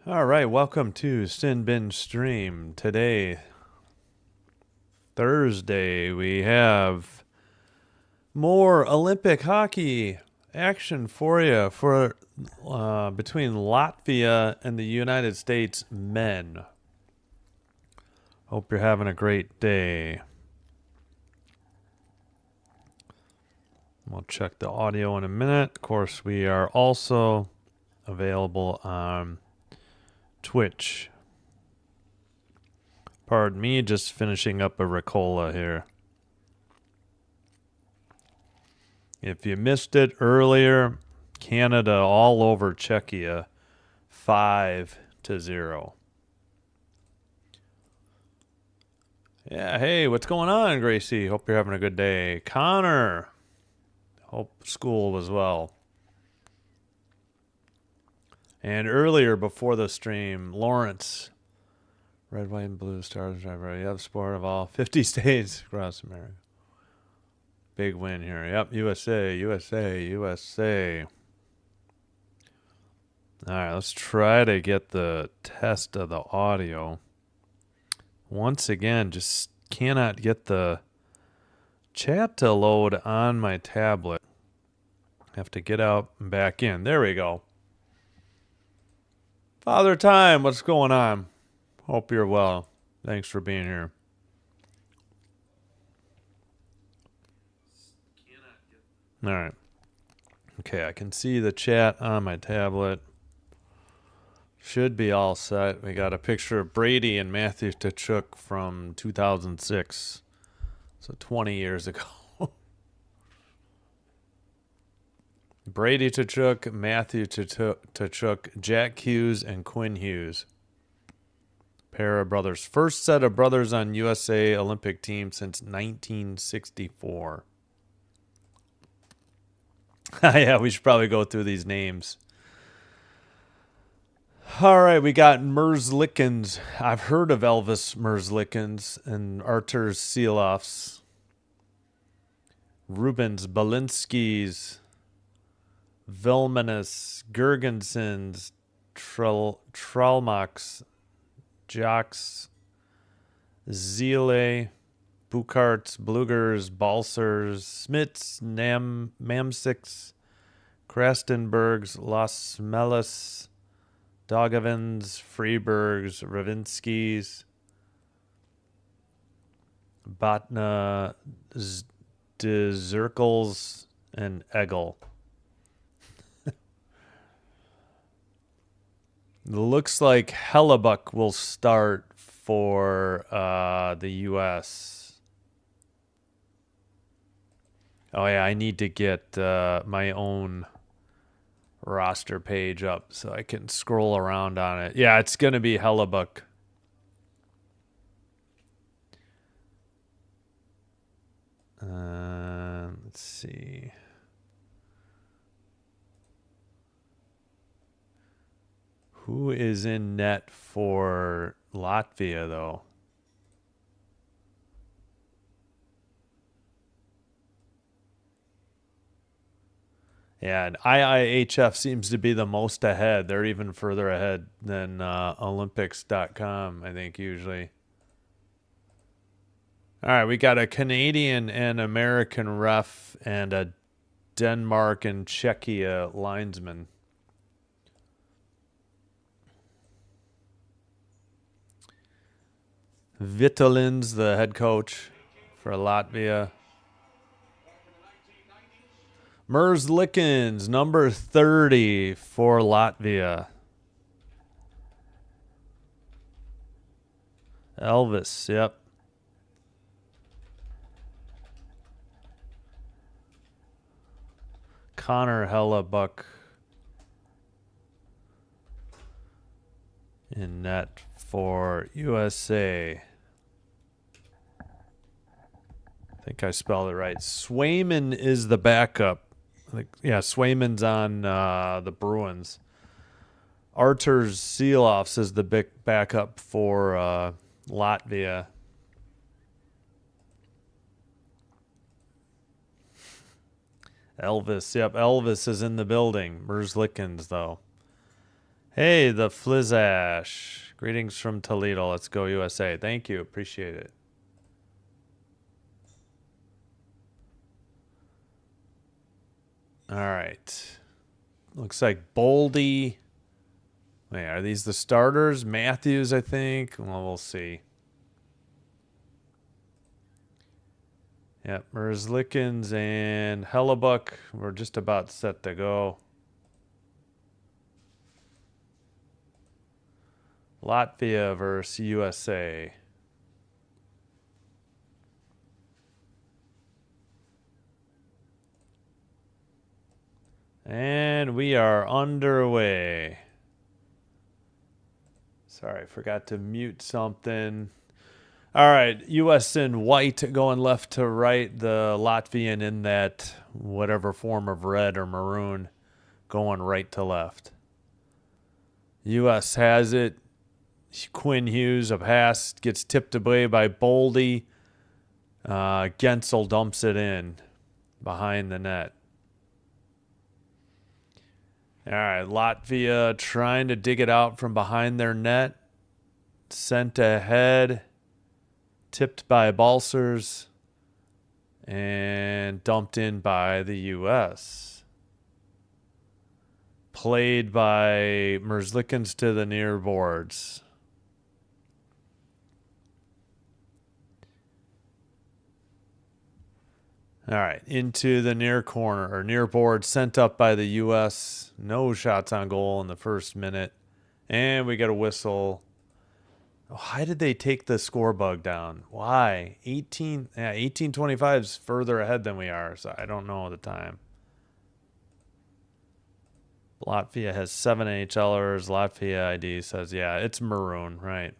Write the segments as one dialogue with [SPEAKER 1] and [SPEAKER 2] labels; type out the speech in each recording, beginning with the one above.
[SPEAKER 1] All right, welcome to Sin Bin Stream. Today, Thursday, we have more Olympic hockey action for you for between Latvia and the United States men. Hope you're having a great day. We'll check the audio in a minute. Of course, we are also available on Twitch. Pardon me, just finishing up a Ricola here. If you missed it earlier, Canada all over Czechia, 5-0. Yeah, hey, what's going on, Gracie? Hope you're having a good day. Connor, hope school was well. And earlier before the stream, Lawrence, red, white, and blue stars, driver. You have sport of all 50 states across America. Big win here. Yep, USA, USA, USA. All right, let's try to get the test of the audio. Once again, just cannot get the chat to load on my tablet. Have to get out and back in. There we go. Father Time, what's going on? Hope you're well. Thanks for being here. All right. Okay, I can see the chat on my tablet. Should be all set. We got a picture of Brady and Matthew Tkachuk from 2006. So 20 years ago. Brady Tkachuk, Matthew Tkachuk, Jack Hughes, and Quinn Hughes. Pair of brothers. First set of brothers on USA Olympic team since 1964. Yeah, we should probably go through these names. All right, we got Merzlikins. I've heard of Elvis Merzlikins and Artur Silovs. Rubens, Balinskis, Vilmanis, Gergensons, Tralmaks, Jocks, Zile, Bukarts, Blugers, Balsers, Smits, Mamsiks, Krastenbergs, Las Melis, Dogavins, Freebergs, Ravinskis, Batna, Dzirkles, and Egel. Looks like Hellebuck will start for the U.S. Oh, yeah, I need to get my own roster page up so I can scroll around on it. Yeah, it's going to be Hellebuck. Let's see. Who is in net for Latvia, though? Yeah, and IIHF seems to be the most ahead. They're even further ahead than Olympics.com, I think, usually. All right, we got a Canadian and American ref and a Denmark and Czechia linesman. Vitolin's the head coach for Latvia. Merzlikins, number 30 for Latvia. Elvis, yep. Connor Hellebuck in net for USA. I think I spelled it right. Swayman is the backup. Yeah, Swayman's on the Bruins. Artur Silovs is the big backup for Latvia. Elvis, yep, Elvis is in the building. Merzlikins, though. Hey, the Flizash. Greetings from Toledo. Let's go USA. Thank you. Appreciate it. All right. Looks like Boldy. Wait, are these the starters? Matthews, I think. Well, we'll see. Yep, Merzlikins and Hellebuck. We're just about set to go. Latvia versus USA. And we are underway. Sorry, forgot to mute something. All right, U.S. in white going left to right. The Latvian in that whatever form of red or maroon going right to left. U.S. has it. Quinn Hughes, a pass, gets tipped away by Boldy. Gensel dumps it in behind the net. All right, Latvia trying to dig it out from behind their net. Sent ahead. Tipped by Balsers. And dumped in by the U.S. Played by Merzlikins to the near boards. All right, into the near corner or near board, sent up by the U.S. No shots on goal in the first minute, and we get a whistle. Why did they take the score bug down? Why? 1825 is further ahead than we are, so I don't know the time. Latvia has 7 NHLers. Latvia ID says, yeah, it's maroon, right?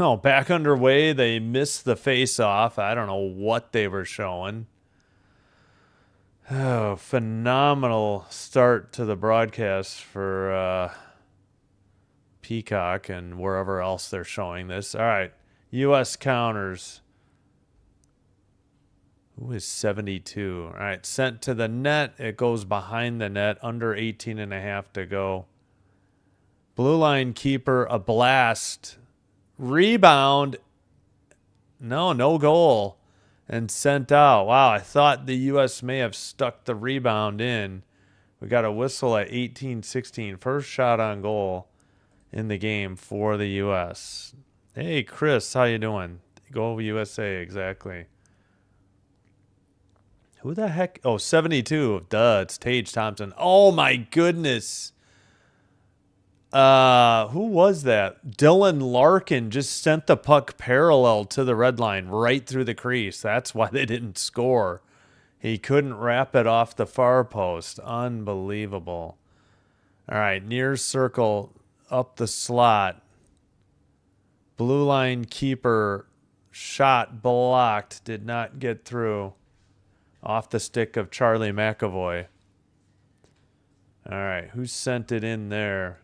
[SPEAKER 1] Oh, back underway. They missed the face-off. I don't know what they were showing. Oh, phenomenal start to the broadcast for Peacock and wherever else they're showing this. All right, U.S. counters. Who is 72? All right, sent to the net. It goes behind the net, under 18 and a half to go. Blue line keeper, a blast. Rebound. No goal. And sent out. Wow, I thought the U.S. may have stuck the rebound in. We got a whistle at 18-16. First shot on goal in the game for the U.S. Hey, Chris, how you doing? Go USA, exactly. Who the heck? Oh, 72. Duh, it's Tage Thompson. Oh, my goodness. Who was that? Dylan Larkin just sent the puck parallel to the red line right through the crease. That's why they didn't score. He couldn't wrap it off the far post. Unbelievable. All right, near circle up the slot. Blue line keeper shot blocked. Did not get through. Off the stick of Charlie McAvoy. All right, who sent it in there?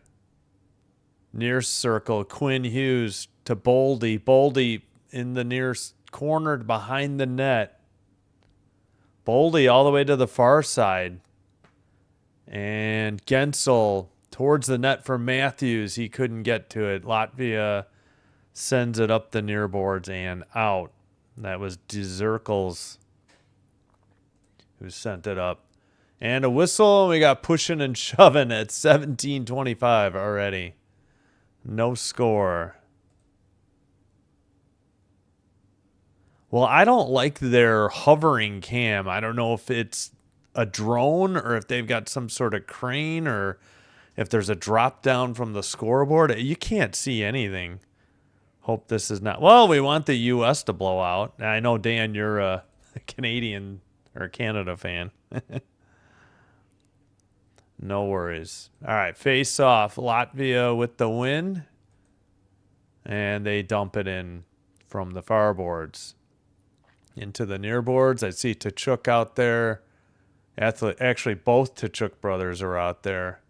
[SPEAKER 1] Near circle, Quinn Hughes to Boldy. Boldy in the near corner behind the net. Boldy all the way to the far side. And Gensel towards the net for Matthews. He couldn't get to it. Latvia sends it up the near boards and out. That was Dzirkles who sent it up. And a whistle. We got pushing and shoving at 17:25 already. No score. Well, I don't like their hovering cam. I don't know if it's a drone or if they've got some sort of crane or if there's a drop down from the scoreboard. You can't see anything. Hope this is not. Well, we want the U.S. to blow out. I know, Dan, you're a Canadian or Canada fan. No worries. All right, face off. Latvia with the win. And they dump it in from the far boards. Into the near boards. I see Tkachuk out there. Actually, both Tkachuk brothers are out there.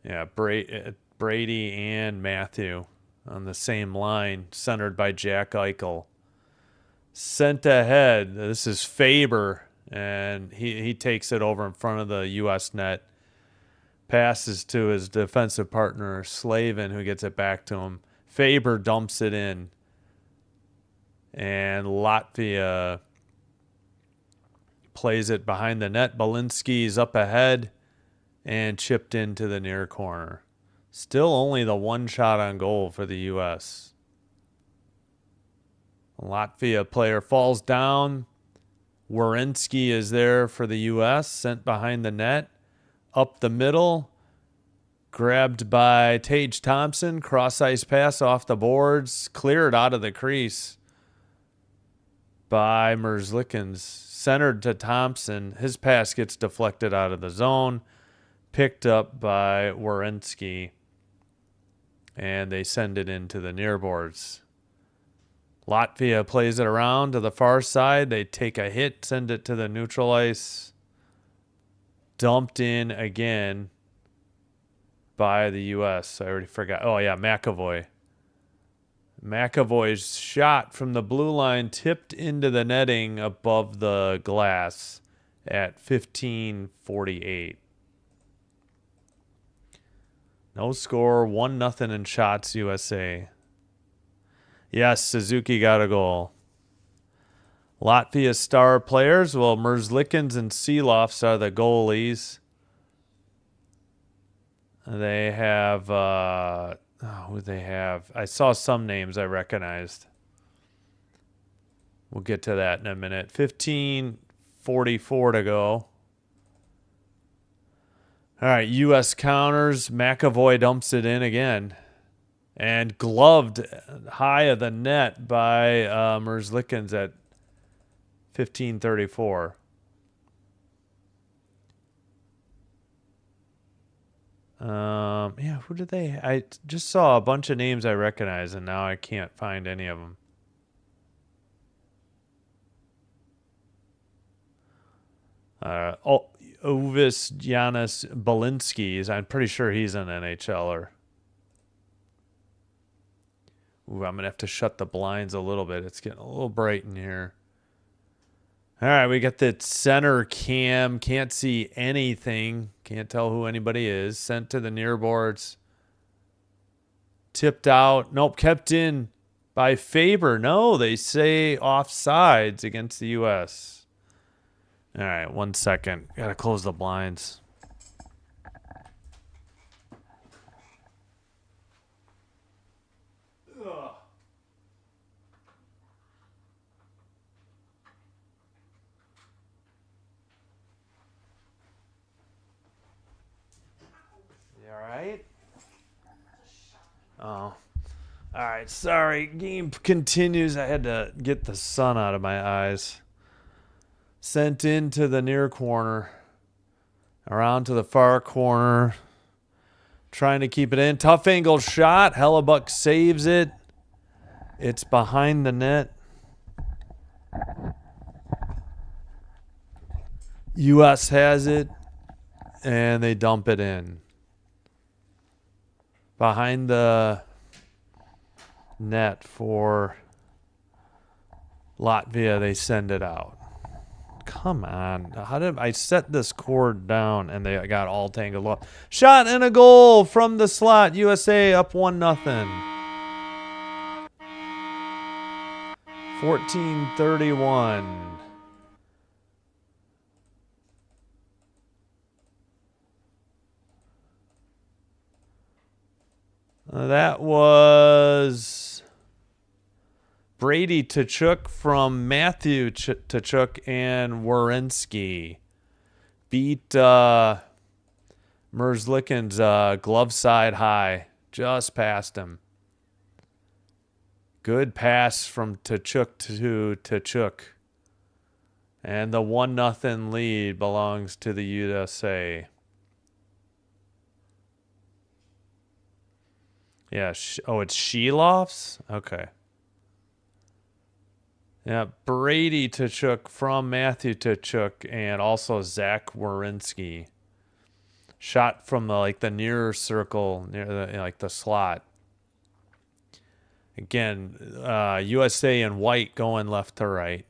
[SPEAKER 1] Yeah, Brady and Matthew on the same line, centered by Jack Eichel. Sent ahead. This is Faber. and he takes it over in front of the U.S. net, passes to his defensive partner, Slavin, who gets it back to him. Faber dumps it in, and Latvia plays it behind the net. Belinsky's up ahead and chipped into the near corner. Still only the one shot on goal for the U.S. Latvia player falls down. Werenski is there for the U.S., sent behind the net. Up the middle. Grabbed by Tage Thompson. Cross-ice pass off the boards. Cleared out of the crease by Merzlikins. Centered to Thompson. His pass gets deflected out of the zone. Picked up by Werenski. And they send it into the near boards. Latvia plays it around to the far side. They take a hit, send it to the neutral ice. Dumped in again by the U.S. I already forgot. Oh, yeah, McAvoy. McAvoy's shot from the blue line tipped into the netting above the glass at 15:48. No score, 1-0 in shots, USA. Yes, Suzuki got a goal. Latvia star players, well, Merzlikins and Seelofs are the goalies. They have, who they have? I saw some names I recognized. We'll get to that in a minute. 15:44 to go. All right, U.S. counters. McAvoy dumps it in again. And gloved high of the net by Merzlikins at 15:34. Yeah, who did they? I just saw a bunch of names I recognize, and now I can't find any of them. Ovis Janis Belinsky. I'm pretty sure he's an NHLer. Ooh, I'm going to have to shut the blinds a little bit. It's getting a little bright in here. All right, we got the center cam. Can't see anything. Can't tell who anybody is. Sent to the near boards. Tipped out. Nope, kept in by Faber. No, they say offsides against the U.S. All right, 1 second. Got to close the blinds. Ugh. You all right? Oh. All right, sorry. Game continues. I had to get the sun out of my eyes. Sent into the near corner. Around to the far corner. Trying to keep it in. Tough angle shot. Hellebuck saves it. It's behind the net. U.S. has it. And they dump it in. Behind the net for Latvia, they send it out. Come on. How did I set this cord down and they got all tangled up? Shot and a goal from the slot. USA up 1-0. 14:31. That was Brady Tkachuk from Matthew Tkachuk and Werenski. Beat Merzlikins glove side high. Just past him. Good pass from Tkachuk to Tkachuk. And the 1-0 lead belongs to the USA. Yeah. It's Sheilofs? Okay. Yeah. Brady Tkachuk from Matthew Tkachuk and also Zach Werenski. Shot from the near circle, near the slot. Again, USA in white going left to right.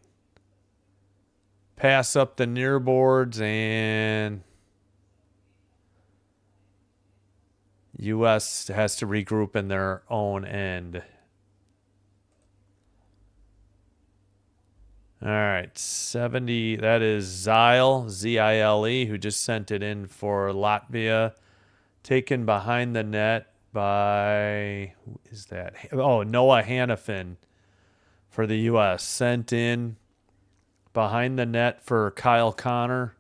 [SPEAKER 1] pass up the near boards, and U.S. has to regroup in their own end. All right, 70. That is Zile, Z-I-L-E, who just sent it in for Latvia. Taken behind the net by, who is that? Oh, Noah Hannafin for the U.S. Sent in behind the net for Kyle Connor.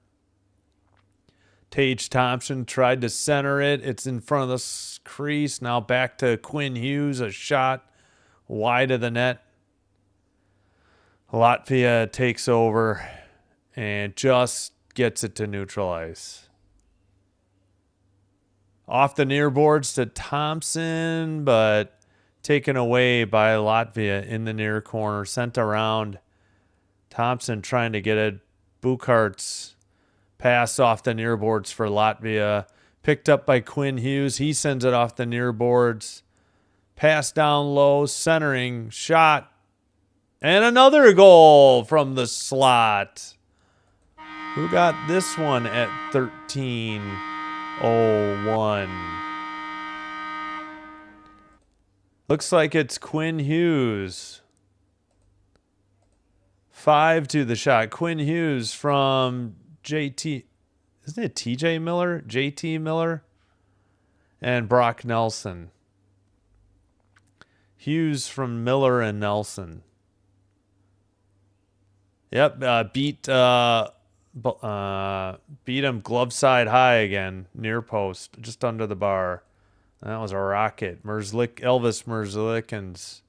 [SPEAKER 1] Tage Thompson tried to center it. It's in front of the crease. Now back to Quinn Hughes, a shot wide of the net. Latvia takes over and just gets it to neutralize. Off the near boards to Thompson, but taken away by Latvia in the near corner. Sent around. Thompson trying to get it. Bukart's pass off the near boards for Latvia. Picked up by Quinn Hughes. He sends it off the near boards. Pass down low. Centering. Shot. And another goal from the slot. Who got this one at 13:01? Looks like it's Quinn Hughes. 5 to the shot. Quinn Hughes from JT. Isn't it TJ Miller? JT Miller? And Brock Nelson. Hughes from Miller and Nelson. Yep, beat him glove side high again, near post, just under the bar. That was a rocket. Elvis Merzlikins.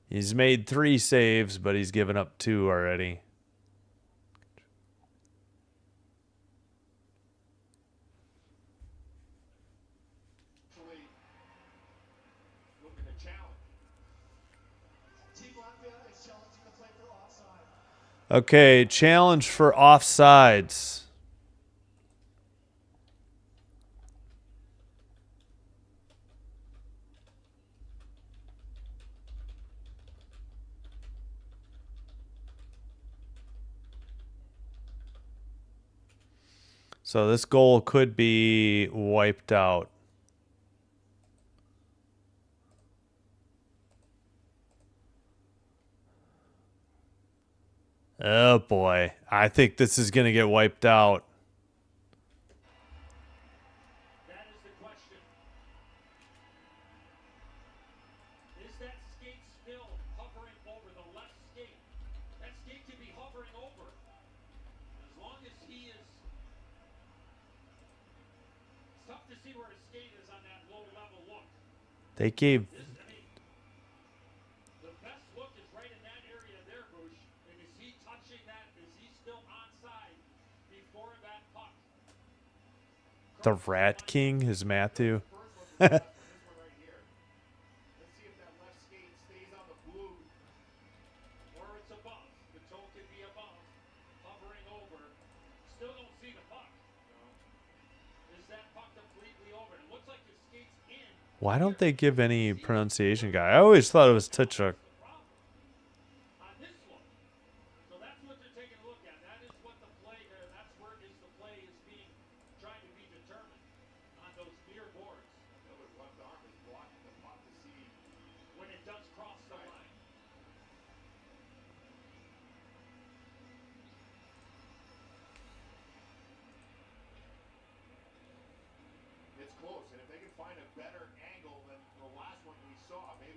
[SPEAKER 1] He's made 3 saves, but he's given up 2 already. Okay, challenge for offsides. So this goal could be wiped out. Oh boy, I think this is going to get wiped out.
[SPEAKER 2] That is the question. Is that skate still hovering over the left skate? That skate can be hovering over. As long as he is... It's tough to see where his skate is on that low level look.
[SPEAKER 1] They gave...
[SPEAKER 2] The best look is right in that area there, Bush. And is he touching that? Is he still onside before that puck?
[SPEAKER 1] The Rat King is Matthew. Why don't they give any pronunciation guy? I always thought it was Tuchuk.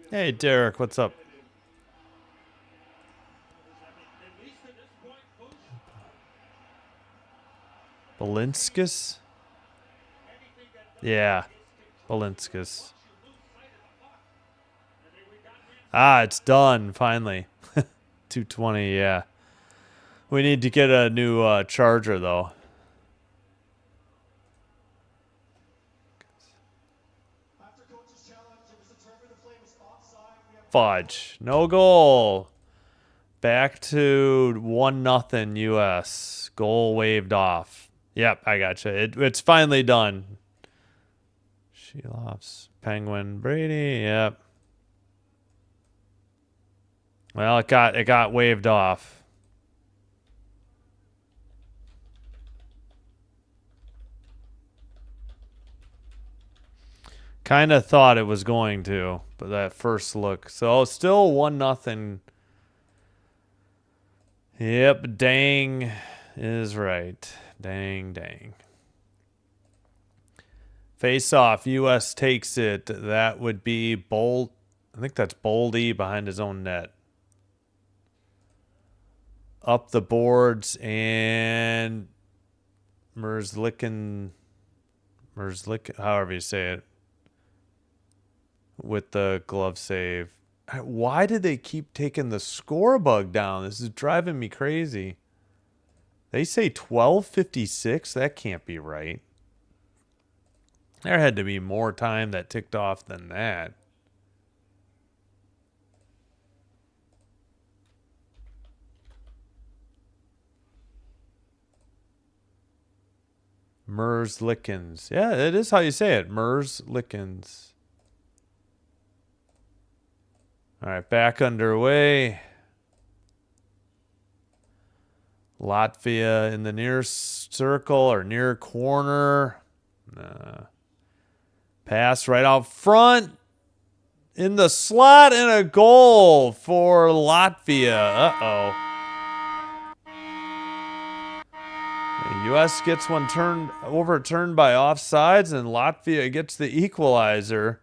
[SPEAKER 1] Hey, Derek, what's up? Balinskis? Yeah, Balinskis. Ah, it's done, finally. 220, yeah. We need to get a new charger, though. Fudge. No goal. Back to 1-0 U.S. Goal waved off. Yep, I gotcha. It's finally done. Sheloffs. Penguin. Brady. Yep. Well, it got waved off. Kind of thought it was going to, but that first look. So still 1-0. Yep, dang is right. Dang, dang. Face off. U.S. takes it. That would be Bold. I think that's Boldy behind his own net. Up the boards and Merzlicken, however you say it, with the glove save. Why did they keep taking the score bug down? This is driving me crazy. They say 12:56? That can't be right. There had to be more time that ticked off than that. Merzlickens. Yeah, it is how you say it. Merzlickens. All right, back underway. Latvia in the near circle or near corner. Pass right out front. In the slot and a goal for Latvia. Uh-oh. The U.S. gets one overturned by offsides, and Latvia gets the equalizer.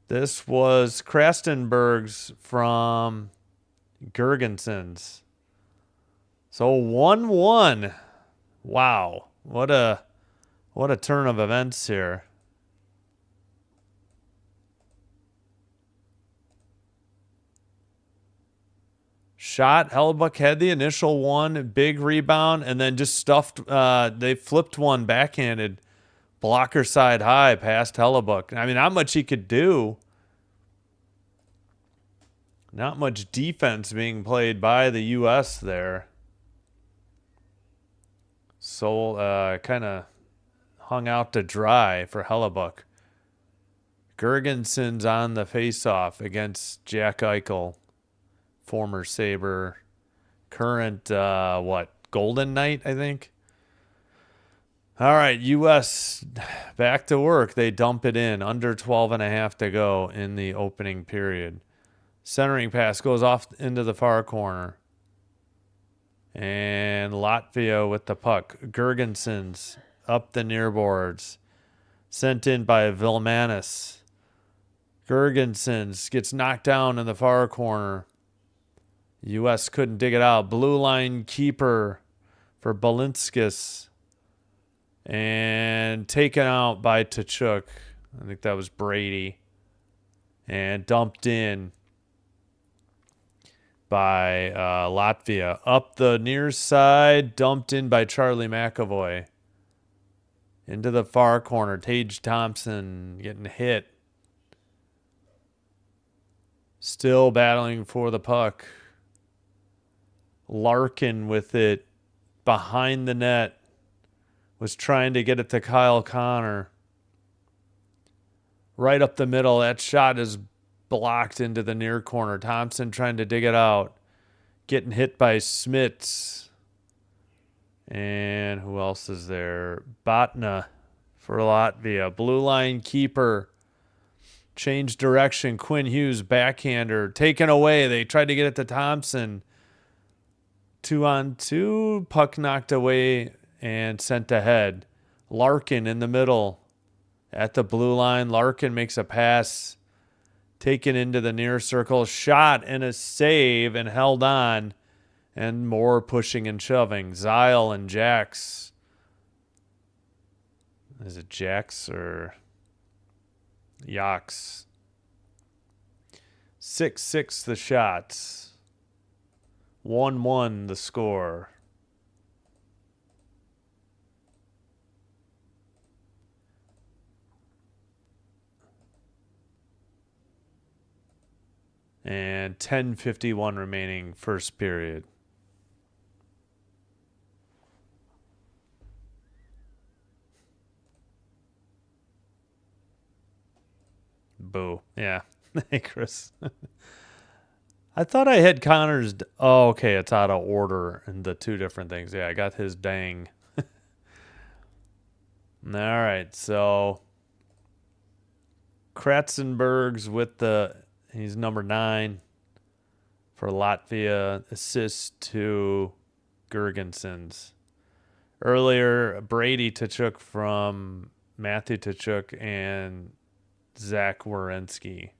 [SPEAKER 1] This was Krastenberg's from Gergenson's. So 1-1. Wow. What a turn of events here. Shot. Hellebuck had the initial one. Big rebound. And then just stuffed. They flipped one backhanded. Blocker side high past Hellebuck. I mean, not much he could do. Not much defense being played by the U.S. there. So kind of hung out to dry for Hellebuck. Gergenson's on the faceoff against Jack Eichel. Former Sabre, current, Golden Knight, I think. All right, U.S. back to work. They dump it in. Under 12.5 to go in the opening period. Centering pass goes off into the far corner. And Latvia with the puck. Gergensons up the near boards. Sent in by Vilmanis. Gergensons gets knocked down in the far corner. U.S. couldn't dig it out. Blue line keeper for Balinskis. And taken out by Tkachuk. I think that was Brady. And dumped in by Latvia. Up the near side. Dumped in by Charlie McAvoy. Into the far corner. Tage Thompson getting hit. Still battling for the puck. Larkin with it behind the net. Was trying to get it to Kyle Connor. Right up the middle. That shot is blocked into the near corner. Thompson trying to dig it out. Getting hit by Smits. And who else is there? Botna for Latvia. Blue line keeper. Change direction. Quinn Hughes, backhander. Taken away. They tried to get it to Thompson. 2-on-2. Puck knocked away and sent ahead. Larkin in the middle. At the blue line. Larkin makes a pass. Taken into the near circle. Shot and a save and held on. And more pushing and shoving. Zyle and Jax. Is it Jax or Yax? 6-6 the shots. 1-1 the score. And 10:51 remaining first period. Boo. Yeah. Hey, Chris. I thought I had Connor's. Oh, okay. It's out of order in the two different things. Yeah, I got his dang. All right. So Kratzenberg's he's number 9 for Latvia. Assist to Gergensons. Earlier, Brady Tkachuk from Matthew Tkachuk and Zach Werenski.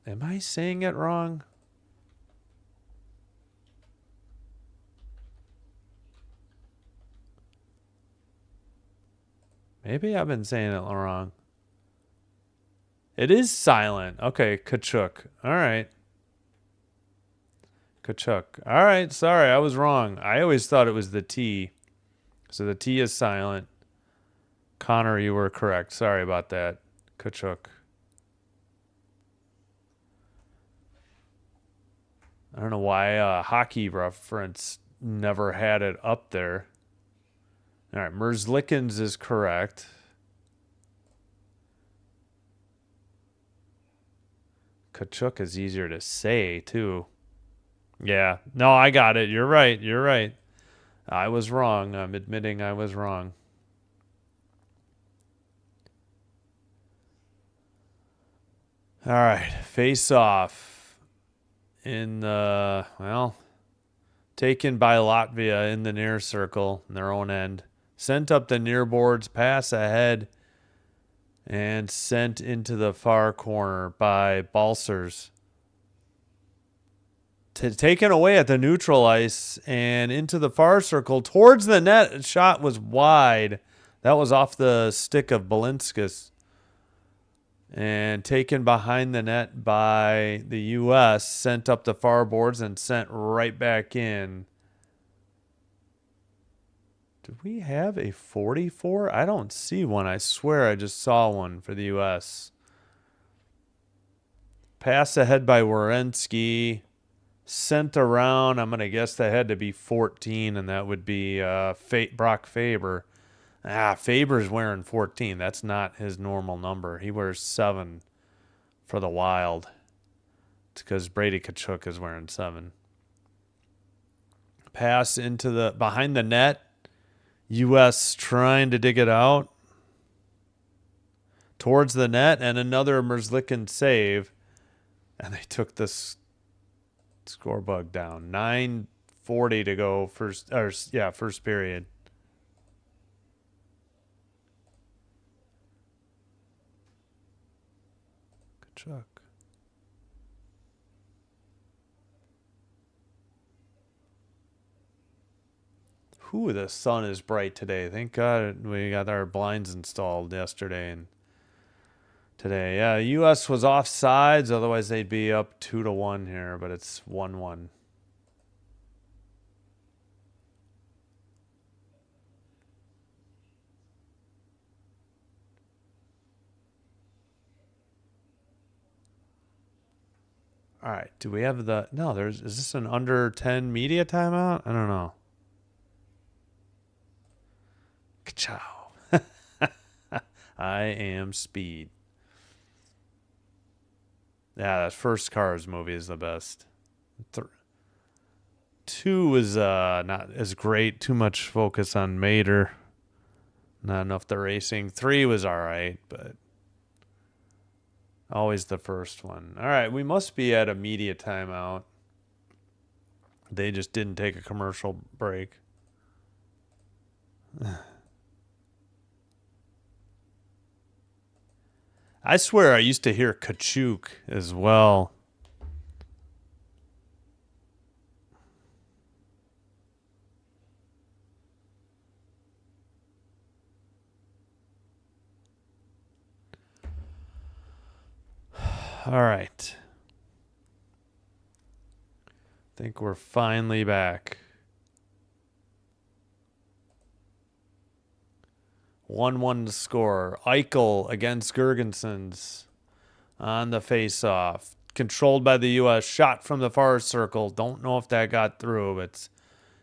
[SPEAKER 1] Am I saying it wrong? Maybe I've been saying it wrong. It is silent. Okay, Tkachuk. All right. Tkachuk. All right, sorry, I was wrong. I always thought it was the T. So the T is silent. Connor, you were correct. Sorry about that. Tkachuk. I don't know why Hockey Reference never had it up there. All right, Merzlikins is correct. Tkachuk is easier to say, too. Yeah. No, I got it. You're right. You're right. I was wrong. I'm admitting I was wrong. All right. Face off in the, well, taken by Latvia in the near circle, in their own end. Sent up the near boards, pass ahead, and sent into the far corner by Balsers. Taken away at the neutral ice and into the far circle towards the net. Shot was wide. That was off the stick of Balinskis. And taken behind the net by the U.S. Sent up the far boards and sent right back in. Did we have a 44? I don't see one. I swear I just saw one for the U.S. Pass ahead by Werenski. Sent around. I'm going to guess that had to be 14, and that would be Brock Faber. Faber's wearing 14. That's not his normal number. He wears 7 for the Wild. It's because Brady Tkachuk is wearing 7. Pass into the behind the net. U.S. trying to dig it out towards the net, and another Merzlikin save, and they took this score bug down. 9:40 to go first period. Kachuk. The sun is bright today. Thank God we got our blinds installed yesterday and today. Yeah, the U.S. was offsides. Otherwise, they'd be up 2-1 here, but it's 1-1. All right. Do we have the... No, is this an under 10 media timeout? I don't know. Ka-chow. I am Speed. Yeah, that first Cars movie is the best. 2 is not as great. Too much focus on Mater. Not enough the racing. 3 was all right, but always the first one. All right, we must be at a media timeout. They just didn't take a commercial break. I swear I used to hear Kachuk as well. All right. I think we're finally back. 1-1 to score. Eichel against Gergensons on the face-off. Controlled by the U.S. Shot from the far circle. Don't know if that got through, but it's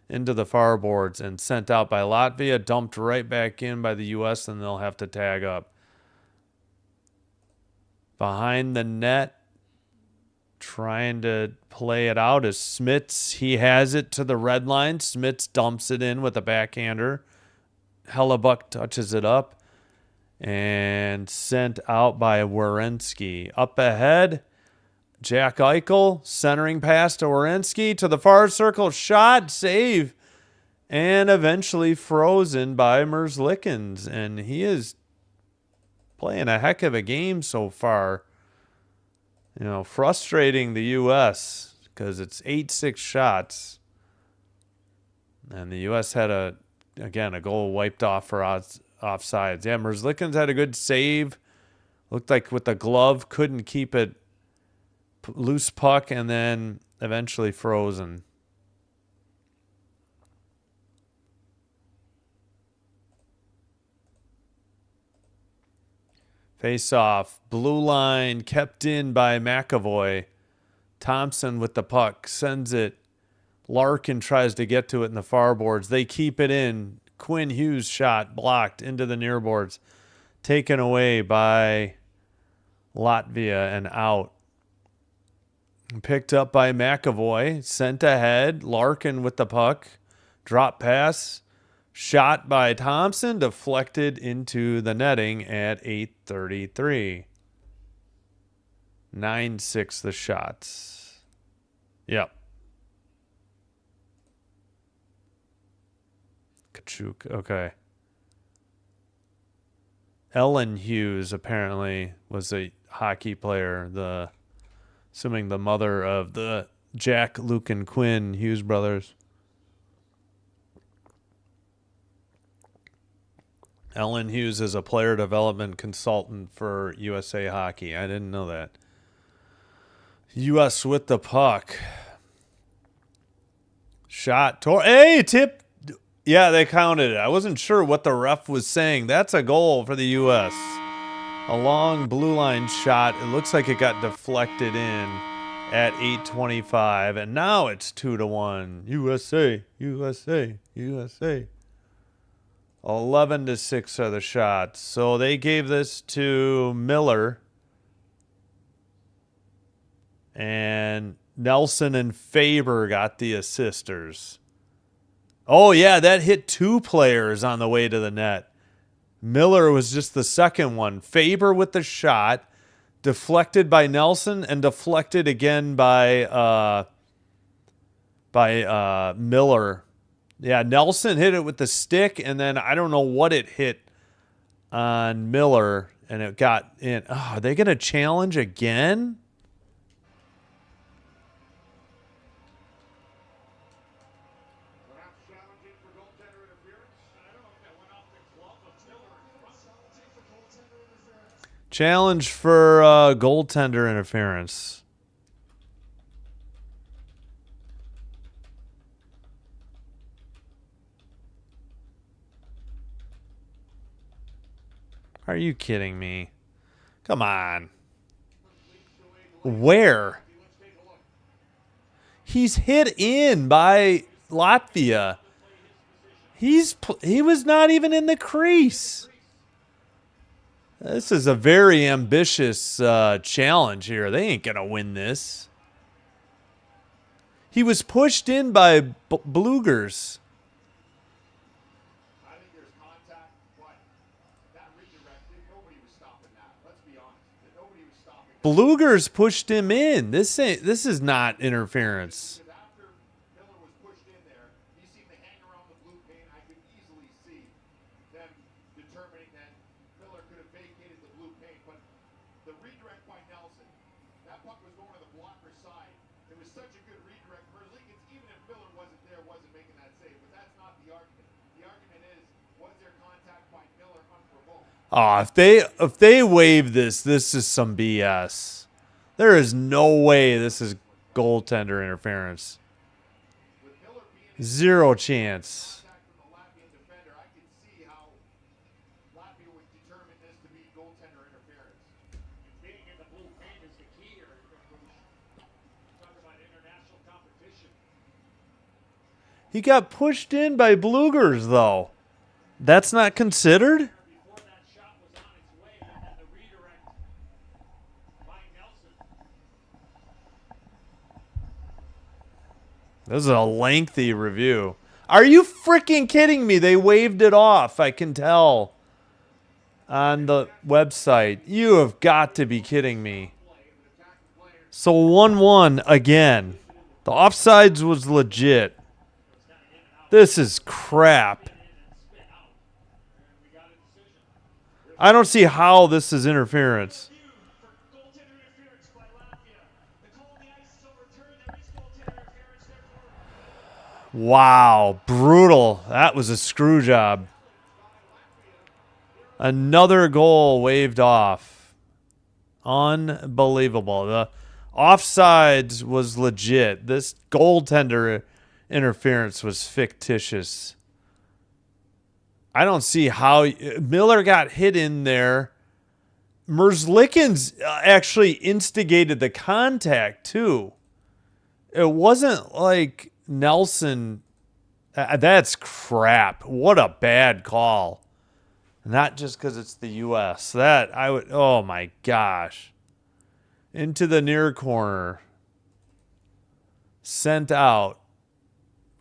[SPEAKER 1] into the far boards and sent out by Latvia. Dumped right back in by the U.S. and they'll have to tag up. Behind the net. Trying to play it out is Smits. He has it to the red line. Smits dumps it in with a backhander. Hellebuck touches it up. And sent out by Werenski. Up ahead, Jack Eichel centering pass to Werenski to the far circle. Shot, save, and eventually frozen by Merzlikins. And he is playing a heck of a game so far. You know, frustrating the U.S. because it's 8-6 shots. And the U.S. had a goal wiped off for offsides. Yeah, Merzlikins had a good save. Looked like with the glove, couldn't keep it loose puck, and then eventually frozen. Face off. Blue line kept in by McAvoy. Thompson with the puck sends it. Larkin tries to get to it in the far boards. They keep it in. Quinn Hughes shot blocked into the near boards. Taken away by Latvia and out. Picked up by McAvoy. Sent ahead. Larkin with the puck. Drop pass. Shot by Thompson. Deflected into the netting at 8:33. 9-6 the shots. Yep. Kachuk. Okay. Ellen Hughes apparently was a hockey player. Assuming the mother of the Jack, Luke, and Quinn Hughes brothers. Ellen Hughes is a player development consultant for USA Hockey. I didn't know that. U.S. with the puck. Shot. Hey, tip. Yeah, they counted it. I wasn't sure what the ref was saying. That's a goal for the U.S. A long blue line shot. It looks like it got deflected in at 8:25. And now it's 2-1. USA, USA, USA. 11-6 are the shots. So they gave this to Miller. And Nelson and Faber got the assisters. Oh, yeah, that hit two players on the way to the net. Miller was just the second one. Faber with the shot, deflected by Nelson, and deflected again by Miller. Yeah, Nelson hit it with the stick, and then I don't know what it hit on Miller, and it got in. Oh, are they going to challenge again? Challenge for goaltender interference. Are you kidding me? Come on. Where? He's hit in by Latvia. He was not even in the crease. This is a very ambitious challenge here. They ain't going to win this. He was pushed in by Blugers.
[SPEAKER 3] I think there's contact, but that redirected, nobody was stopping that. Let's be honest. Nobody was stopping that.
[SPEAKER 1] Blugers pushed him in. This is not interference.
[SPEAKER 3] Because after Miller was pushed in there, he seemed to hang around the blue paint. I could easily see them determining that Miller could have vacated the blue paint, but the redirect by Nelson, that puck was going to the blocker's side. It was such a good redirect. Merzlikins, even if Miller wasn't there, wasn't making that save, but that's not the argument. The argument is, was there contact by Miller unprovoked?
[SPEAKER 1] Oh, if they waive this is some BS. There is no way this is goaltender interference.
[SPEAKER 3] With Miller being in
[SPEAKER 1] Zero chance.
[SPEAKER 3] contact with the Latvian defender, I could see how Latvia would determine this to be goaltender interference.
[SPEAKER 2] Being in the blue paint is the key here. Talk about international competition.
[SPEAKER 1] He got pushed in by Blugers, though. That's not considered?
[SPEAKER 2] Before that shot was on its way, and then the redirect by Nelson.
[SPEAKER 1] This is a lengthy review. Are you freaking kidding me? They waved it off. I can tell. on the website. You have got to be kidding me. So 1-1 again. The offsides was legit. This is crap. I don't see how this is interference.
[SPEAKER 2] For goaltender interference by Latvia. The call on the ice is overturned. There is goaltender interference, therefore.
[SPEAKER 1] Wow, brutal. That was a screw job. Another goal waved off. Unbelievable. The offsides was legit. This goaltender interference was fictitious. I don't see how Miller got hit in there. Merzlikins actually instigated the contact too. It wasn't like Nelson. That's crap. What a bad call. Not just because it's the U.S. That I would. Oh my gosh. Into the near corner. Sent out.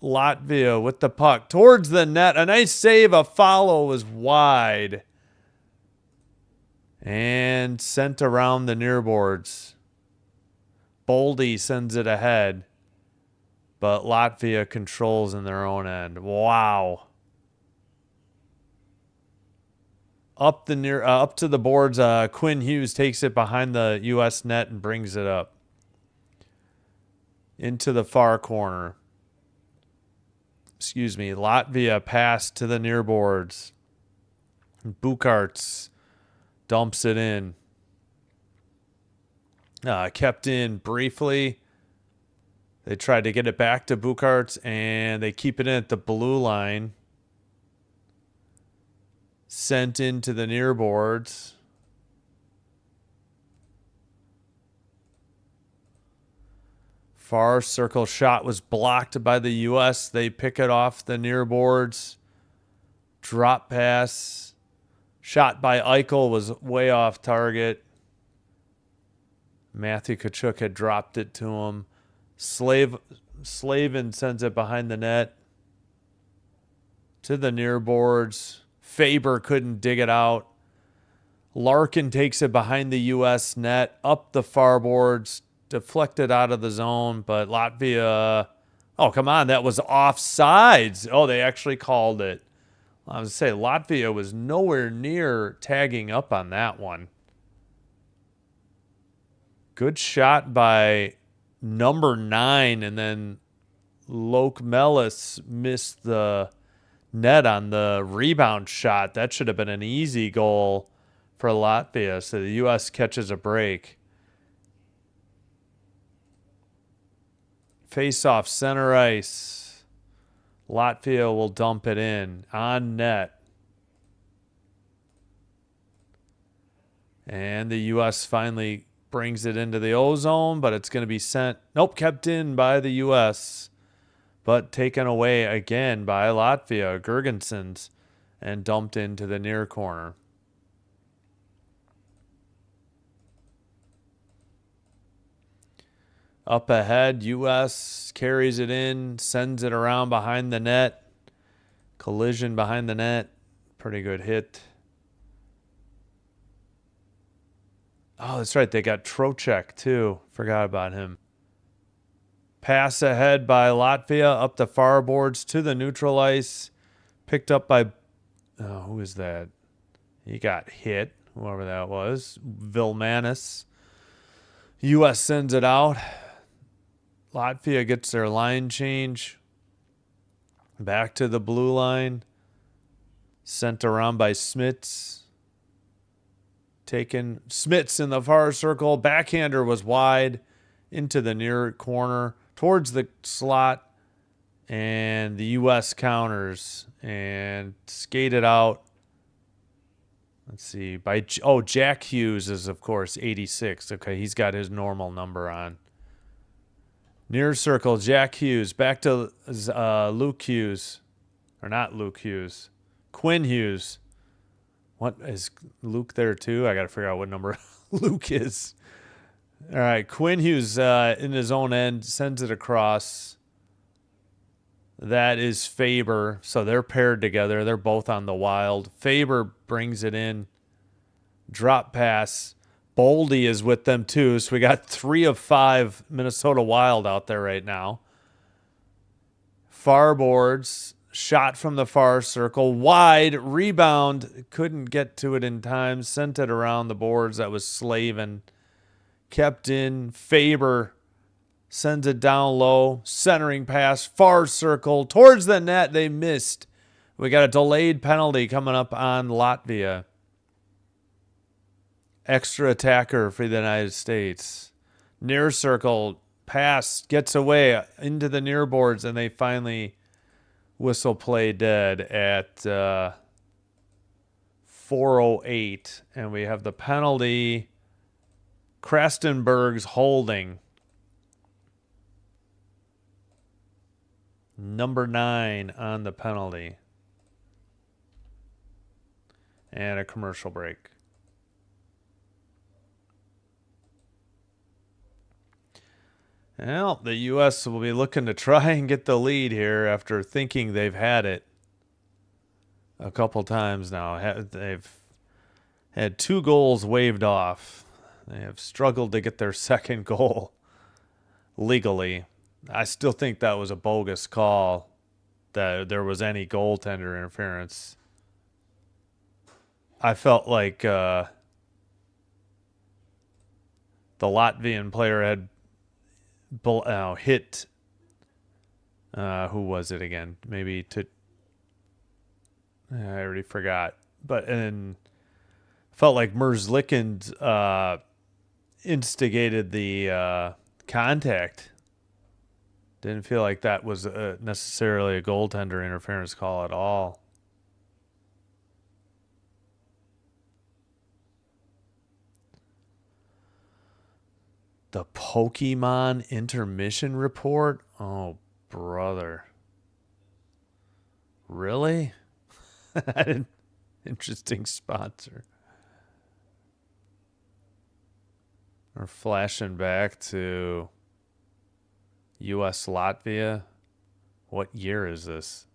[SPEAKER 1] Latvia with the puck towards the net. A nice save. A follow was wide. And sent around the near boards. Boldy sends it ahead. But Latvia controls in their own end. Wow. Up to the boards. Quinn Hughes takes it behind the U.S. net and brings it up. Into the far corner. Excuse me, Latvia pass to the near boards. Bukarts dumps it in. Kept in briefly. They tried to get it back to Bukarts, and they keep it in at the blue line. Sent into the near boards. Far circle shot was blocked by the U.S. They pick it off the near boards. Drop pass. Shot by Eichel was way off target. Matthew Tkachuk had dropped it to him. Slavin sends it behind the net. To the near boards. Faber couldn't dig it out. Larkin takes it behind the U.S. net. Up the far boards. Deflected out of the zone, but Latvia. Oh, come on. That was offsides. Oh, they actually called it. I was going to say, Latvia was nowhere near tagging up on that one. Good shot by number 9, and then Loke Mellis missed the net on the rebound shot. That should have been an easy goal for Latvia, so the U.S. catches a break. Face off center ice. Latvia will dump it in on net. And the U.S. finally brings it into the O-zone, but it's going to be sent. Nope, kept in by the U.S., but taken away again by Latvia. Gergensons, and dumped into the near corner. Up ahead, U.S. carries it in, sends it around behind the net. Collision behind the net. Pretty good hit. Oh, that's right. They got Trocheck, too. Forgot about him. Pass ahead by Latvia up the far boards to the neutral ice. Picked up by... Oh, who is that? He got hit, whoever that was. Vilmanis. U.S. sends it out. Latvia gets their line change. Back to the blue line. Sent around by Smits. Taken Smits in the far circle. Backhander was wide into the near corner towards the slot. And the U.S. counters and skated out. Let's see. Jack Hughes is, of course, 86. Okay, he's got his normal number on. Near circle, Jack Hughes. Back to Luke Hughes. Or not Luke Hughes. Quinn Hughes. What, is Luke there too? I got to figure out what number Luke is. All right, Quinn Hughes in his own end. Sends it across. That is Faber. So they're paired together. They're both on the Wild. Faber brings it in. Drop pass. Boldy is with them too. So we got 3 of 5 Minnesota Wild out there right now. Far boards. Shot from the far circle. Wide. Rebound. Couldn't get to it in time. Sent it around the boards. That was Slavin. Kept in. Faber sends it down low. Centering pass. Far circle. Towards the net. They missed. We got a delayed penalty coming up on Latvia. Extra attacker for the United States. Near circle. Pass. Gets away into the near boards. And they finally whistle play dead at 4:08. And we have the penalty. Krastenberg's holding. Number 9 on the penalty. And a commercial break. Well, the U.S. will be looking to try and get the lead here after thinking they've had it a couple times now. They've had 2 goals waved off. They have struggled to get their second goal legally. I still think that was a bogus call, that there was any goaltender interference. I felt like the Latvian player had hit, who was it again? Maybe I already forgot. But and felt like Merzlikins instigated the contact. Didn't feel like that was necessarily a goaltender interference call at all. The Pokemon intermission report? Oh, brother. Really? Interesting sponsor. We're flashing back to U.S. Latvia. What year is this?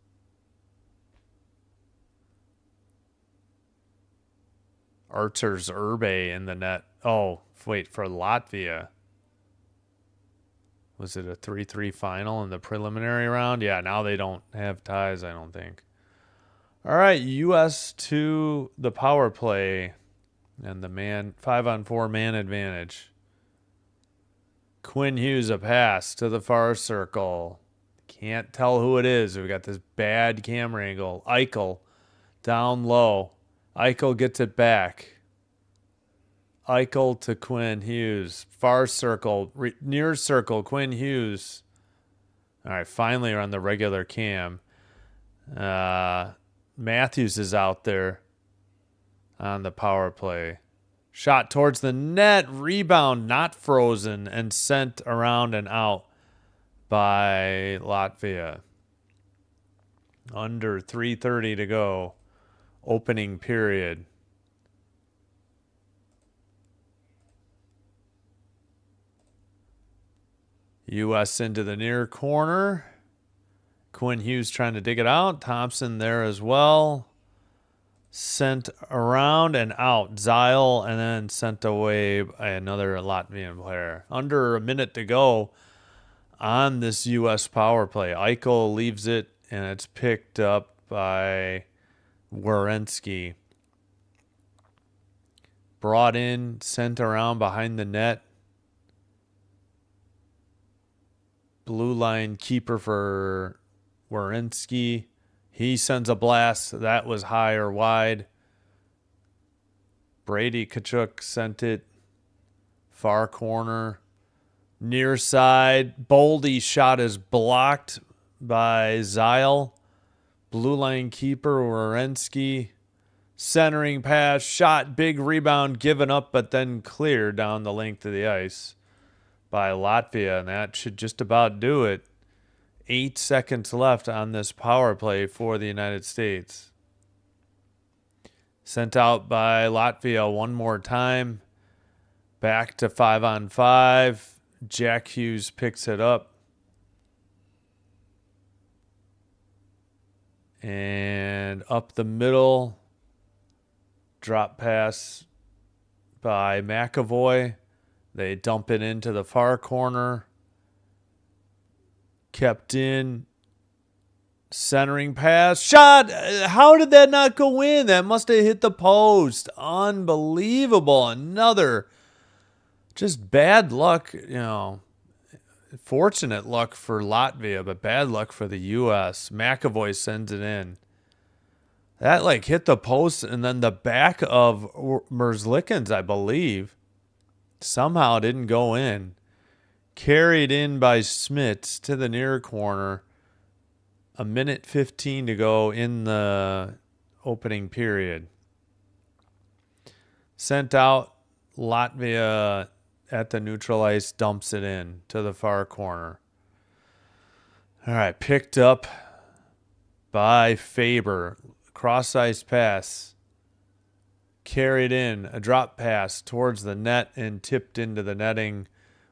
[SPEAKER 1] Arturs Urbe in the net. Oh, wait, for Latvia. Was it a 3-3 final in the preliminary round? Yeah, now they don't have ties, I don't think. All right, U.S. to the power play and the 5-on-4 man advantage. Quinn Hughes a pass to the far circle. Can't tell who it is. We've got this bad camera angle. Eichel down low. Eichel gets it back. Eichel to Quinn Hughes. Far circle. Near circle. Quinn Hughes. All right, finally we're on the regular cam. Matthews is out there on the power play. Shot towards the net. Rebound not frozen and sent around and out by Latvia. Under 3:30 to go. Opening period. U.S. into the near corner. Quinn Hughes trying to dig it out. Thompson there as well. Sent around and out. Zile and then sent away by another Latvian player. Under a minute to go on this U.S. power play. Eichel leaves it and it's picked up by Werenski. Brought in, sent around behind the net. Blue line keeper for Werenski. He sends a blast. That was high or wide. Brady Tkachuk sent it. Far corner. Near side. Boldy shot is blocked by Zile. Blue line keeper Werenski. Centering pass. Shot. Big rebound given up but then cleared down the length of the ice by Latvia, and that should just about do it. 8 seconds left on this power play for the United States. Sent out by Latvia one more time. Back to 5-on-5. Jack Hughes picks it up. And up the middle. Drop pass by McAvoy. They dump it into the far corner. Kept in. Centering pass. Shot. How did that not go in? That must have hit the post. Unbelievable. Another just bad luck, fortunate luck for Latvia, but bad luck for the U.S. McAvoy sends it in. That hit the post and then the back of Merzlikins, I believe, somehow didn't go in. Carried in by Smits to the near corner. 1:15 to go in the opening period. Sent out. Latvia at the neutral ice dumps it in to the far corner. All right, picked up by Faber. Cross ice pass. Carried in. A drop pass towards the net and tipped into the netting.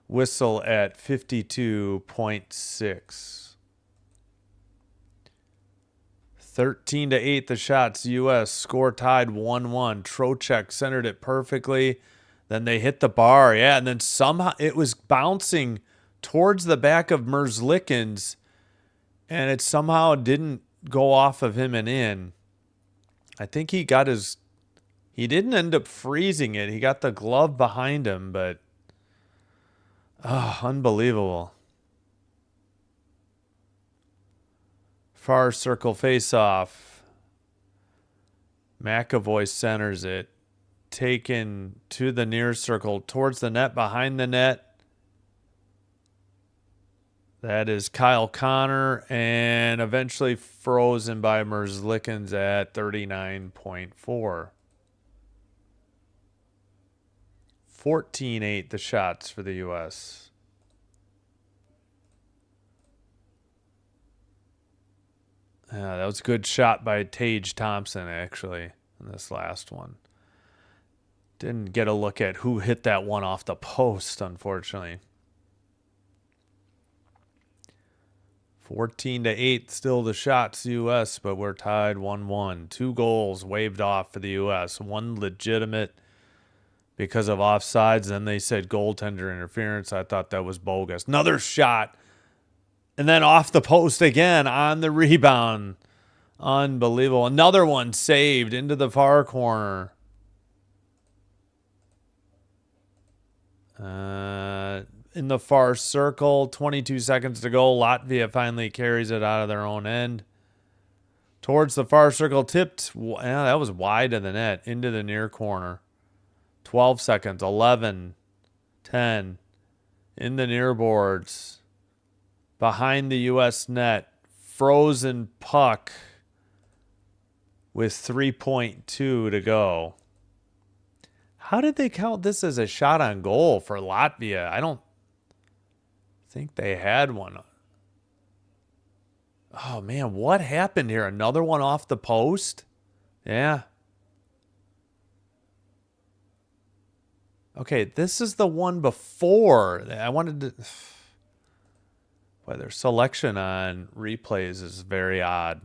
[SPEAKER 1] Whistle at 52.6. 13-8 the shots. U.S. score tied 1-1. Trocheck centered it perfectly. Then they hit the bar. Yeah, and then somehow it was bouncing towards the back of Merzlikins, and it somehow didn't go off of him and in. I think he didn't end up freezing it. He got the glove behind him, but unbelievable. Far circle face-off. McAvoy centers it. Taken to the near circle, towards the net, behind the net. That is Kyle Connor, and eventually frozen by Merzlikins at 39.4. 14-8 the shots for the U.S. That was a good shot by Tage Thompson, actually, in this last one. Didn't get a look at who hit that one off the post, unfortunately. 14-8, still the shots, U.S., but we're tied 1-1. 2 goals waved off for the U.S. One legitimate because of offsides. Then they said goaltender interference. I thought that was bogus. Another shot. And then off the post again on the rebound. Unbelievable. Another one saved into the far corner. In the far circle, 22 seconds to go. Latvia finally carries it out of their own end. Towards the far circle, tipped. Yeah, that was wide of the net. Into the near corner. 12 seconds. 11. 10. In the near boards. Behind the U.S. net. Frozen puck. With 3.2 to go. How did they count this as a shot on goal for Latvia? I don't think they had one. Oh, man, what happened here? Another one off the post? Yeah. Okay, this is the one before. I wanted to... Boy, their selection on replays is very odd.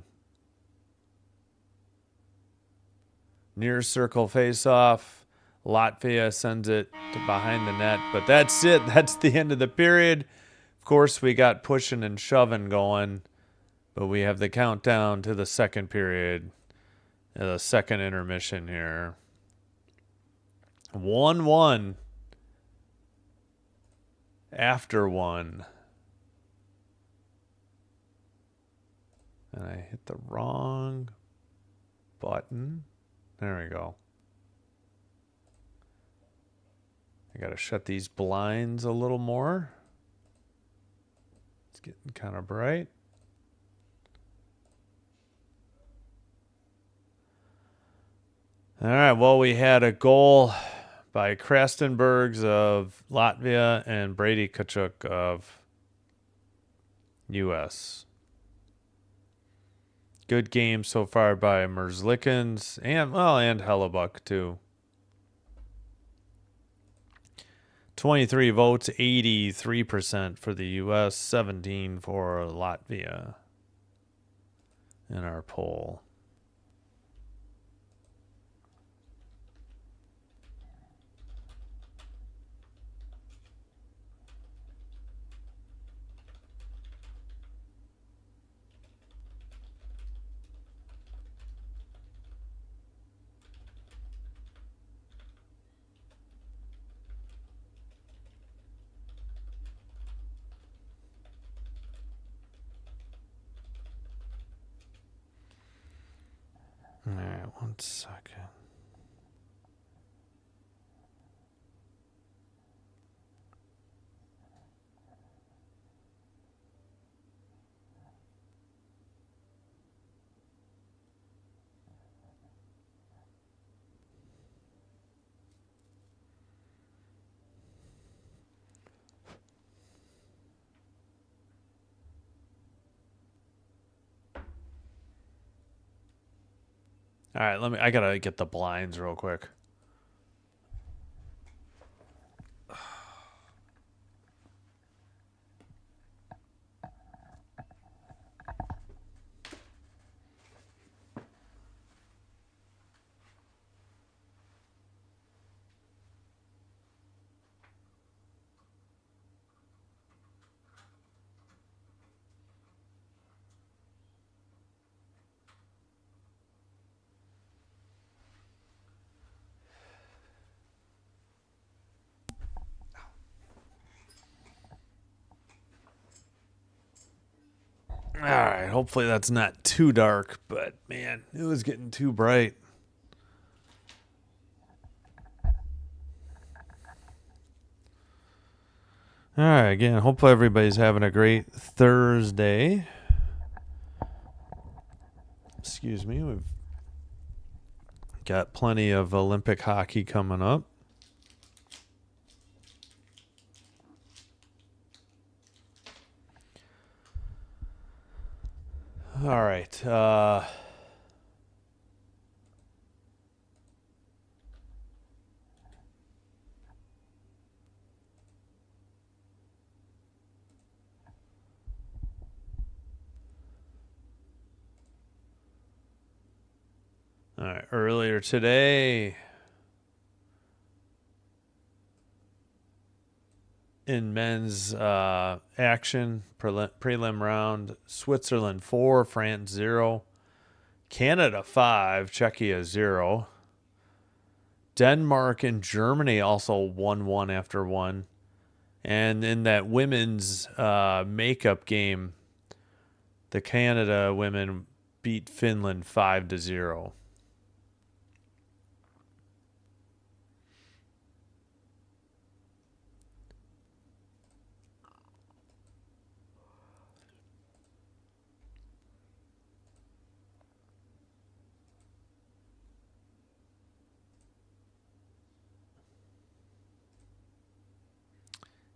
[SPEAKER 1] Near circle face-off. Latvia sends it to behind the net. But that's it. That's the end of the period. Of course, we got pushing and shoving going. But we have the countdown to the second period. The second intermission here. 1-1. After one. And I hit the wrong button. There we go. I got to shut these blinds a little more. It's getting kind of bright. All right, well, we had a goal by Krastenbergs of Latvia and Brady Tkachuk of U.S. Good game so far by Merzlikins and Hellebuck too. 23 votes, 83% for the U.S., 17 for Latvia in our poll. 1 second. All right, I gotta get the blinds real quick. All right, hopefully that's not too dark, but man, it was getting too bright. All right, again, hopefully everybody's having a great Thursday. Excuse me, we've got plenty of Olympic hockey coming up. All right. All right. Earlier today, in men's action, prelim round, Switzerland 4, France 0, Canada 5, Czechia 0. Denmark and Germany also 1-1 after 1. And in that women's makeup game, the Canada women beat Finland 5-0.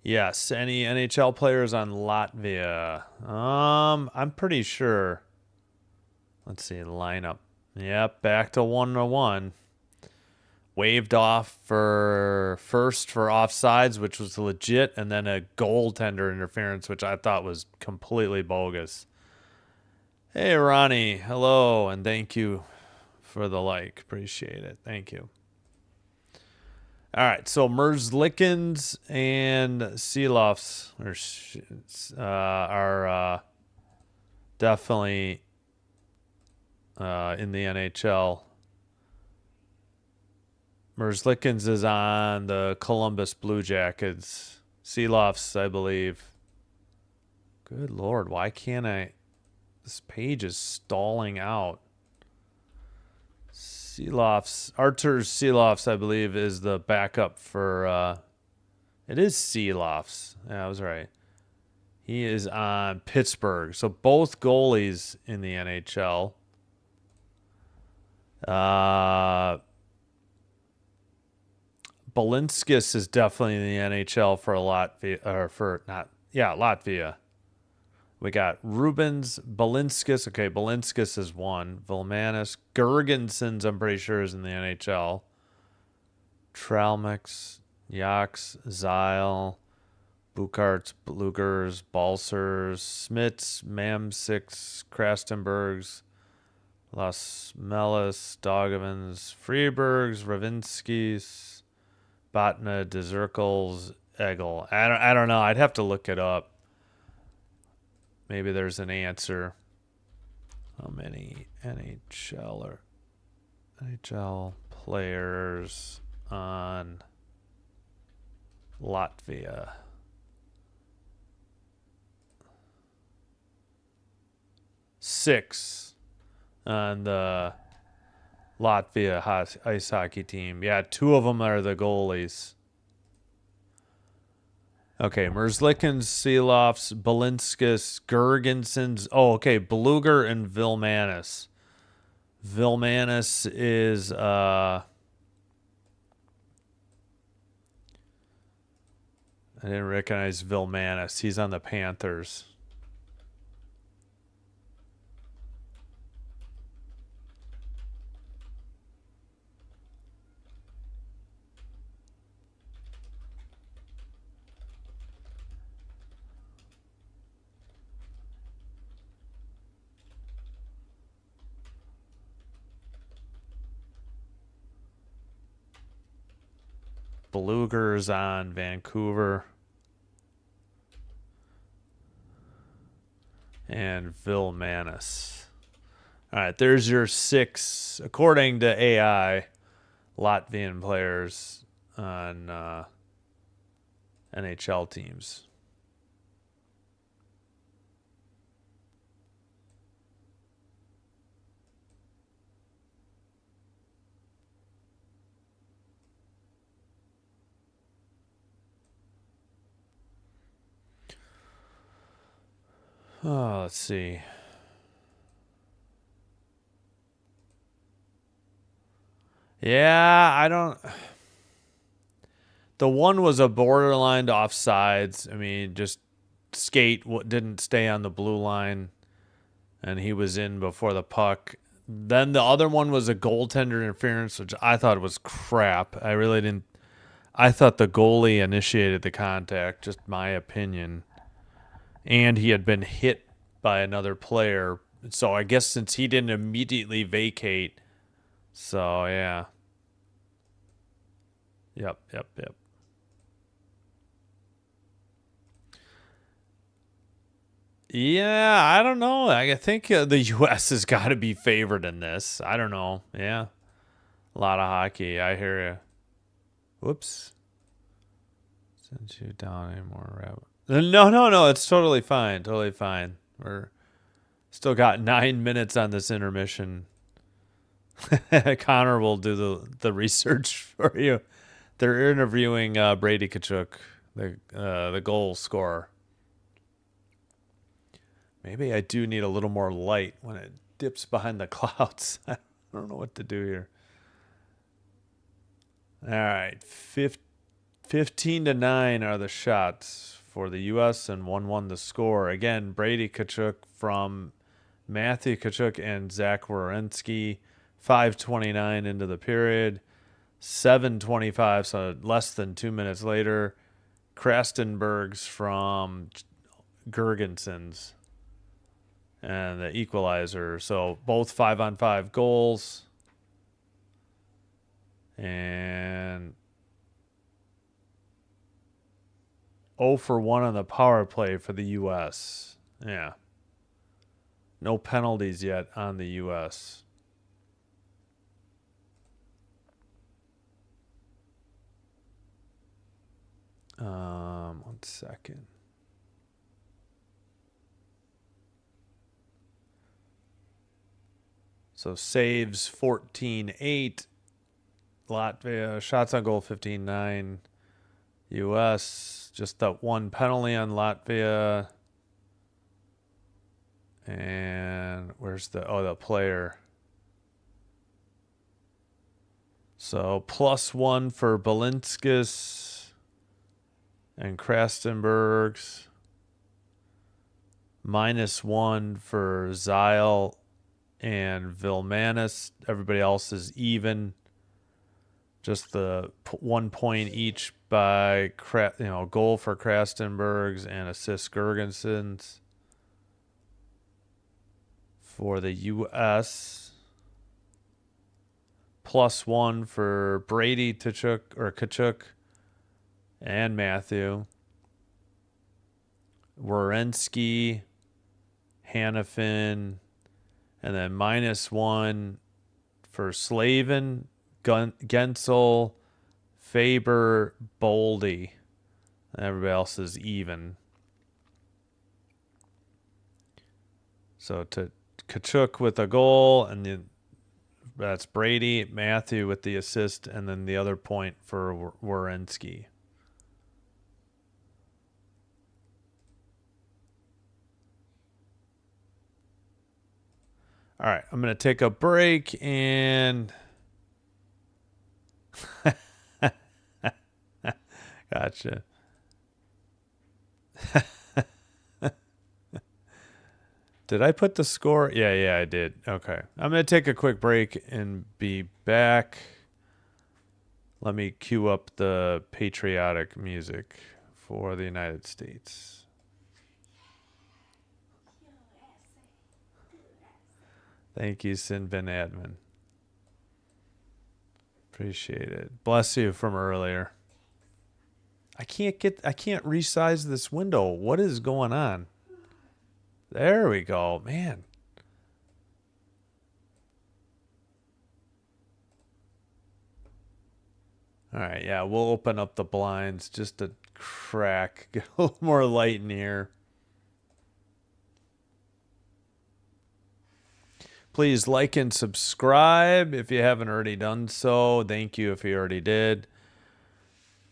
[SPEAKER 1] Yes, any NHL players on Latvia? I'm pretty sure. Let's see, lineup. Yep, back to 1-1. Waved off for first for offsides, which was legit, and then a goaltender interference, which I thought was completely bogus. Hey, Ronnie. Hello, and thank you for the like. Appreciate it. Thank you. All right, so Merzlikins and Seeloffs are definitely in the NHL. Merzlikins is on the Columbus Blue Jackets. Seeloffs, I believe. Good Lord, why can't I? This page is stalling out. Seeloffs, Artur Seeloffs, I believe, is the backup for. It is Seeloffs. Yeah, I was right. He is on Pittsburgh. So both goalies in the NHL. Balinskis is definitely in the NHL for Latvia. We got Rubens, Balinskis. Okay, Balinskis is one. Vilmanis, Gergensons, I'm pretty sure, is in the NHL. Tralmix, Yax, Zyle, Bukarts, Blugers, Balsers, Smits, Mamsix, Krastenbergs, Las Melis, Dogovans, Freebergs, Ravinskis, Botna, Dzirkles, Egel. I don't know. I'd have to look it up. Maybe there's an answer. How many NHL players on Latvia? Six on the Latvia ice hockey team. Yeah, 2 of them are the goalies. Okay, Merzlikins, Seeloffs, Balinskis, Gergensons. Oh, okay, Bluger and Vilmanis. Vilmanis is I didn't recognize Vilmanis. He's on the Panthers. Bluger's on Vancouver. And Vilmanis. All right, there's your 6, according to AI, Latvian players on NHL teams. Oh, let's see. Yeah, I don't. The one was a borderline offsides. I mean, just skate didn't stay on the blue line, and he was in before the puck. Then the other one was a goaltender interference, which I thought was crap. I really didn't. I thought the goalie initiated the contact, just my opinion. And he had been hit by another player. So I guess since he didn't immediately vacate. So, yeah. Yep. Yeah, I don't know. I think the U.S. has got to be favored in this. I don't know. Yeah. A lot of hockey. I hear you. Whoops. Sent you down anymore, rabbit. No. It's totally fine. Totally fine. We're still got 9 minutes on this intermission. Connor will do the research for you. They're interviewing Brady Tkachuk, the goal scorer. Maybe I do need a little more light when it dips behind the clouds. I don't know what to do here. All right, 15-9 are the shots for the U.S. and 1-1 the score. Again, Brady Tkachuk from Matthew Tkachuk and Zach Werenski. 5:29 into the period. 7:25, so less than 2 minutes later. Krastenberg's from Gergensons and the equalizer. So both 5-on-5 goals. And 0 for 1 on the power play for the U.S. Yeah. No penalties yet on the U.S. One second. So saves 14-8. Latvia shots on goal 15-9. U.S. just that one penalty on Latvia. And where's the player? So +1 for Balinskis and Krastenbergs. -1 for Zyle and Vilmanis. Everybody else is even. Just the 1 point each by goal for Krastenbergs and assist Gergensons. For the U.S., +1 for Brady Tkachuk and Matthew. Werenski, Hannafin, and then -1 for Slavin, Gensel, Faber, Boldy. Everybody else is even. So to Tkachuk with a goal, and then That's Brady, Matthew with the assist, and then the other point for Werenski. All right, I'm going to take a break and gotcha. Did I put the score? Yeah, I did. Okay. I'm going to take a quick break and be back. Let me cue up the patriotic music for the United States. Thank you, Sin Bin Admin. Appreciate it. Bless you from earlier. I can't resize this window. What is going on? There we go, man. All right, yeah, we'll open up the blinds just to crack, get a little more light in here. Please like and subscribe if you haven't already done so. Thank you if you already did.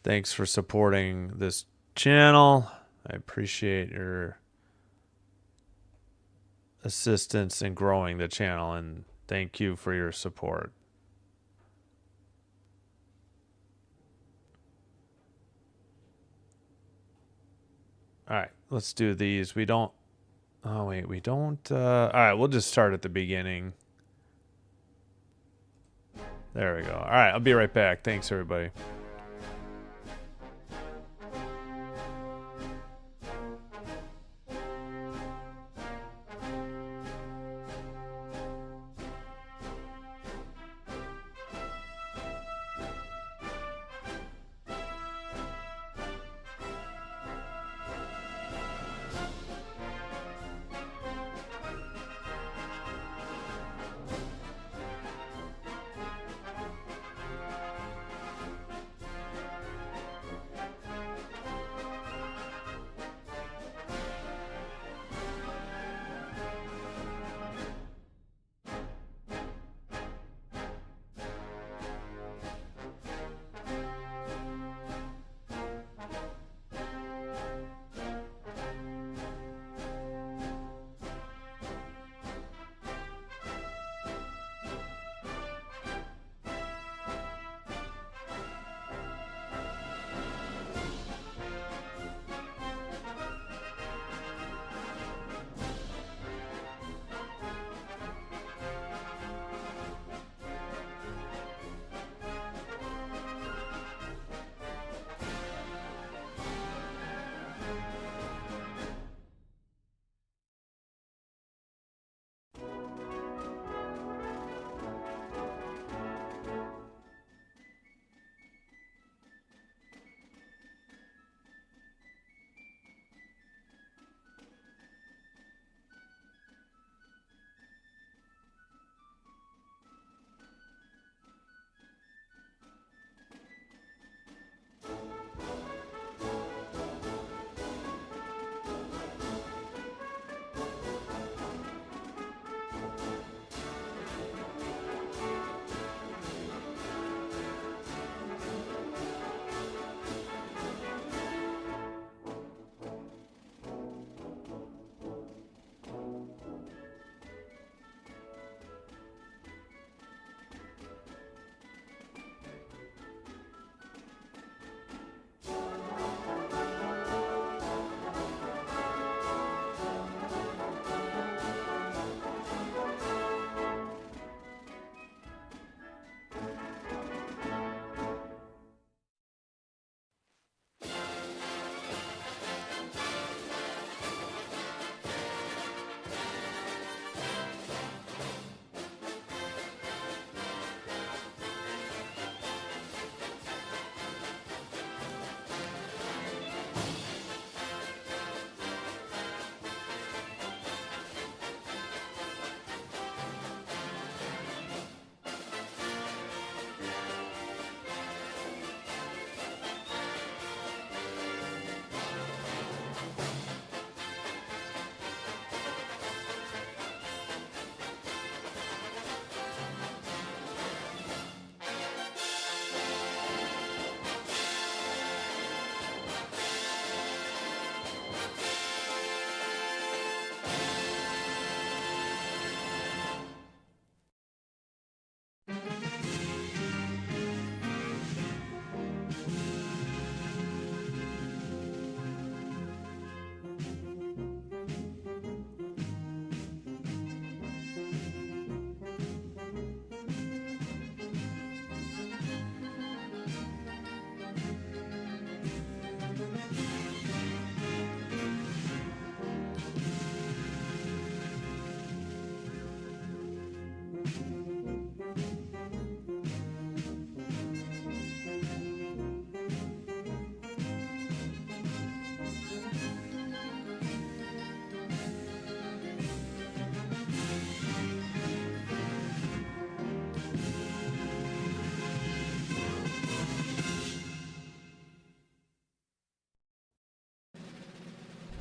[SPEAKER 1] Thanks for supporting this channel. I appreciate your assistance in growing the channel, and thank you for your support. All right, let's do these. We don't. Oh, wait, we don't. All right, we'll just start at the beginning. There we go. All right, I'll be right back. Thanks, everybody.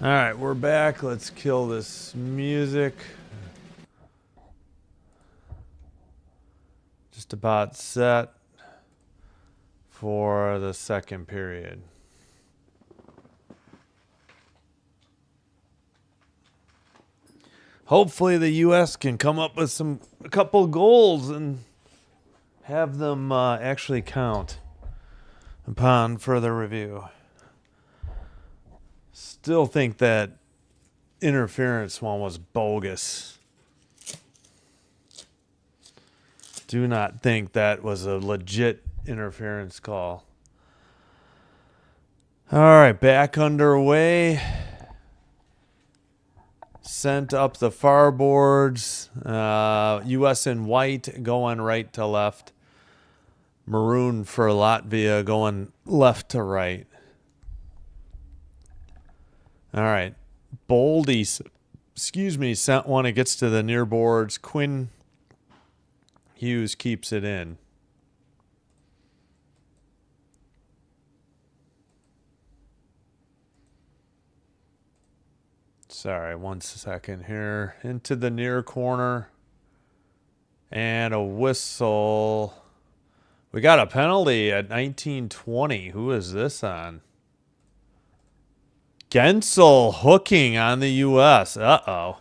[SPEAKER 1] All right, we're back. Let's kill this music. Just about set for the second period. Hopefully the U.S. can come up with a couple goals and have them actually count upon further review. Still think that interference one was bogus. Do not think that was a legit interference call. All right, back underway. Sent up the far boards. U.S. in white going right to left. Maroon for Latvia going left to right. All right. Boldy, sent one. It gets to the near boards. Quinn Hughes keeps it in. Sorry, 1 second here. Into the near corner. And a whistle. We got a penalty at 19:20. Who is this on? Gensel hooking on the U.S. Uh-oh.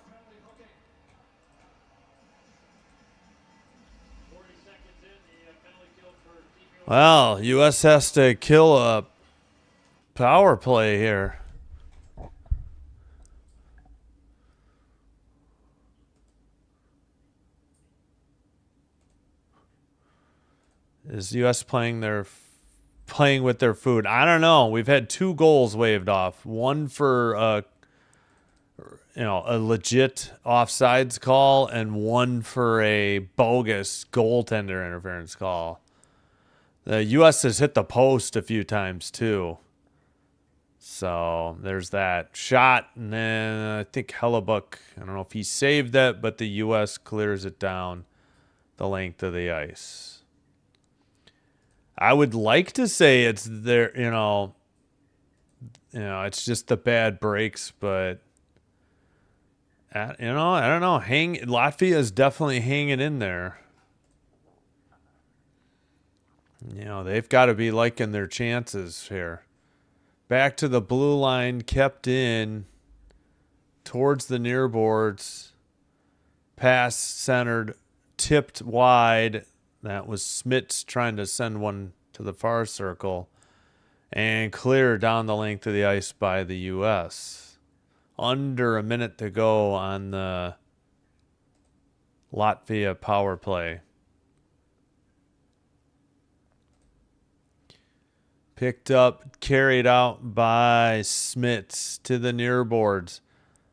[SPEAKER 2] 40 seconds in, the penalty kill for Team
[SPEAKER 1] Well, U.S. has to kill a power play here. Is U.S. playing with their food? I don't know. We've had 2 goals waved off. One for a legit offsides call, and one for a bogus goaltender interference call. The U.S. has hit the post a few times too. So there's that shot, and then I think Hellebuck, I don't know if he saved that, but the U.S. clears it down the length of the ice. I would like to say it's there, it's just the bad breaks, but I don't know. Latvia is definitely hanging in there. They've got to be liking their chances here. Back to the blue line, kept in towards the near boards. Pass centered, tipped wide. That was Smits trying to send one to the far circle, and clear down the length of the ice by the U.S. Under a minute to go on the Latvia power play. Picked up, carried out by Smits to the near boards.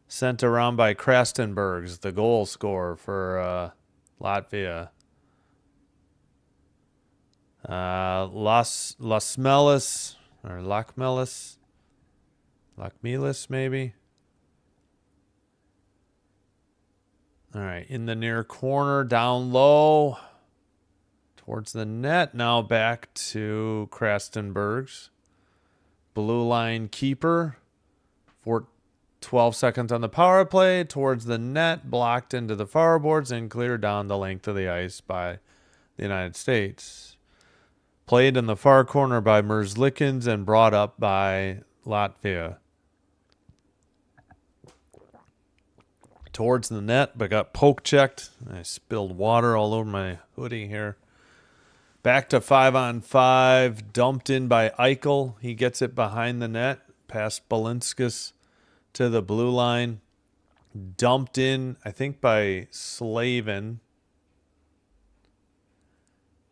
[SPEAKER 1] Sent around by Krastenbergs, the goal scorer for Latvia. Lasmelis or Lakmelis maybe. All right, in the near corner, down low towards the net. Now back to Krastenbergs. Blue line keeper. 12 seconds on the power play towards the net, blocked into the forwards and cleared down the length of the ice by the United States. Played in the far corner by Merzlikins and brought up by Latvia. Towards the net, but got poke checked. I spilled water all over my hoodie here. Back to 5-on-5. Dumped in by Eichel. He gets it behind the net. Past Balinskis to the blue line. Dumped in, I think, by Slavin.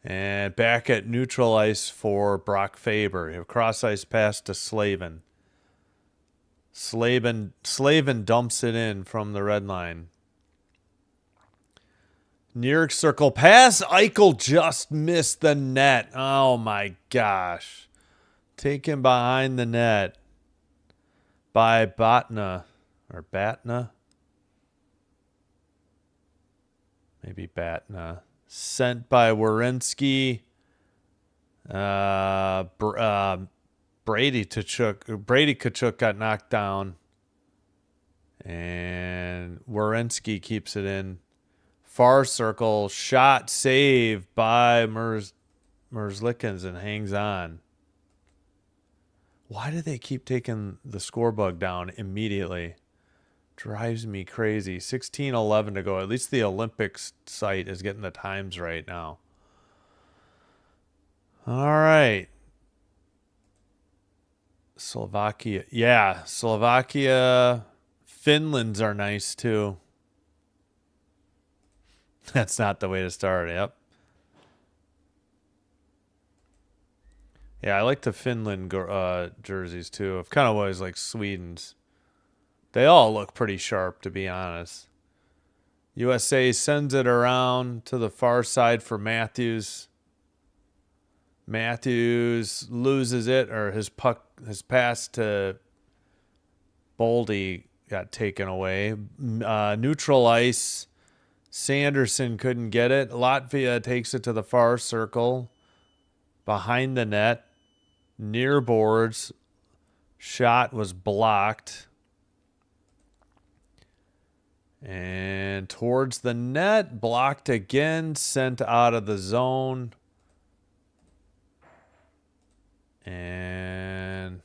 [SPEAKER 1] And back at neutral ice for Brock Faber. A cross ice pass to Slavin. Slavin dumps it in from the red line. Near circle pass. Eichel just missed the net. Oh my gosh. Taken behind the net by Batna. Maybe Batna. Sent by Werenski. Brady Tkachuk got knocked down. And Werenski keeps it in. Far circle, shot, save by Merzlikins and hangs on. Why do they keep taking the score bug down immediately? Drives me crazy. 16:11 to go. At least the Olympics site is getting the times right now. All right. Slovakia. Yeah, Slovakia. Finland's are nice too. That's not the way to start. Yep. Yeah, I like the Finland jerseys too. I've kind of always liked Sweden's. They all look pretty sharp, to be honest. USA sends it around to the far side for Matthews. Matthews loses it, or his pass to Boldy got taken away. Neutral ice. Sanderson couldn't get it. Latvia takes it to the far circle. Behind the net. Near boards. Shot was blocked. And towards the net. Blocked again. Sent out of the zone. And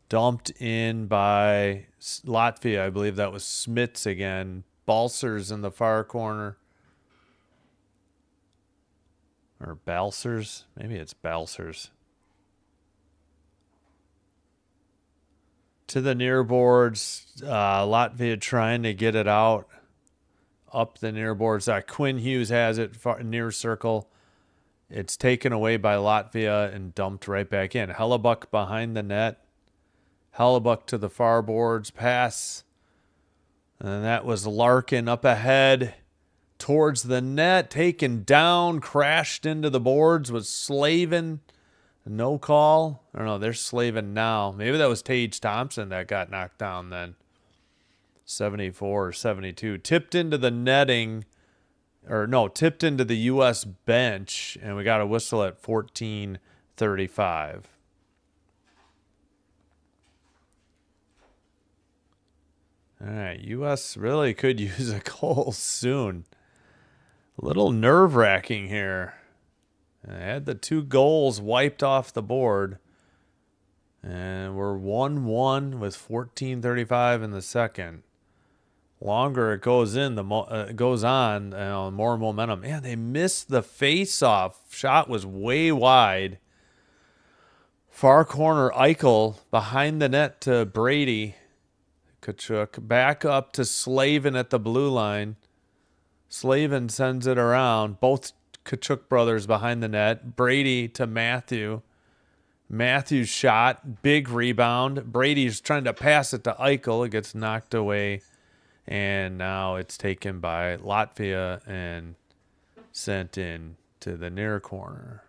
[SPEAKER 1] dumped in by Latvia. I believe that was Smits again. Balsers in the far corner. Or Balsers? Maybe it's Balsers. To the near boards. Latvia trying to get it out. Up the near boards. Quinn Hughes has it near circle. It's taken away by Latvia and dumped right back in. Hellebuck behind the net. Hellebuck to the far boards. Pass. And that was Larkin up ahead. Towards the net. Taken down. Crashed into the boards. Was Slavin. No call. I don't know. They're Slavin now. Maybe that was Tage Thompson that got knocked down then. 74 or 72. Tipped into the netting. Or no, tipped into the U.S. bench, and we got a whistle at 14:35. All right, U.S. really could use a goal soon. A little nerve-wracking here. I had the 2 goals wiped off the board, and we're 1-1 with 14:35 in the second. Longer it goes in, the goes on, more momentum. Man, they missed the face-off. Shot was way wide. Far corner, Eichel behind the net to Brady. Kachuk back up to Slavin at the blue line. Slavin sends it around. Both Kachuk brothers behind the net. Brady to Matthew. Matthew's shot, big rebound. Brady's trying to pass it to Eichel. It gets knocked away. And now it's taken by Latvia and sent in to the near corner.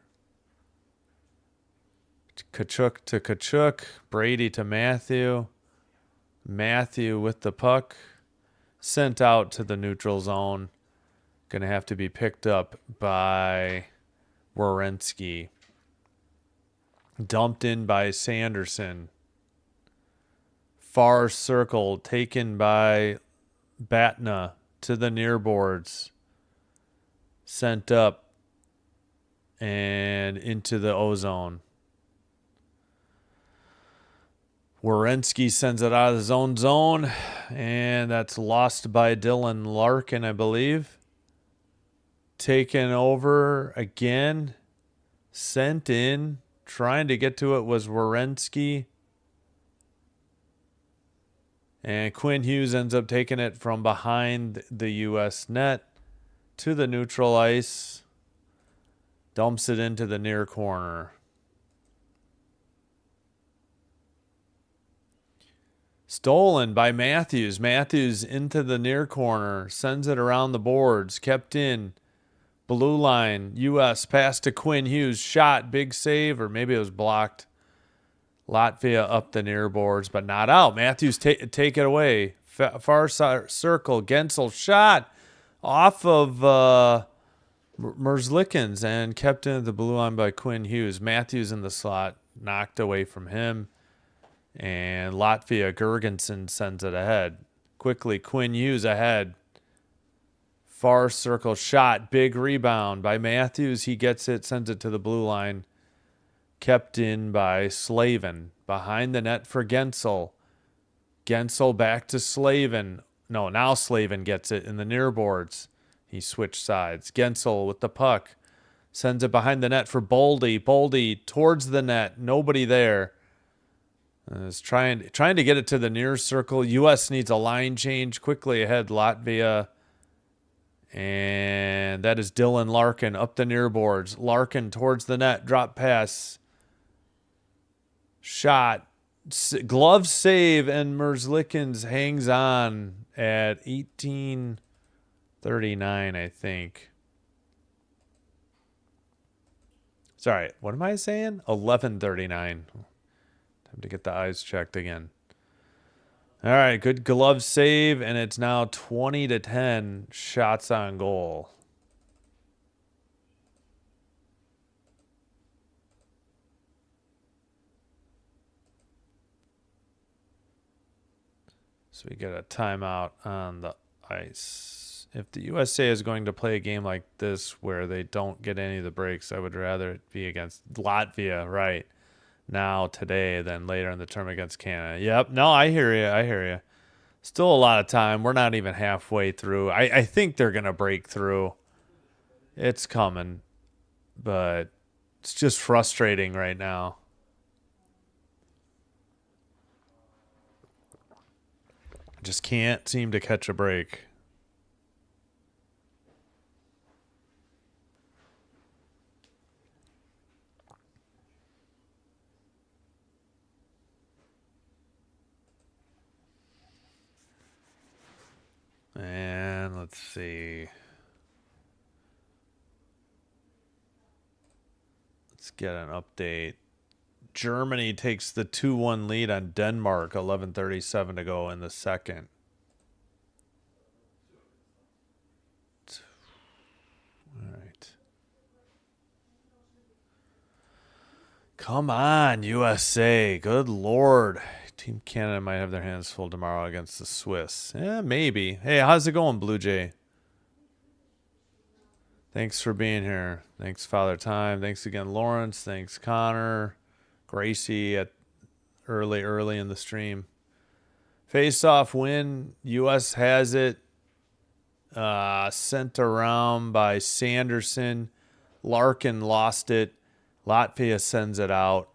[SPEAKER 1] Kachuk to Kachuk. Brady to Matthew. Matthew with the puck. Sent out to the neutral zone. Going to have to be picked up by Werenski. Dumped in by Sanderson. Far circle taken by Batna to the near boards. Sent up and into the ozone. Werenski sends it out of his own zone, and that's lost by Dylan Larkin, I believe. Taken over again. Sent in. Trying to get to it was Werenski. And Quinn Hughes ends up taking it from behind the U.S. net to the neutral ice. Dumps it into the near corner. Stolen by Matthews. Matthews into the near corner. Sends it around the boards. Kept in. Blue line. U.S. pass to Quinn Hughes. Shot. Big save. Or maybe it was blocked. Latvia up the near boards, but not out. Matthews take it away. Far circle. Gensel shot off of Merzlikins and kept into the blue line by Quinn Hughes. Matthews in the slot. Knocked away from him. And Latvia, Gergensen sends it ahead. quickly. Quinn Hughes ahead. Far circle shot. Big rebound by Matthews. He gets it, sends it to the blue line. Kept in by Slavin. Behind the net for Gensel. Gensel back to Slavin. No, now Slavin gets it in the near boards. He switched sides. Gensel with the puck. Sends it behind the net for Boldy. Boldy towards the net. Nobody there. Is trying to get it to the near circle. U.S. needs a line change quickly ahead. Latvia. And that is Dylan Larkin up the near boards. Larkin towards the net. Drop pass. Shot. Glove save, and Merzlikins hangs on at 18:39, I think. Sorry, what am I saying? 11:39. Time to get the eyes checked again. All right, good glove save, and it's now 20-10 shots on goal. So we get a timeout on the ice. If the USA is going to play a game like this where they don't get any of the breaks, I would rather it be against Latvia right now, today, than later in the term against Canada. Yep. No, I hear you. I hear you. Still a lot of time. We're not even halfway through. I think they're going to break through. It's coming. But it's just frustrating right now. Just can't seem to catch a break. And let's see. Let's get an update. Germany takes the 2-1 lead on Denmark, 11:37 to go in the second. All right. Come on, USA. Good Lord. Team Canada might have their hands full tomorrow against the Swiss. Yeah, maybe. Hey, how's it going, Blue Jay? Thanks for being here. Thanks, Father Time. Thanks again, Lawrence. Thanks, Connor. Gracie at early in the stream. Face-off win. U.S. has it. Sent around by Sanderson. Larkin lost it. Latvia sends it out.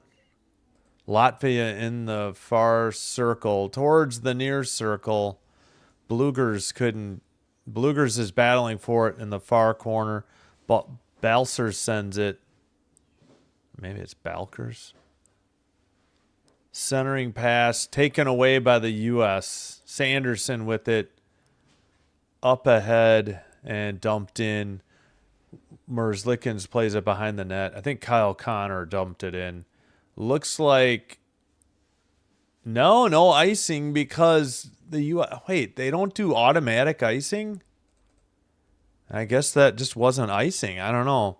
[SPEAKER 1] Latvia in the far circle. Towards the near circle. Blugers is battling for it in the far corner. But Balser sends it. Maybe it's Balkers. Centering pass taken away by the U.S. Sanderson with it. Up ahead and dumped in. Merzlikins plays it behind the net. I think Kyle Connor dumped it in. Looks like no icing because the U.S. Wait, they don't do automatic icing? I guess that just wasn't icing. I don't know.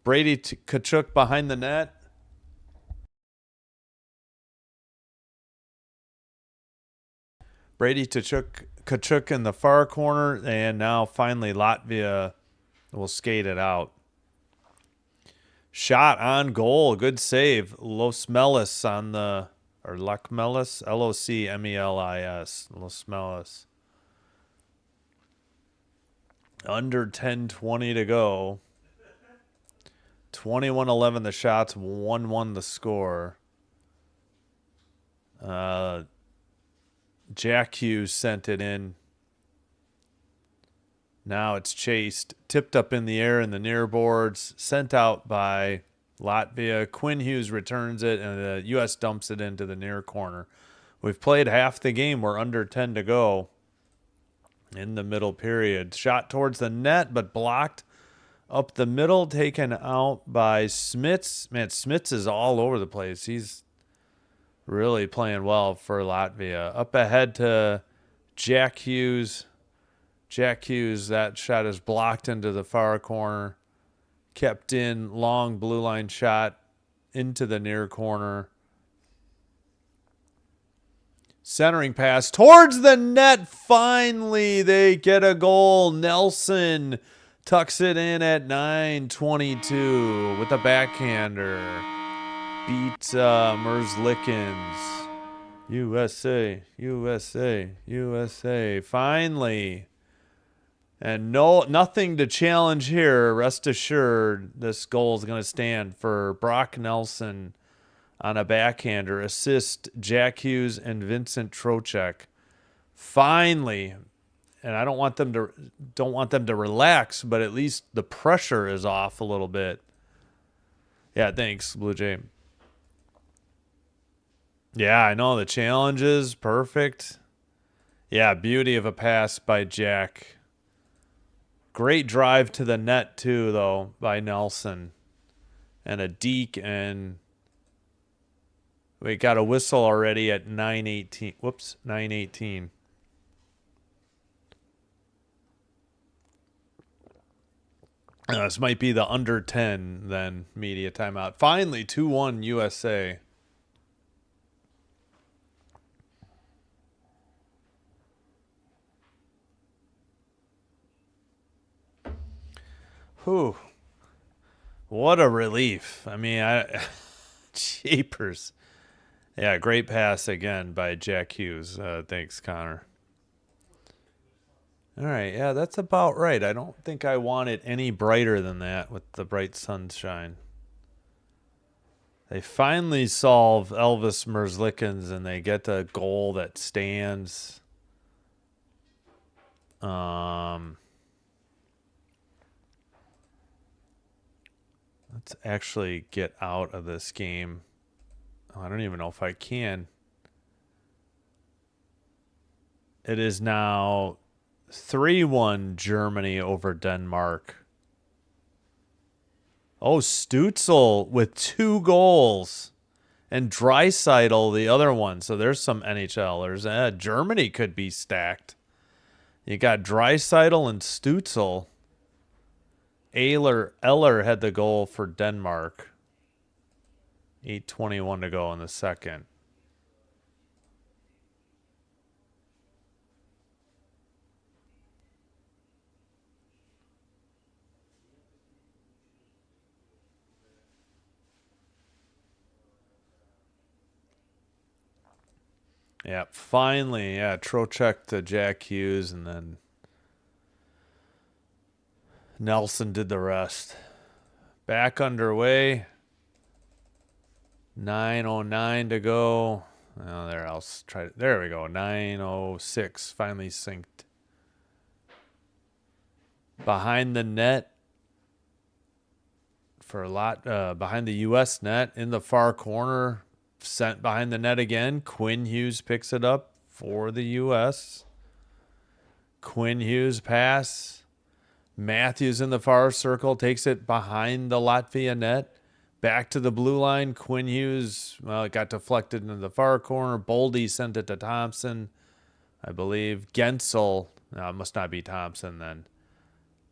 [SPEAKER 1] Brady Tkachuk behind the net. Brady Tkachuk in the far corner, and now finally Latvia will skate it out. Shot on goal, good save. Losmelis on the, or Locmelis, Locmelis, Losmelis. Under 10:20 to go. 21-11 the shots, 1-1 the score. Jack Hughes sent it in. Now it's chased, tipped up in the air in the near boards, sent out by Latvia. Quinn Hughes returns it, and the U.S. dumps it into the near corner. We've played half the game. We're under 10 to go in the middle period. Shot towards the net, but blocked up the middle, taken out by Smits. Man, Smits is all over the place. He's really playing well for Latvia. Up ahead to Jack Hughes. Jack Hughes, that shot is blocked into the far corner. Kept in, long blue line shot into the near corner. Centering pass towards the net. Finally, they get a goal. Nelson tucks it in at 9:22 with a backhander. Beat Merzlikins. USA, USA, USA. Finally. And nothing to challenge here. Rest assured, this goal is going to stand for Brock Nelson on a backhander. Assist Jack Hughes and Vincent Trocheck. Finally, and I don't want them to relax, but at least the pressure is off a little bit. Yeah, thanks, Blue Jay. Yeah, I know the challenge is perfect. Yeah, beauty of a pass by Jack. Great drive to the net, too, though, by Nelson. And a deke, and we got a whistle already at 9:18. Whoops, 9:18. This might be the under 10, then, media timeout. Finally, 2-1 USA. Whew. What a relief. I mean, jeepers. Yeah, great pass again by Jack Hughes. Thanks, Connor. All right, yeah, that's about right. I don't think I want it any brighter than that with the bright sunshine. They finally solve Elvis Merzlikins, and they get a goal that stands. Let's actually get out of this game. Oh, I don't even know if I can. It is now 3-1 Germany over Denmark. Oh, Stützle with 2 goals. And Draisaitl, the other one. So there's some NHLers. Germany could be stacked. You got Draisaitl and Stützle. Eller had the goal for Denmark. 8:21 to go in the second. Yeah, finally, yeah, Trocheck to Jack Hughes, and then Nelson did the rest. Back underway. 9:09 to go. Oh, there, I'll try. There we go. 9:06 finally synced. Behind the net for a lot. Behind the U.S. net in the far corner. Sent behind the net again. Quinn Hughes picks it up for the U.S. Quinn Hughes pass. Matthews in the far circle takes it behind the Latvia net. Back to the blue line. Quinn Hughes, well, it got deflected into the far corner. Boldy sent it to Thompson, I believe. Gensel, no, it must not be Thompson then.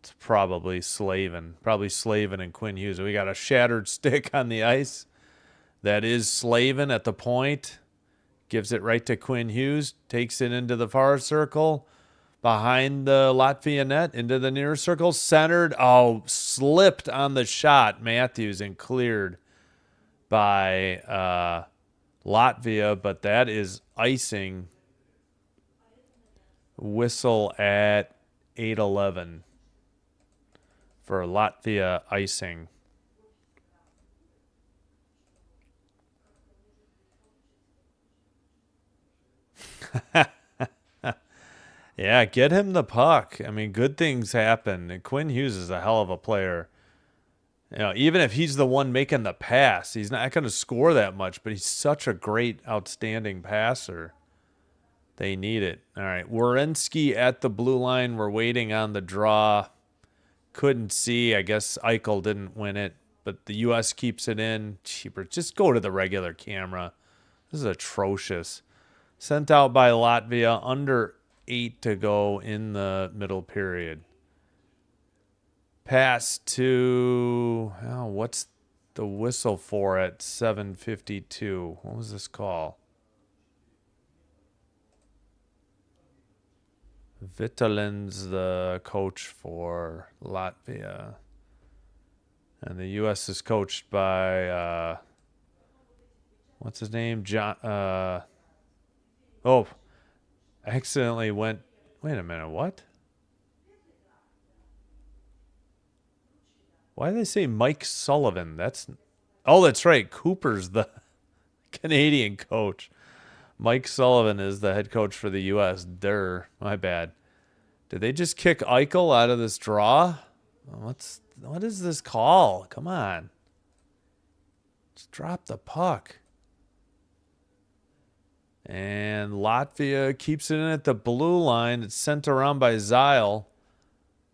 [SPEAKER 1] It's probably Slavin. Probably Slavin and Quinn Hughes. We got a shattered stick on the ice. That is Slavin at the point. Gives it right to Quinn Hughes. Takes it into the far circle. Behind the Latvia net. Into the near circle. Centered. Oh, slipped on the shot. Matthews and cleared by Latvia. But that is icing. Whistle at 8:11 for Latvia icing. Yeah, get him the puck. I mean, good things happen. And Quinn Hughes is a hell of a player. You know, even if he's the one making the pass, he's not going to score that much, but he's such a great, outstanding passer. They need it. All right, Werenski at the blue line. We're waiting on the draw. Couldn't see. I guess Eichel didn't win it, but the U.S. keeps it in. Cheaper. Just go to the regular camera. This is atrocious. Sent out by Latvia, under 8 to go in the middle period. Pass to, oh, what's the whistle for at 7:52? What was this call? Vitalin's the coach for Latvia. And the U.S. is coached by, what's his name? John, accidentally went, wait a minute, what? Why do they say Mike Sullivan? That's right. Cooper's the Canadian coach. Mike Sullivan is the head coach for the U.S. My bad. Did they just kick Eichel out of this draw? What is this call? Come on. Just drop the puck. And Latvia keeps it in at the blue line. It's sent around by Zyle.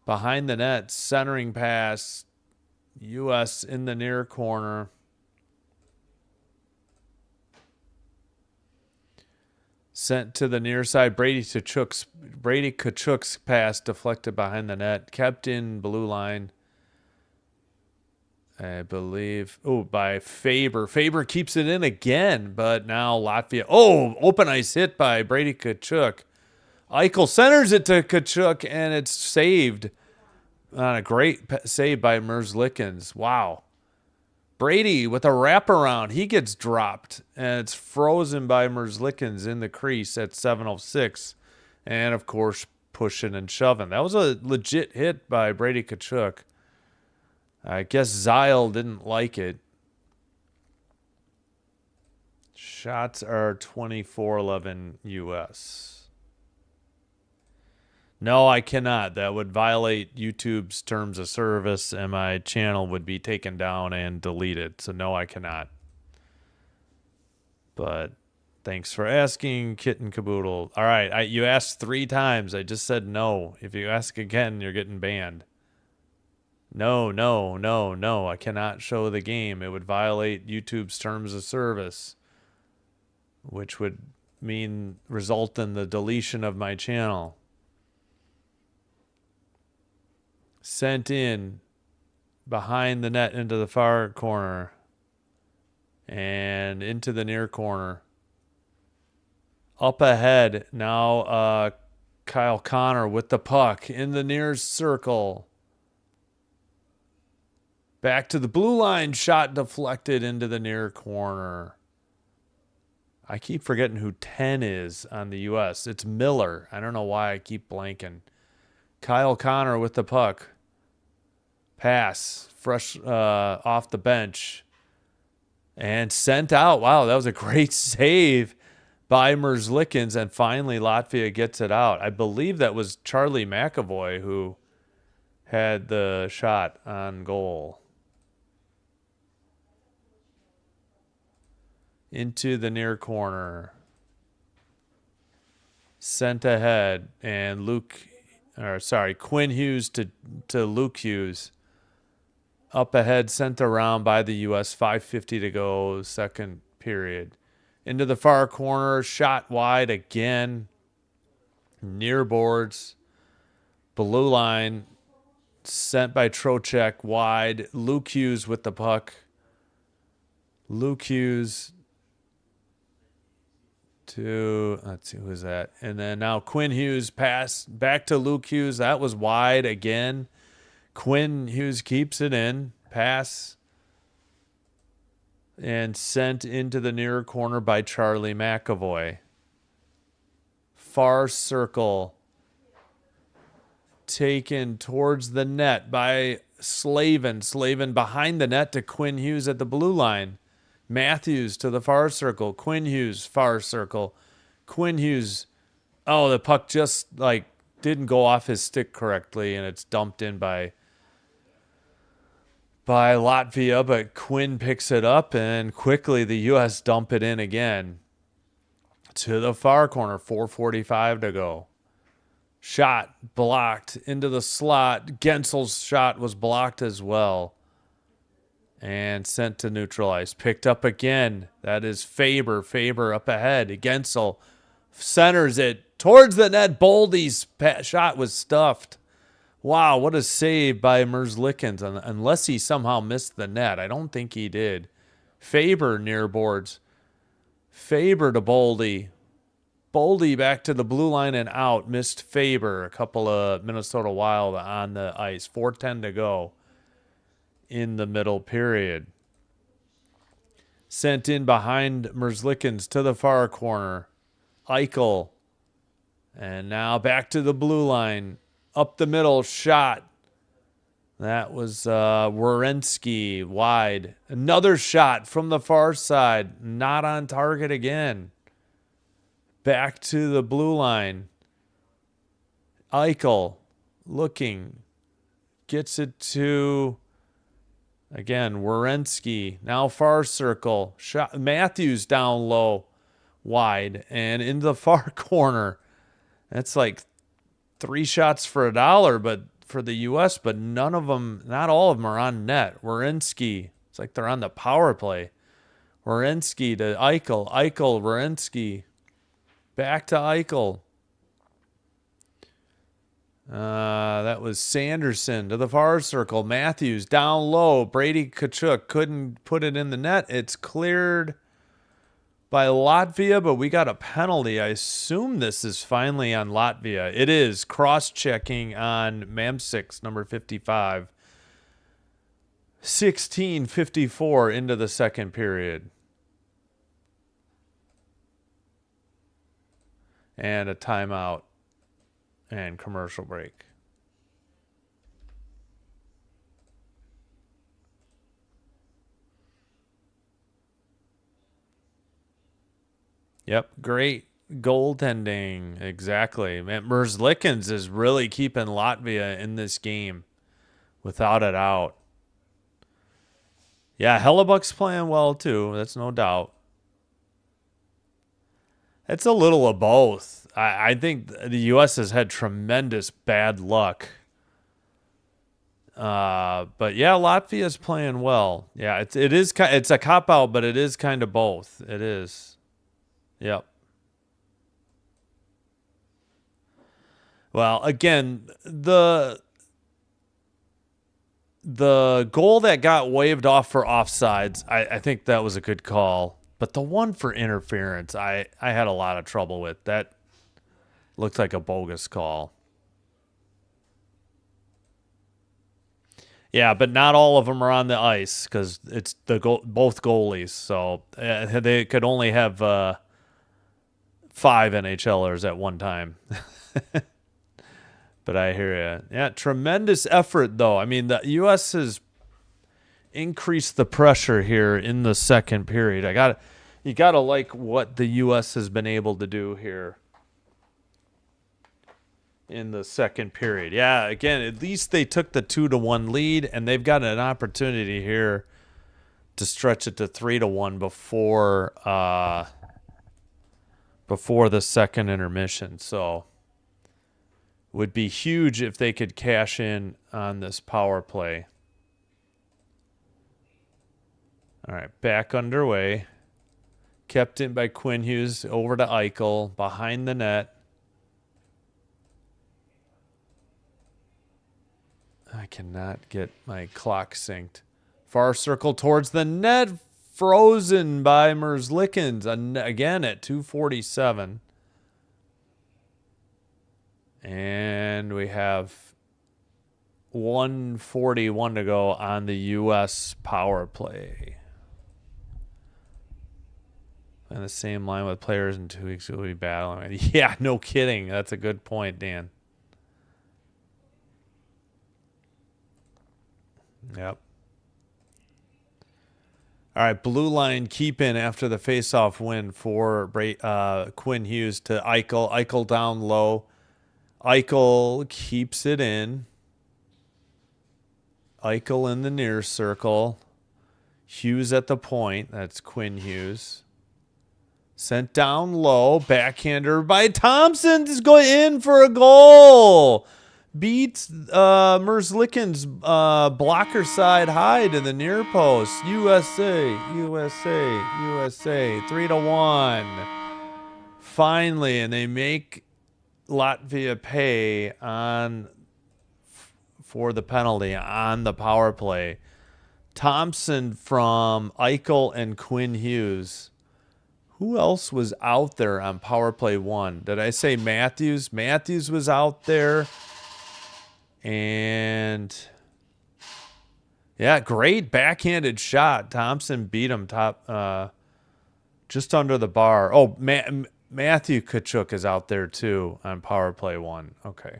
[SPEAKER 1] Behind the net, centering pass. U.S. in the near corner. Sent to the near side. Brady Kachuk's pass deflected behind the net. Kept in blue line. I believe. By Faber. Faber keeps it in again, but now Latvia. Open ice hit by Brady Kachuk. Eichel centers it to Kachuk, and it's saved on a great save by Merzlikins. Wow. Brady with a wraparound. He gets dropped, and it's frozen by Merzlikins in the crease at 7:06. And, of course, pushing and shoving. That was a legit hit by Brady Kachuk. I guess Zyle didn't like it. Shots are 24-11 U.S. No, I cannot. That would violate YouTube's terms of service, and my channel would be taken down and deleted. So, no, I cannot. But thanks for asking, Kitten Caboodle. All right, you asked 3 times. I just said no. If you ask again, you're getting banned. No. I cannot show the game. It would violate YouTube's terms of service, which would result in the deletion of my channel. Sent in behind the net into the far corner and into the near corner. Up ahead now, Kyle Connor with the puck in the near circle. Back to the blue line, shot deflected into the near corner. I keep forgetting who 10 is on the U.S. It's Miller. I don't know why I keep blanking. Kyle Connor with the puck. Pass, fresh off the bench. And sent out. Wow, that was a great save by Merzlikins. And finally, Latvia gets it out. I believe that was Charlie McAvoy who had the shot on goal. Into the near corner. Sent ahead. And Quinn Hughes to Luke Hughes. Up ahead, sent around by the U.S. 5:50 to go, second period. Into the far corner, shot wide again. Near boards. Blue line. Sent by Trocheck wide. Luke Hughes with the puck. Luke Hughes to, let's see, who is that? And then now Quinn Hughes pass back to Luke Hughes. That was wide again. Quinn Hughes keeps it in. Pass. And sent into the near corner by Charlie McAvoy. Far circle. Taken towards the net by Slavin. Slavin behind the net to Quinn Hughes at the blue line. Matthews to the far circle. Quinn Hughes, far circle. Quinn Hughes. Oh, the puck just didn't go off his stick correctly, and it's dumped in by Latvia, but Quinn picks it up, and quickly the U.S. dump it in again. To the far corner, 4:45 to go. Shot blocked into the slot. Gensel's shot was blocked as well. And sent to neutral ice. Picked up again. That is Faber. Faber up ahead. Gensel centers it towards the net. Boldy's shot was stuffed. Wow, what a save by Merzlikins. Unless he somehow missed the net. I don't think he did. Faber near boards. Faber to Boldy. Boldy back to the blue line and out. Missed Faber. A couple of Minnesota Wild on the ice. 4:10 to go in the middle period. Sent in behind Merzlikins to the far corner. Eichel. And now back to the blue line. Up the middle, shot. That was Werenski wide. Another shot from the far side. Not on target again. Back to the blue line. Eichel looking. Gets it to, again, Werenski. Now far circle. Shot. Matthews down low. Wide. And into the far corner. That's like 3 shots for $1, but for the U.S., but none of them, not all of them are on net. Werenski, it's like they're on the power play. Werenski to Eichel. Eichel, Werenski. Back to Eichel. That was Sanderson to the far circle. Matthews down low. Brady Tkachuk couldn't put it in the net. It's cleared by Latvia, but we got a penalty. I assume this is finally on Latvia. It is. Cross-checking on Mamsix, number 55. 16:54 into the second period. And a timeout and commercial break. Yep, great goaltending. Exactly. Man, Merzlikins is really keeping Latvia in this game, without a doubt. Yeah, Hellebuck's playing well too. That's no doubt. It's a little of both. I think the U.S. has had tremendous bad luck. But yeah, Latvia's playing well. Yeah, it's a cop out, but it is kind of both. It is. Yep. Well, again, the goal that got waved off for offsides, I think that was a good call. But the one for interference, I had a lot of trouble with. That looked like a bogus call. Yeah, but not all of them are on the ice because it's both goalies. So they could only have 5 NHLers at one time. But I hear you. Yeah, tremendous effort, though. I mean, the U.S. has increased the pressure here in the second period. You gotta like what the U.S. has been able to do here in the second period. Yeah, again, at least they took the 2-1 lead, and they've got an opportunity here to stretch it to 3-1 before the second intermission. So would be huge if they could cash in on this power play. All right, back underway. Kept in by Quinn Hughes over to Eichel behind the net. I cannot get my clock synced. Far circle towards the net. Frozen by Merzlikins again at 2:47. And we have 1:41 to go on the U.S. power play. And the same line with players in 2 weeks we'll be battling. Yeah, no kidding. That's a good point, Dan. Yep. All right, blue line keep in after the faceoff win for Quinn Hughes to Eichel. Eichel down low. Eichel keeps it in. Eichel in the near circle. Hughes at the point. That's Quinn Hughes. Sent down low. Backhander by Thompson is going in for a goal. Beats Merzlikins blocker side high to the near post. USA, 3-1. Finally, and they make Latvia pay for the penalty on the power play. Thompson from Eichel and Quinn Hughes, Who else was out there on power play 1? Did I say Matthews? Matthews was out there. And yeah, great backhanded shot. Thompson beat him just under the bar. Oh, Matthew Tkachuk is out there too on power play 1. Okay.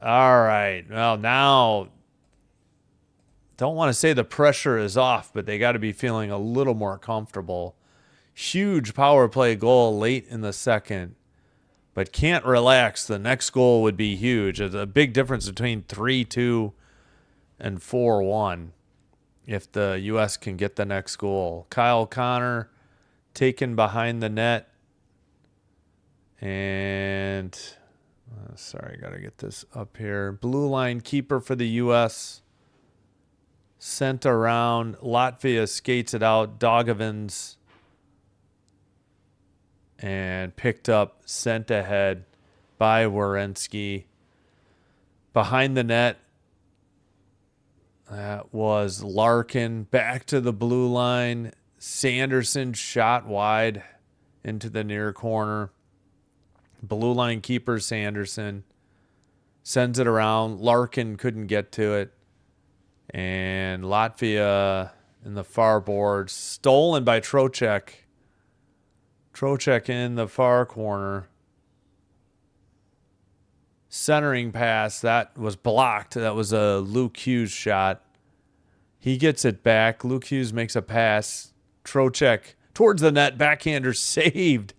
[SPEAKER 1] All right. Well, now don't want to say the pressure is off, but they got to be feeling a little more comfortable. Huge power play goal late in the second, but can't relax. The next goal would be huge. There's a big difference between 3-2 and 4-1 if the U.S. can get the next goal. Kyle Connor taken behind the net. And, sorry, got to get this up here. Blue line keeper for the U.S. sent around. Latvia skates it out. Dogovins. And picked up, sent ahead by Werenski. Behind the net, that was Larkin. Back to the blue line. Sanderson shot wide into the near corner. Blue line keeper Sanderson sends it around. Larkin couldn't get to it. And Latvia in the far boards. Stolen by Trocheck. Trocheck in the far corner. Centering pass. That was blocked. That was a Luke Hughes shot. He gets it back. Luke Hughes makes a pass. Trocheck towards the net. Backhander saved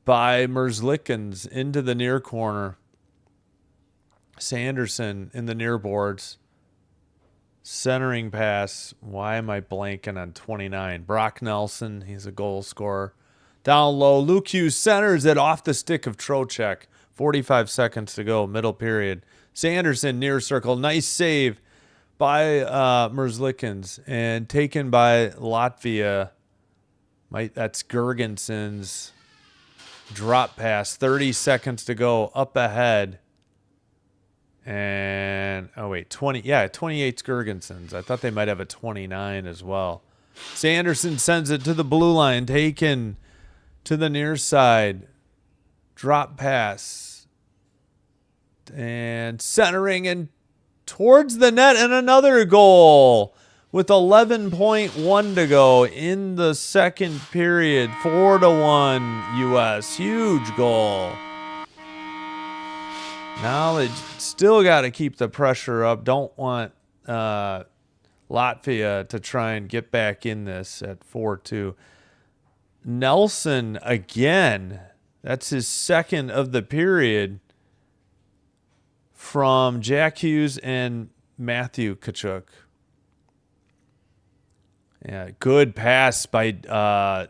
[SPEAKER 1] by Merzlikins into the near corner. Sanderson in the near boards. Centering pass. Why am I blanking on 29? Brock Nelson. He's a goal scorer. Down low, Luke Hughes centers it off the stick of Trocheck. 45 seconds to go, middle period. Sanderson near circle, nice save by Merzlikins and taken by Latvia. That's Gergenson's drop pass. 30 seconds to go, up ahead. And, 28's Gergenson's. I thought they might have a 29 as well. Sanderson sends it to the blue line, taken to the near side. Drop pass. And centering and towards the net and another goal with 11.1 to go in the second period. 4-1 U.S. Huge goal. Now they still got to keep the pressure up. Don't want Latvia to try and get back in this at 4-2. Nelson again. That's his second of the period from Jack Hughes and Matthew Tkachuk. Yeah, good pass by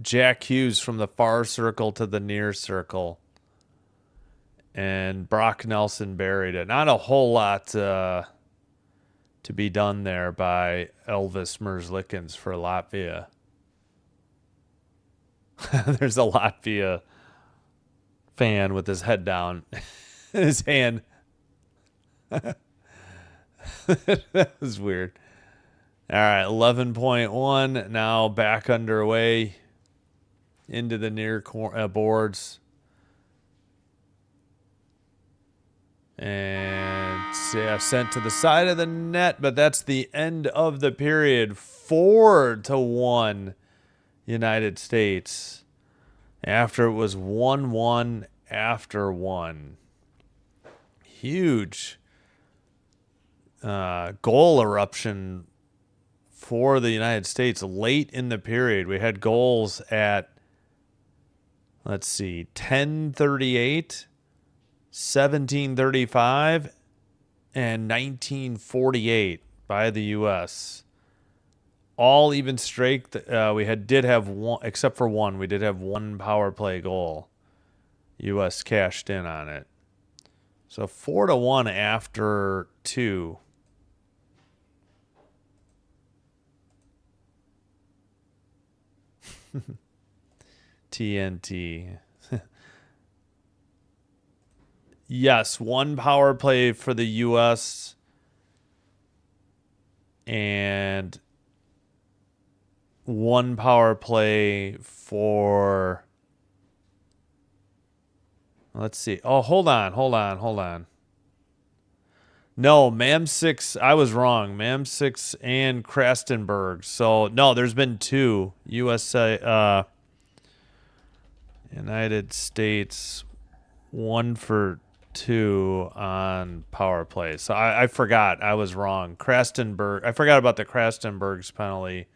[SPEAKER 1] Jack Hughes from the far circle to the near circle. And Brock Nelson buried it. Not a whole lot to be done there by Elvis Merzlikins for Latvia. There's a Latvia fan with his head down, his hand. That was weird. All right, 11.1 now back underway into the near boards. And sent to the side of the net, but that's the end of the period. 4-1 United States after it was 1-1 after 1. Huge goal eruption for the United States late in the period. We had goals at, 10:38, 17:35, and 19:48 by the U.S. All even strength. We did have one, except for one. We did have one power play goal. U.S. cashed in on it. So 4-1 after 2. TNT. Yes, one power play for the U.S. and one power play for... Let's see. Oh, hold on. No, MAM6, I was wrong. MAM6 and Krastenberg. So, no, there's been 2. USA, United States, 1 for 2 on power play. So I forgot. I was wrong. Krastenberg. I forgot about the Krastenberg's penalty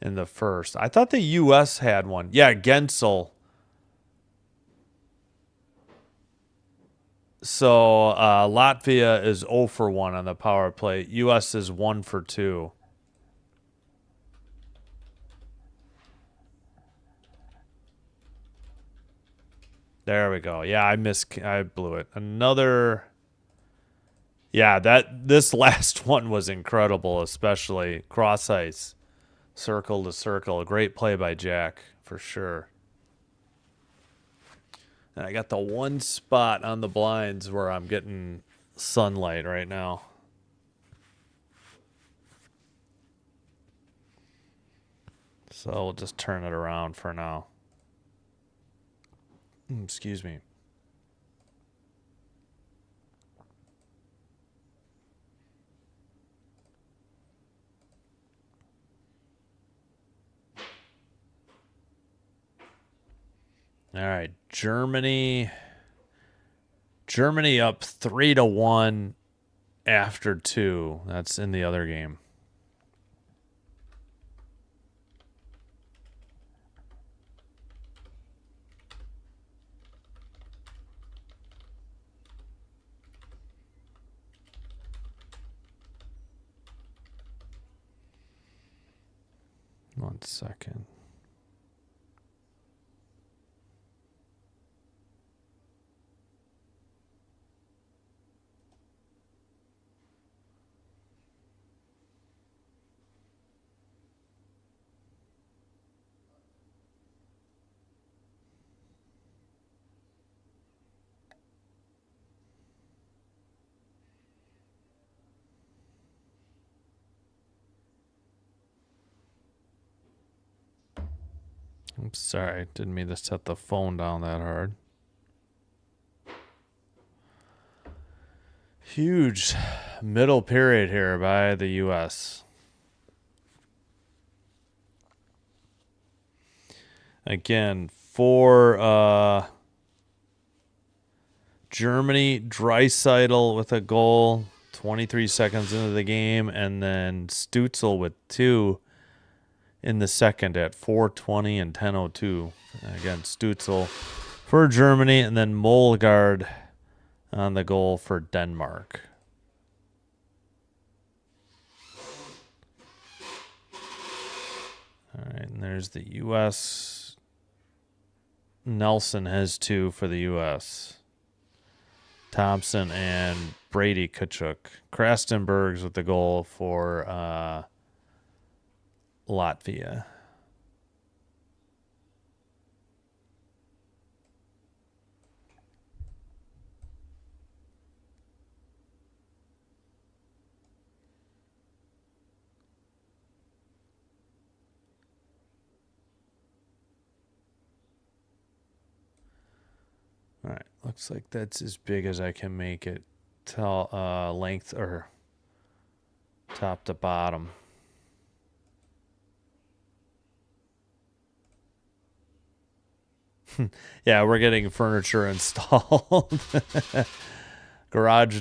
[SPEAKER 1] in the first. I thought the U.S. had one. Yeah, Gensel. So Latvia is 0 for 1 on the power play. U.S. is 1 for 2. There we go. Yeah, I blew it. Another. Yeah, this last one was incredible, especially cross ice, circle to circle. A great play by Jack for sure. And I got the one spot on the blinds where I'm getting sunlight right now. So we'll just turn it around for now. Excuse me. All right, Germany up 3-1 after 2. That's in the other game. One second. I'm sorry, didn't mean to set the phone down that hard. Huge middle period here by the U.S. Again, for Germany, Dreisaitl with a goal, 23 seconds into the game, and then Stützle with 2 in the second at 4:20 and 10:02. Again, Stützle for Germany, and then Molgaard on the goal for Denmark. All right, and there's the U.S. Nelson has 2 for the U.S. Thompson and Brady Kachuk. Krastenberg's with the goal for Latvia. All right, looks like that's as big as I can make it. Length or top to bottom. Yeah, we're getting furniture installed. The garage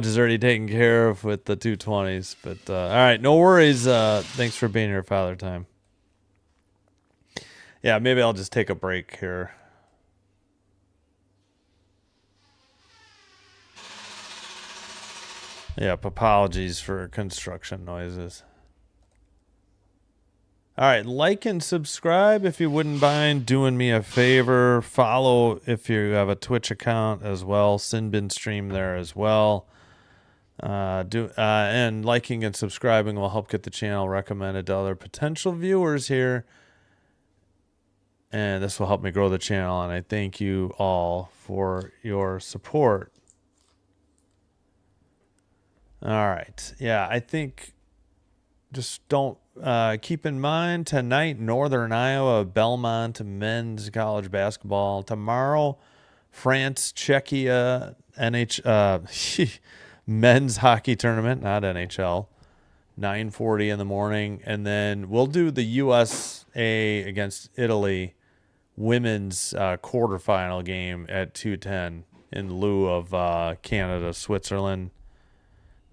[SPEAKER 1] is already taken care of with the 220s. But all right, no worries. Thanks for being here, Father Time. Yeah, maybe I'll just take a break here. Yep, apologies for construction noises. All right, like and subscribe if you wouldn't mind doing me a favor. Follow if you have a Twitch account as well. Sinbin stream there as well. And liking and subscribing will help get the channel recommended to other potential viewers here. And this will help me grow the channel. And I thank you all for your support. All right. Yeah, I think just don't keep in mind tonight, Northern Iowa, Belmont men's college basketball. Tomorrow, France, Czechia, men's hockey tournament, not NHL. 9:40 in the morning, and then we'll do the USA against Italy women's quarterfinal game at 2:10 in lieu of Canada, Switzerland.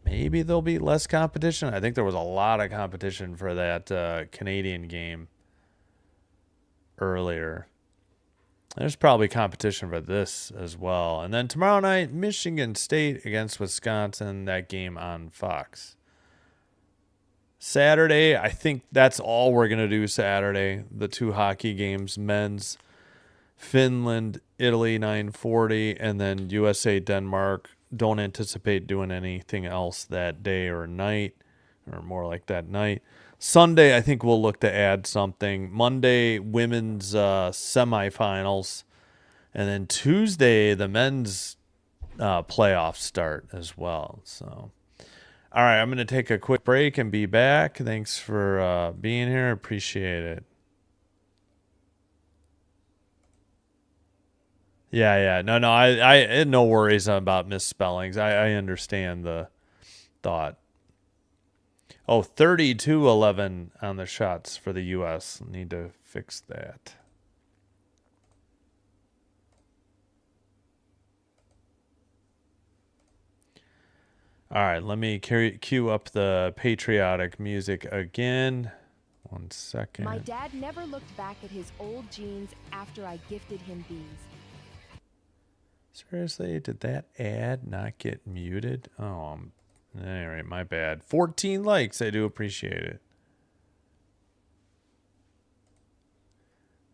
[SPEAKER 1] Maybe there'll be less competition. I think there was a lot of competition for that Canadian game earlier. There's probably competition for this as well. And then tomorrow night, Michigan State against Wisconsin, that game on Fox. Saturday, I think that's all we're going to do Saturday. The two hockey games, men's Finland, Italy, 9:40, and then USA, Denmark. Don't anticipate doing anything else that day or night, or more like that night. Sunday, I think we'll look to add something. Monday, women's semifinals. And then Tuesday, the men's playoffs start as well. So, all right, I'm going to take a quick break and be back. Thanks for being here. Appreciate it. Yeah. No, I no worries about misspellings. I understand the thought. Oh, 32-11 on the shots for the U.S. Need to fix that. All right, let me cue up the patriotic music again. 1 second.
[SPEAKER 4] My dad never looked back at his old jeans after I gifted him these.
[SPEAKER 1] Seriously, did that ad not get muted? Oh, all right, my bad. 14 likes, I do appreciate it.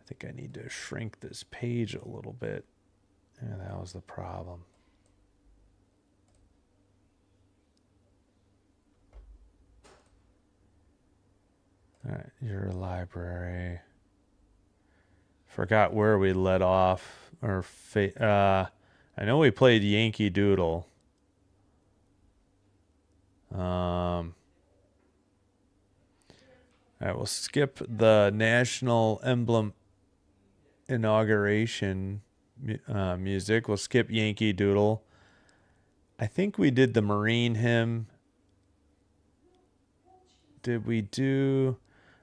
[SPEAKER 1] I think I need to shrink this page a little bit. Yeah, that was the problem. All right, your library. Forgot where we let off. I know we played Yankee Doodle. All right, we'll skip the national emblem inauguration music. We'll skip Yankee Doodle. I think we did the Marine hymn. Did we do...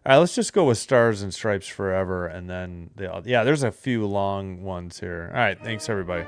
[SPEAKER 1] All right, let's just go with Stars and Stripes Forever, and then... there's a few long ones here. All right, thanks, everybody.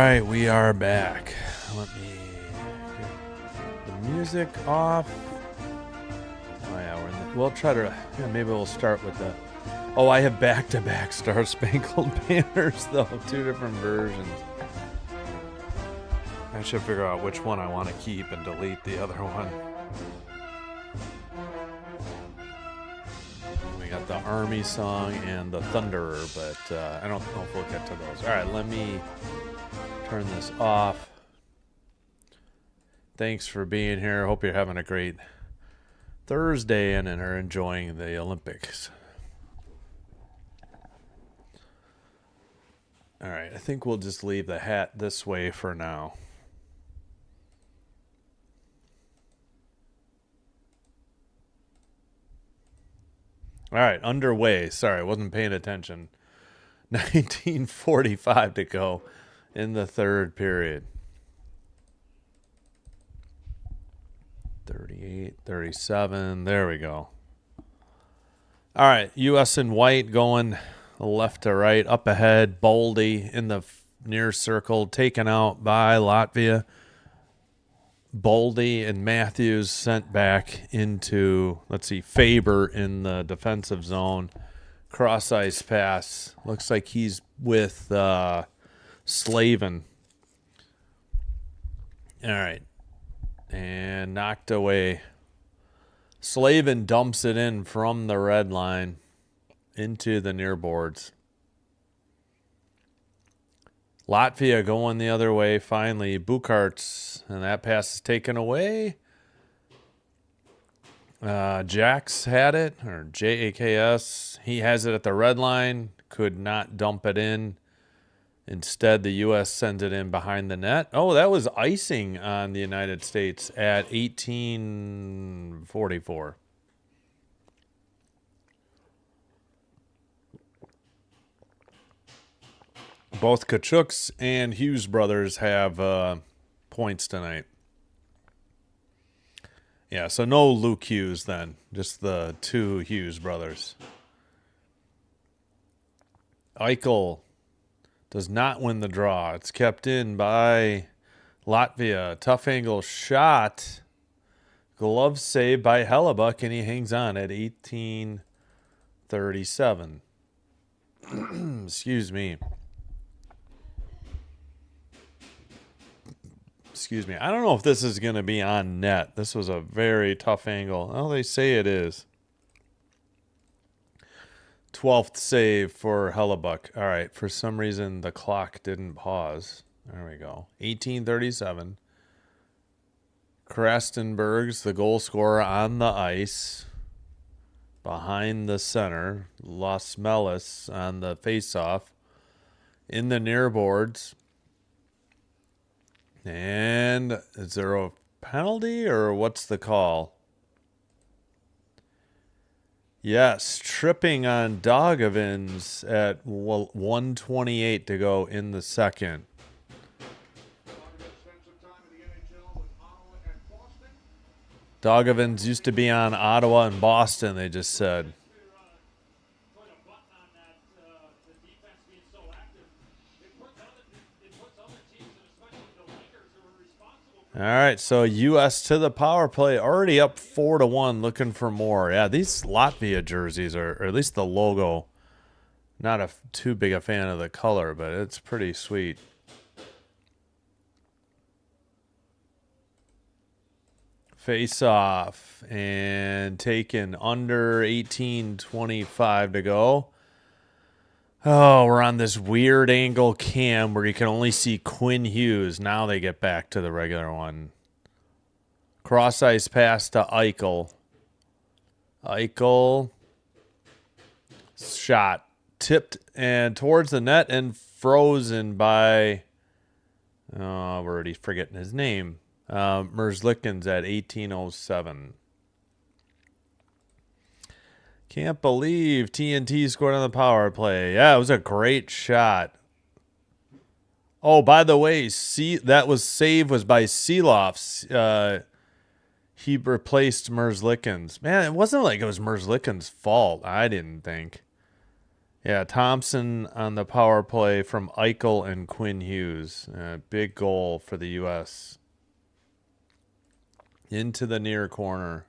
[SPEAKER 1] right, we are back. Let me get the music off. Oh yeah, we'll try to. Yeah, maybe we'll start with the. Oh, I have back-to-back Star Spangled Banners though, 2 different versions. I should figure out which one I want to keep and delete the other one. We got the Army song and the Thunderer, but I don't know if we'll get to those. All right, let me turn this off. Thanks for being here. Hope you're having a great Thursday and are enjoying the Olympics. All right, I think we'll just leave the hat this way for now. All right, underway. Sorry, I wasn't paying attention. 19:45 to go in the third period. 38-37. There we go. All right, U.S. in white going left to right. Up ahead, Boldy in the near circle, taken out by Latvia. Boldy and Matthews sent back into, let's see, Faber in the defensive zone. Cross ice pass. Looks like he's with Slavin. All right. And knocked away. Slavin dumps it in from the red line into the near boards. Latvia going the other way. Finally, Bukarts, and that pass is taken away. Jax had it, or Jaks. He has it at the red line. Could not dump it in. Instead, the U.S. sends it in behind the net. Oh, that was icing on the United States at 18:44. Both Kachuks and Hughes brothers have points tonight. Yeah, so no Luke Hughes then. Just the 2 Hughes brothers. Eichel does not win the draw. It's kept in by Latvia. Tough angle shot. Glove save by Hellebuck, and he hangs on at 18:37. Excuse me. Excuse me. I don't know if this is going to be on net. This was a very tough angle. Oh, they say it is. 12th save for Hellebuck. All right. For some reason, the clock didn't pause. There we go. 18:37. Krastenberg's the goal scorer on the ice. Behind the center. Los Melis on the faceoff. In the near boards. And is there a penalty or what's the call? Yes, tripping on Dogovins at 1:28 to go in the second. Dogovins used to be on Ottawa and Boston, they just said. All right, so U.S. to the power play, already up 4-1, looking for more. Yeah, these Latvia jerseys or at least the logo. Not too big a fan of the color, but it's pretty sweet. Face off and taken under 18:25 to go. Oh, we're on this weird angle cam where you can only see Quinn Hughes. Now they get back to the regular one. Cross ice pass to Eichel. Eichel shot tipped and towards the net and frozen by, oh, we're already forgetting his name. Merzlikins at 18:07. Can't believe TNT scored on the power play. Yeah, it was a great shot. Oh, by the way, that save was by Seeloff. He replaced Merzlikins. Man, it wasn't like it was Merzlikins' fault. I didn't think. Yeah, Thompson on the power play from Eichel and Quinn Hughes. Big goal for the U.S. Into the near corner.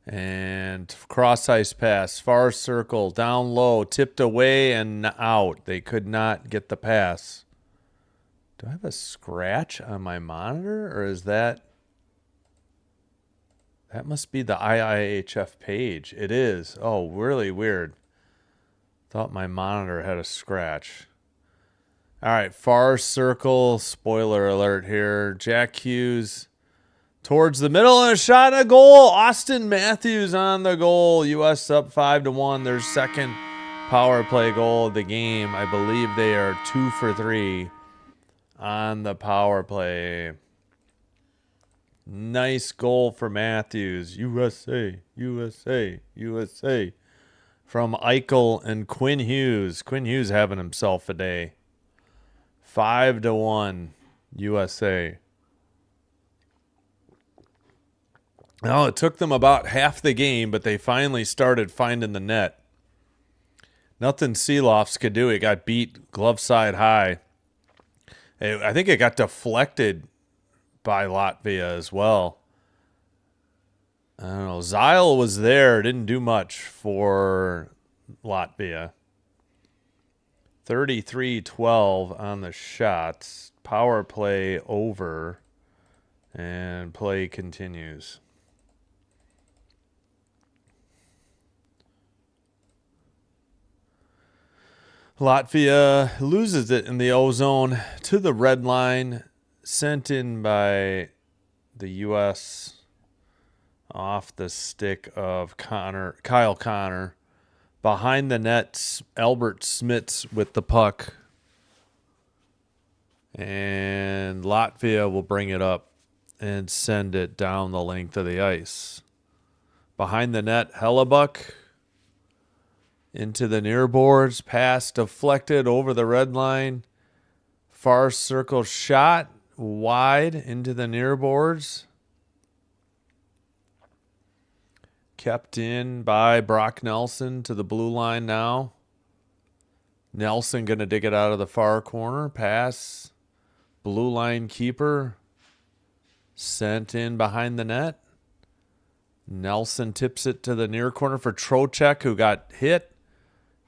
[SPEAKER 1] And cross ice pass, far circle, down low, tipped away and out. They could not get the pass. Do I have a scratch on my monitor, or is that must be the IIHF page? It is. Oh, really weird. Thought my monitor had a scratch. All right, far circle, spoiler alert here. Jack Hughes towards the middle and a shot and a goal. Austin Matthews on the goal. U.S. up 5-1. Their second power play goal of the game. I believe they are 2 for 3 on the power play. Nice goal for Matthews. USA, USA, USA. From Eichel and Quinn Hughes. Quinn Hughes having himself a day. 5-1 USA. Well, it took them about half the game, but they finally started finding the net. Nothing Seelofs could do. It got beat glove side high. I think it got deflected by Latvia as well. I don't know. Zyle was there. Didn't do much for Latvia. 33-12 on the shots. Power play over. And play continues. Latvia loses it in the O-zone to the red line, sent in by the U.S. off the stick of Kyle Connor. Behind the net, Albert Smits with the puck. And Latvia will bring it up and send it down the length of the ice. Behind the net, Hellebuck. Into the near boards, pass deflected over the red line. Far circle shot wide into the near boards. Kept in by Brock Nelson to the blue line now. Nelson going to dig it out of the far corner. Pass. Blue line keeper. Sent in behind the net. Nelson tips it to the near corner for Trocheck, who got hit.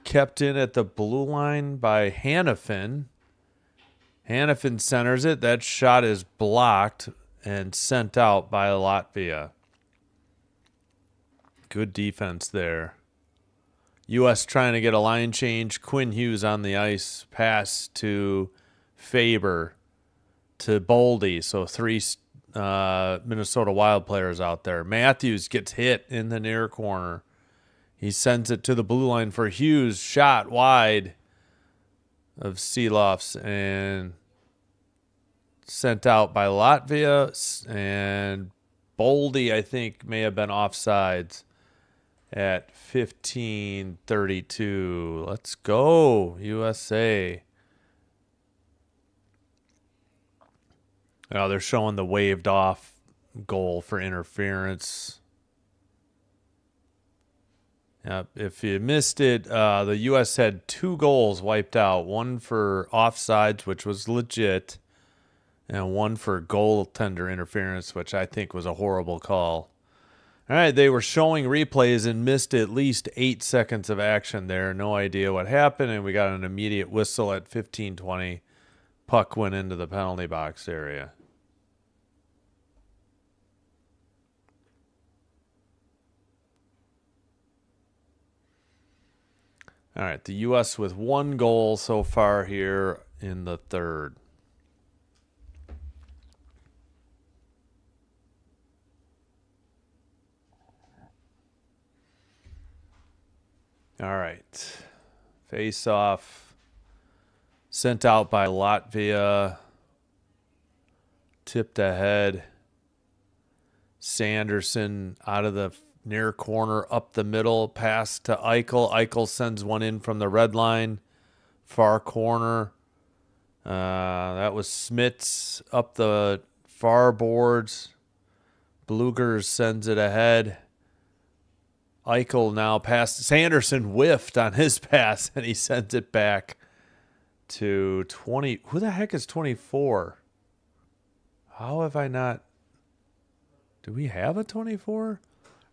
[SPEAKER 1] Kept in at the blue line by Hannafin. Hannafin centers it. That shot is blocked and sent out by Latvia. Good defense there. U.S. trying to get a line change. Quinn Hughes on the ice. Pass to Faber to Boldy. So 3 Minnesota Wild players out there. Matthews gets hit in the near corner. He sends it to the blue line for Hughes. Shot wide of Seelofs and sent out by Latvia. And Boldy, I think, may have been offsides at 15:32. Let's go, USA. Now they're showing the waved off goal for interference. If you missed it, the U.S. had 2 goals wiped out. One for offsides, which was legit, and one for goaltender interference, which I think was a horrible call. All right, they were showing replays and missed at least 8 seconds of action there. No idea what happened, and we got an immediate whistle at 15:20. Puck went into the penalty box area. All right, the U.S. with 1 goal so far here in the third. All right. Face off. Sent out by Latvia. Tipped ahead. Sanderson out of the near corner, up the middle, pass to Eichel. Eichel sends one in from the red line, far corner. That was Smits up the far boards. Blugers sends it ahead. Eichel now passed. Sanderson whiffed on his pass, and he sent it back to 20. Who the heck is 24? How have I not? Do we have a 24?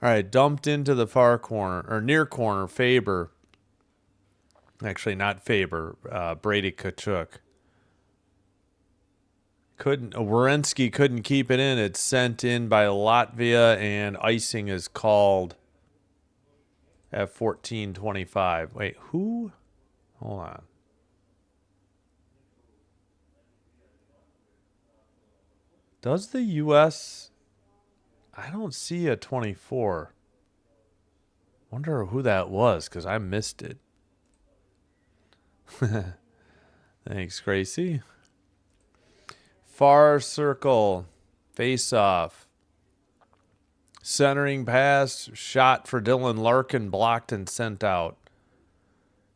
[SPEAKER 1] All right, dumped into the far corner, or near corner, Faber. Actually, not Faber, Brady Tkachuk. Werenski couldn't keep it in. It's sent in by Latvia, and icing is called at 14:25. Wait, who? Hold on. Does the U.S. I don't see a 24. Wonder who that was, because I missed it. Thanks, Gracie. Far circle. Face off. Centering pass. Shot for Dylan Larkin. Blocked and sent out.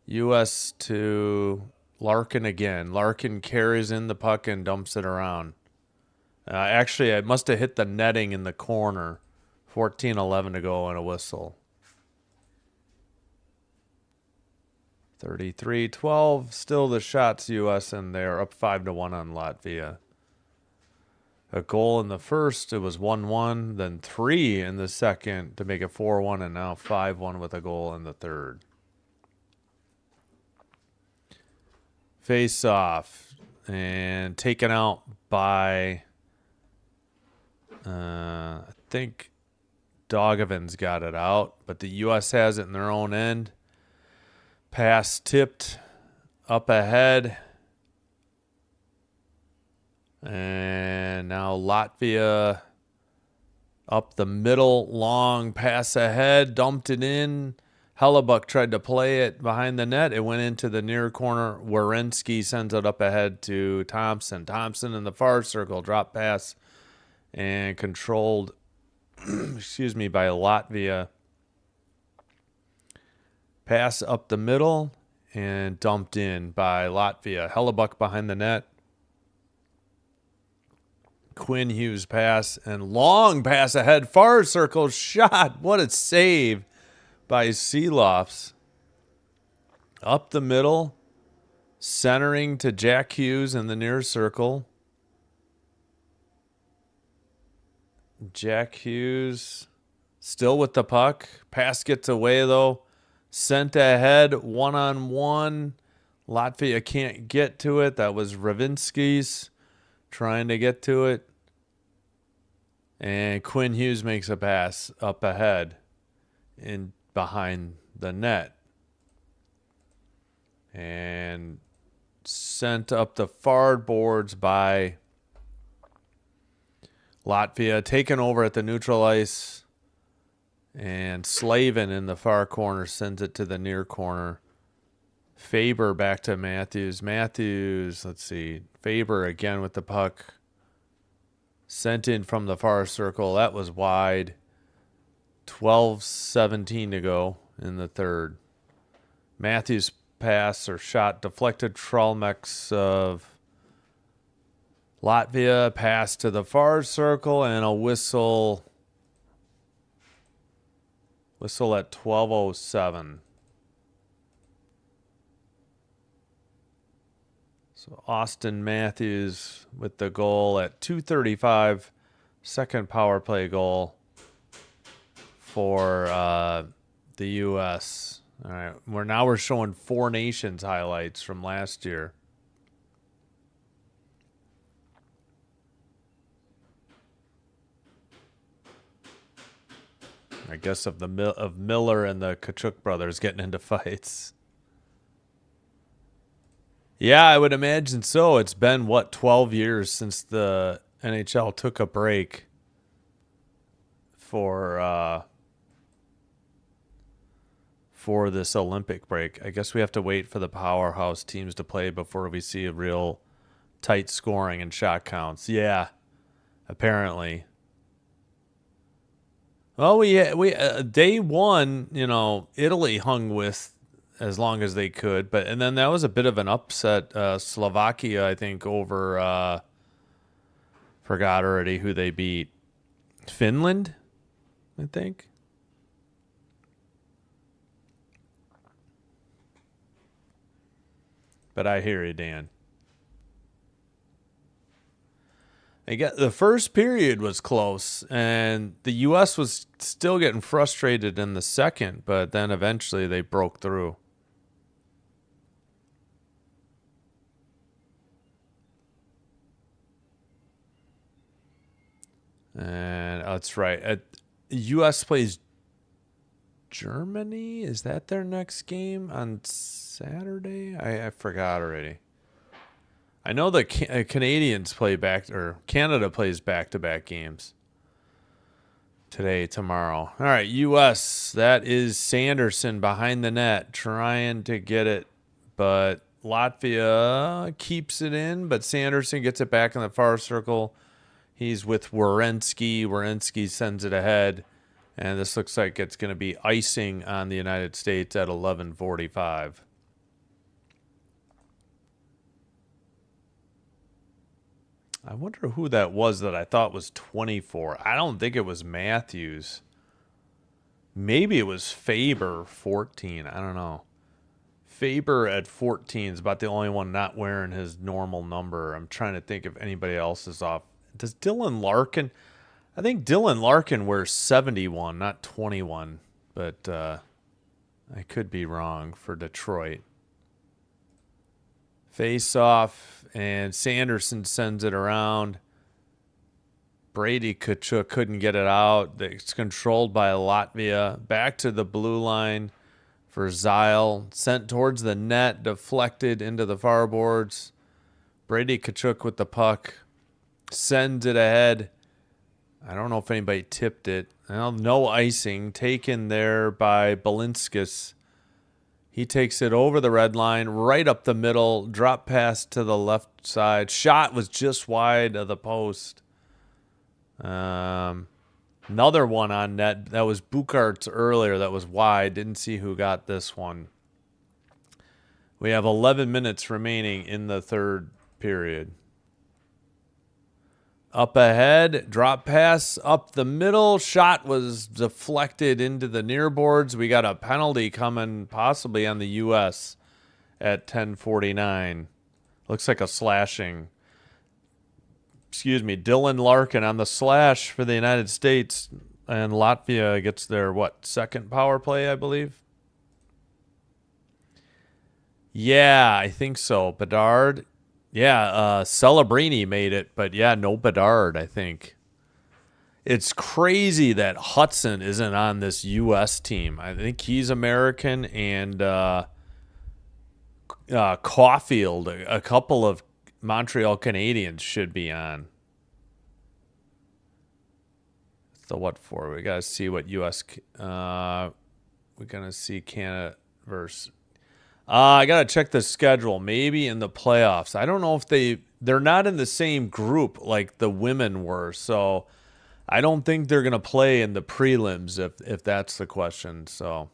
[SPEAKER 1] U.S. to Larkin again. Larkin carries in the puck and dumps it around. Actually, I must have hit the netting in the corner. 14:11 to go and a whistle. 33-12. Still the shots U.S. and they're up 5-1 on Latvia. A goal in the first. It was 1-1. Then 3 in the second to make it 4-1 and now 5-1 with a goal in the third. Face off and taken out by I think Dogovan's got it out, but the U.S. has it in their own end. Pass tipped up ahead. And now Latvia up the middle, long pass ahead, dumped it in. Hellebuck tried to play it behind the net. It went into the near corner. Werenski sends it up ahead to Thompson. Thompson in the far circle, drop pass and controlled, excuse me, by Latvia. Pass up the middle and dumped in by Latvia. Hellebuck behind the net. Quinn Hughes pass and long pass ahead. Far circle shot. What a save by Seelofs. Up the middle. Centering to Jack Hughes in the near circle. Jack Hughes still with the puck. Pass gets away though. Sent ahead, 1-on-1. Latvia can't get to it. That was Ravinsky's trying to get to it. And Quinn Hughes makes a pass up ahead in behind the net. And sent up the far boards by Latvia. Taken over at the neutral ice. And Slavin in the far corner sends it to the near corner. Faber back to Matthews. Matthews, let's see. Faber again with the puck. Sent in from the far circle. That was wide. 12:17 to go in the third. Matthews pass or shot deflected. Trolmex of Latvia. Pass to the far circle and a whistle. Whistle at 12:07. So Austin Matthews with the goal at 2:35. Second power play goal for the U.S. All right, we're showing Four Nations highlights from last year. I guess of Miller and the Tkachuk brothers getting into fights. Yeah, I would imagine so. It's been 12 years since the NHL took a break for this Olympic break. I guess we have to wait for the powerhouse teams to play before we see a real tight scoring and shot counts. Yeah, apparently. Well, we day one, Italy hung with as long as they could, and then that was a bit of an upset. Slovakia, I think, over forgot already who they beat. Finland, I think. But I hear you, Dan. The first period was close, and the U.S. was still getting frustrated in the second, but then eventually they broke through. And that's right. U.S. plays Germany. Is that their next game on Saturday? I forgot already. I know the Canadians play back, or Canada plays back-to-back games today, tomorrow. All right, U.S. That is Sanderson behind the net trying to get it, but Latvia keeps it in, but Sanderson gets it back in the far circle. He's with Werenski. Werenski sends it ahead, and this looks like it's going to be icing on the United States at 11:45. I wonder who that was that I thought was 24. I don't think it was Matthews. Maybe it was Faber, 14. I don't know. Faber at 14 is about the only one not wearing his normal number. I'm trying to think if anybody else is off. Does Dylan Larkin? I think Dylan Larkin wears 71, not 21. But I could be wrong for Detroit. Face off, and Sanderson sends it around. Brady Kachuk couldn't get it out. It's controlled by Latvia. Back to the blue line for Zile. Sent towards the net, deflected into the far boards. Brady Kachuk with the puck. Sends it ahead. I don't know if anybody tipped it. Well, no icing. Taken there by Balinskis. He takes it over the red line, right up the middle, drop pass to the left side. Shot was just wide of the post. Another one on net. That was Bukart's earlier. That was wide. Didn't see who got this one. We have 11 minutes remaining in the third period. Up ahead, drop pass up the middle. Shot was deflected into the near boards. We got a penalty coming possibly on the U.S. at 10:49. Looks like a slashing. Dylan Larkin on the slash for the United States. And Latvia gets their, second power play, I believe? Yeah, I think so. Bedard. Yeah, Celebrini made it, but yeah, no Bedard, I think. It's crazy that Hudson isn't on this U.S. team. I think he's American, and Caulfield, a couple of Montreal Canadiens should be on. So what for? We got to see what U.S. We're going to see Canada versus... I got to check the schedule. Maybe in the playoffs. I don't know if they're not in the same group like the women were. So I don't think they're going to play in the prelims if that's the question. So,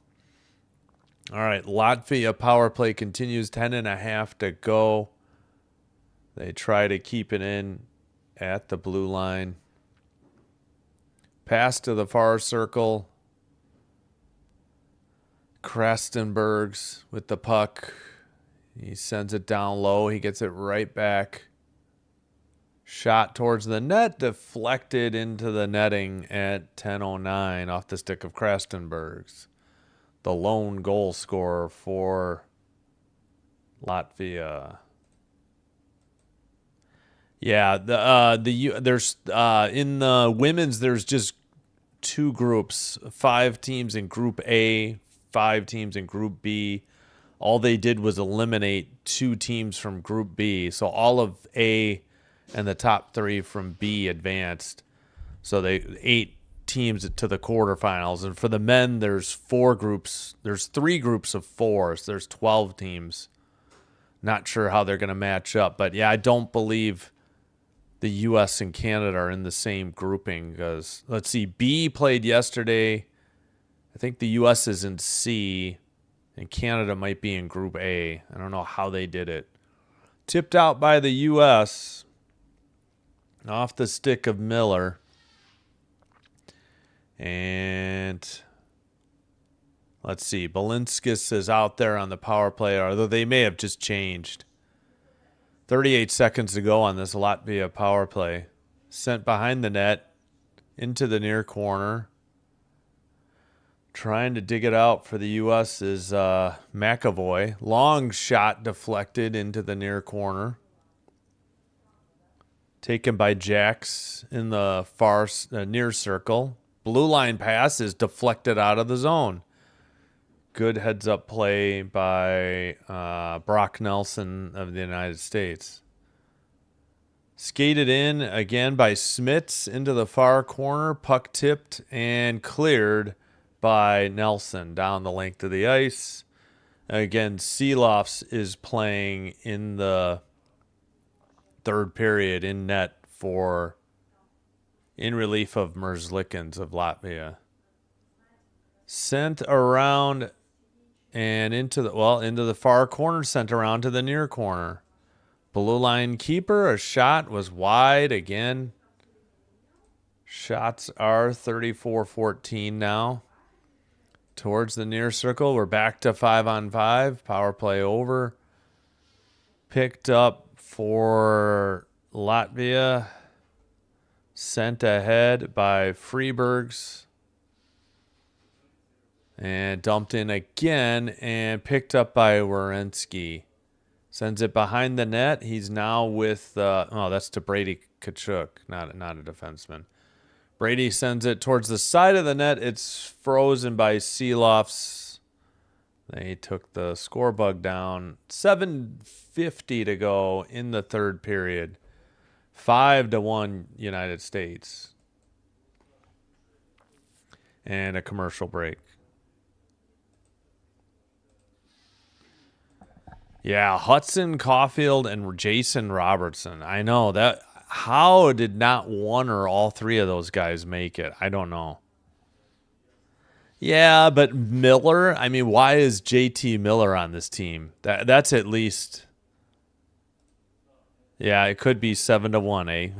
[SPEAKER 1] all right. Latvia power play continues. 10.5 to go. They try to keep it in at the blue line. Pass to the far circle. Krastenbergs with the puck. He sends it down low. He gets it right back. Shot towards the net, deflected into the netting at 10:09 off the stick of Krastenbergs. The lone goal scorer for Latvia. Yeah, there's in the women's there's just two groups, 5 teams in Group A, 5 teams in Group B. All they did was eliminate 2 teams from Group B. So all of A and the top 3 from B advanced. So 8 teams to the quarterfinals. And for the men, there's 4 groups. There's 3 groups of 4. So there's 12 teams. Not sure how they're going to match up. But yeah, I don't believe the U.S. and Canada are in the same grouping. Because, let's see, B played yesterday. I think the U.S. is in C, and Canada might be in Group A. I don't know how they did it. Tipped out by the U.S. off the stick of Miller. And Let's see. Balinskis is out there on the power play, although they may have just changed. 38 seconds to go on this Latvia power play. Sent behind the net into the near corner. Trying to dig it out for the U.S. is McAvoy. Long shot deflected into the near corner. Taken by Jacks in the far near circle. Blue line pass is deflected out of the zone. Good heads-up play by Brock Nelson of the United States. Skated in again by Smits into the far corner. Puck tipped and cleared by Nelson down the length of the ice. Again, Seelofs is playing in the third period in net in relief of Merzlikins of Latvia. Sent around and into the far corner, sent around to the near corner. Blue line keeper, a shot was wide again. Shots are 34-14 now. Towards the near circle, we're back to 5-on-5. Power play over. Picked up for Latvia. Sent ahead by Freebergs. And dumped in again and picked up by Werenski. Sends it behind the net. He's now with, that's to Brady Kachuk, not a defenseman. Brady sends it towards the side of the net. It's frozen by Seelofs. They took the score bug down. 7:50 to go in the third period. 5-1 United States. And a commercial break. Yeah, Hudson, Caulfield, and Jason Robertson. I know that. How did not one or all three of those guys make it? I don't know. Yeah, but Miller, I mean, why is JT Miller on this team? That's at least. Yeah, it could be 7-1, eh?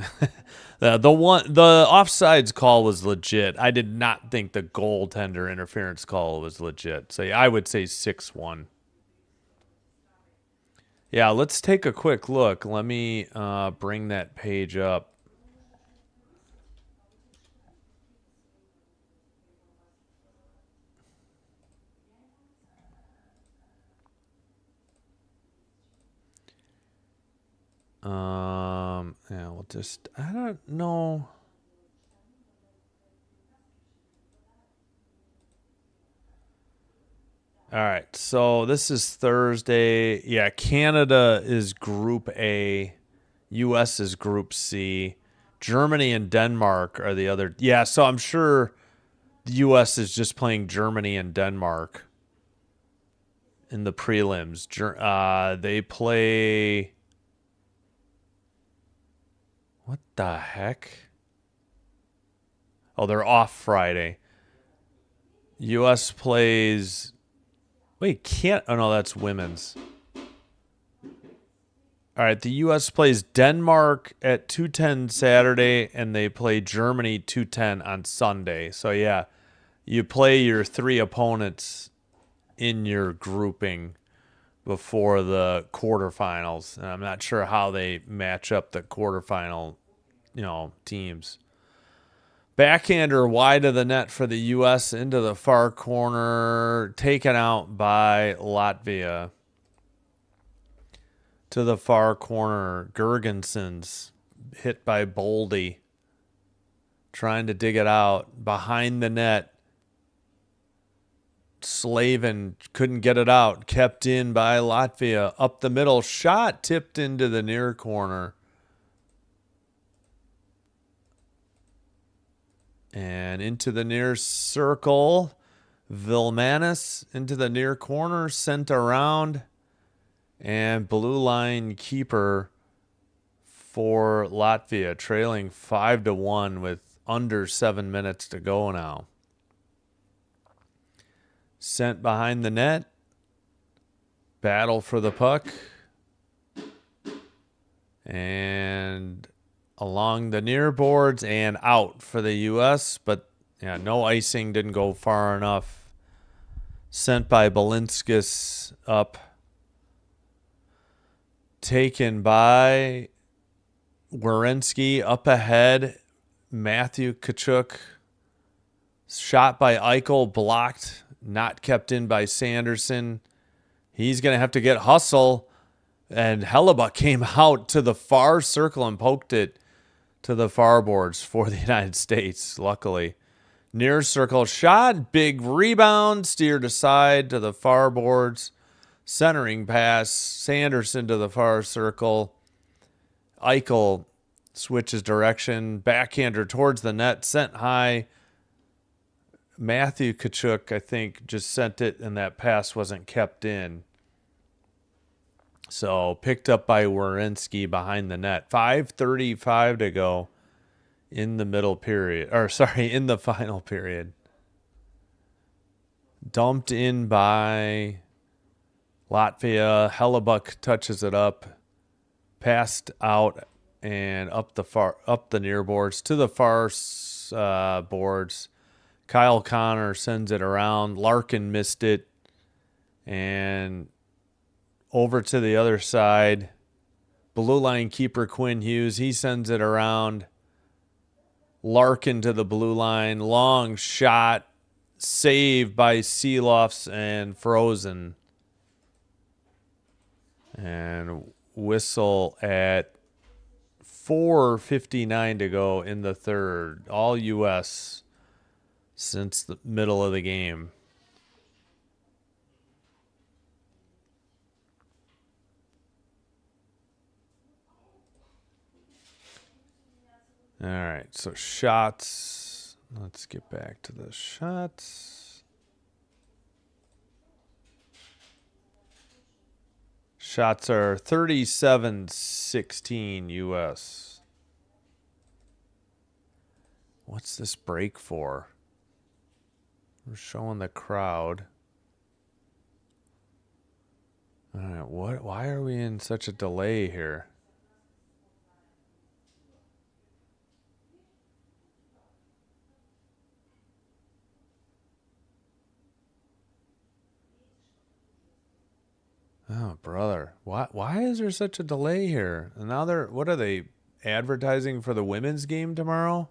[SPEAKER 1] the offsides call was legit. I did not think the goaltender interference call was legit. So yeah, I would say 6-1. Yeah, let's take a quick look. Let me bring that page up. Yeah, we'll just, I don't know. All right, so this is Thursday. Yeah, Canada is Group A. U.S. is Group C. Germany and Denmark are the other. Yeah, so I'm sure the U.S. is just playing Germany and Denmark in the prelims. They play... What the heck? Oh, they're off Friday. U.S. plays... Wait, can't... Oh, no, that's women's. All right, the U.S. plays Denmark at 2:10 Saturday, and they play Germany 2:10 on Sunday. So, yeah, you play your three opponents in your grouping before the quarterfinals. And I'm not sure how they match up the quarterfinal, teams. Backhander wide of the net for the U.S. into the far corner, taken out by Latvia. To the far corner, Gergensons hit by Boldy. Trying to dig it out. Behind the net. Slavin couldn't get it out. Kept in by Latvia. Up the middle. Shot tipped into the near corner. And into the near circle. Vilmanis into the near corner. Sent around. And blue line keeper for Latvia, trailing 5-1 with under 7 minutes to go now. Sent behind the net. Battle for the puck. And along the near boards and out for the U.S. But yeah, no icing, didn't go far enough. Sent by Balinskis up. Taken by Werenski up ahead. Matthew Kachuk. Shot by Eichel. Blocked. Not kept in by Sanderson. He's going to have to get hustle. And Hellebuck came out to the far circle and poked it to the far boards for the United States, luckily. Near circle shot, big rebound, steered aside to the far boards. Centering pass, Sanderson to the far circle. Eichel switches direction, backhander towards the net, sent high. Matthew Kachuk, I think, just sent it, and that pass wasn't kept in. So picked up by Werenski behind the net. 5:35 to go in the middle period. In the final period. Dumped in by Latvia. Hellebuck touches it up. Passed out and up the near boards to the far boards. Kyle Connor sends it around. Larkin missed it. And over to the other side. Blue line keeper Quinn Hughes. He sends it around. Larkin to the blue line. Long shot. Saved by Seelofs and frozen. And whistle at 4:59 to go in the third. All U.S. since the middle of the game. All right, so shots. Let's get back to the shots. Shots are 37-16 U.S. What's this break for? We're showing the crowd. All right, why are we in such a delay here? Oh, brother. Why is there such a delay here? And now what are they advertising for the women's game tomorrow?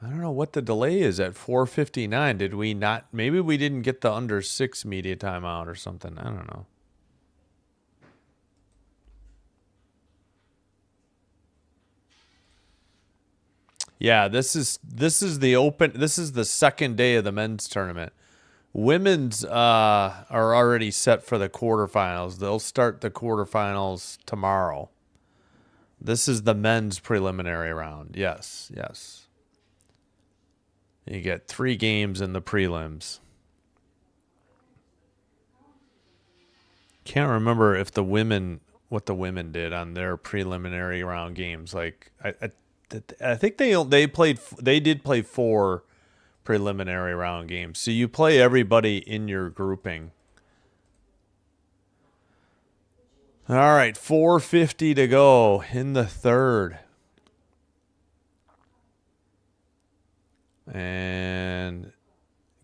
[SPEAKER 1] I don't know what the delay is at 4:59. Did we not? Maybe we didn't get the under 6 media timeout or something. I don't know. Yeah, this is the second day of the men's tournament. Women's are already set for the quarterfinals. They'll start the quarterfinals tomorrow. This is the men's preliminary round. Yes. You get 3 games in the prelims. Can't remember if what the women did on their preliminary round games. Like I think they did play 4 preliminary round games. So you play everybody in your grouping. All right, 4:50 to go in the third. And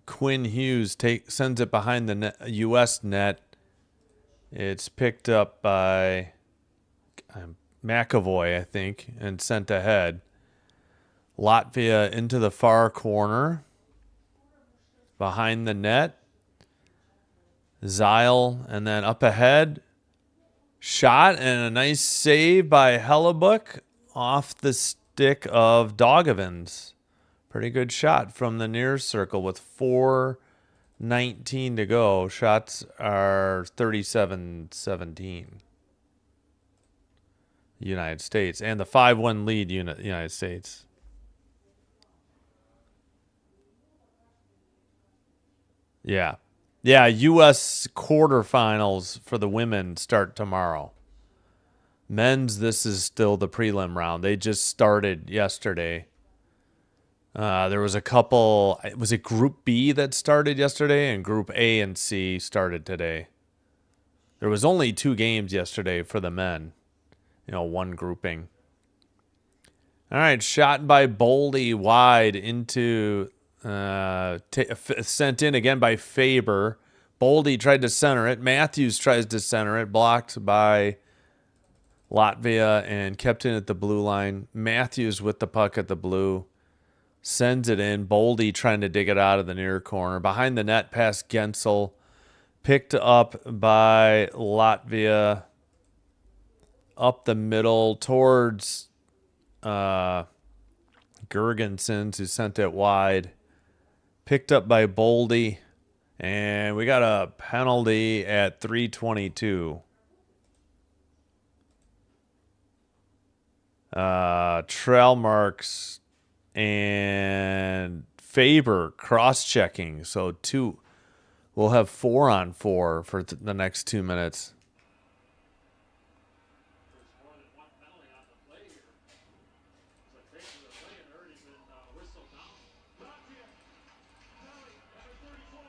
[SPEAKER 1] Quinn Hughes sends it behind the U.S. net. It's picked up by McAvoy, I think, and sent ahead. Latvia into the far corner. Behind the net. Zyle, and then up ahead. Shot and a nice save by Hellebuck off the stick of Dogovins. Pretty good shot from the near circle with 4:19 to go. Shots are 37-17. United States. And the 5-1 lead United States. Yeah. Yeah, U.S. quarterfinals for the women start tomorrow. Men's, this is still the prelim round. They just started yesterday. There was a couple, was it Group B that started yesterday? And Group A and C started today. There was only 2 games yesterday for the men. One grouping. All right, shot by Boldy wide into Sent in again by Faber. Boldy tried to center it. Matthews tries to center it. Blocked by Latvia and kept in at the blue line. Matthews with the puck at the blue. Sends it in. Boldy trying to dig it out of the near corner. Behind the net past Gensel. Picked up by Latvia. Up the middle towards Gergensons, who sent it wide. Picked up by Boldy. And we got a penalty at 3:22. Trail marks and Faber cross-checking. So we'll have 4-on-4 for the next 2 minutes.
[SPEAKER 2] There's more than one penalty on the play here. It's a case of the play had already been whistled down.
[SPEAKER 3] Latvia, penalty, number 34.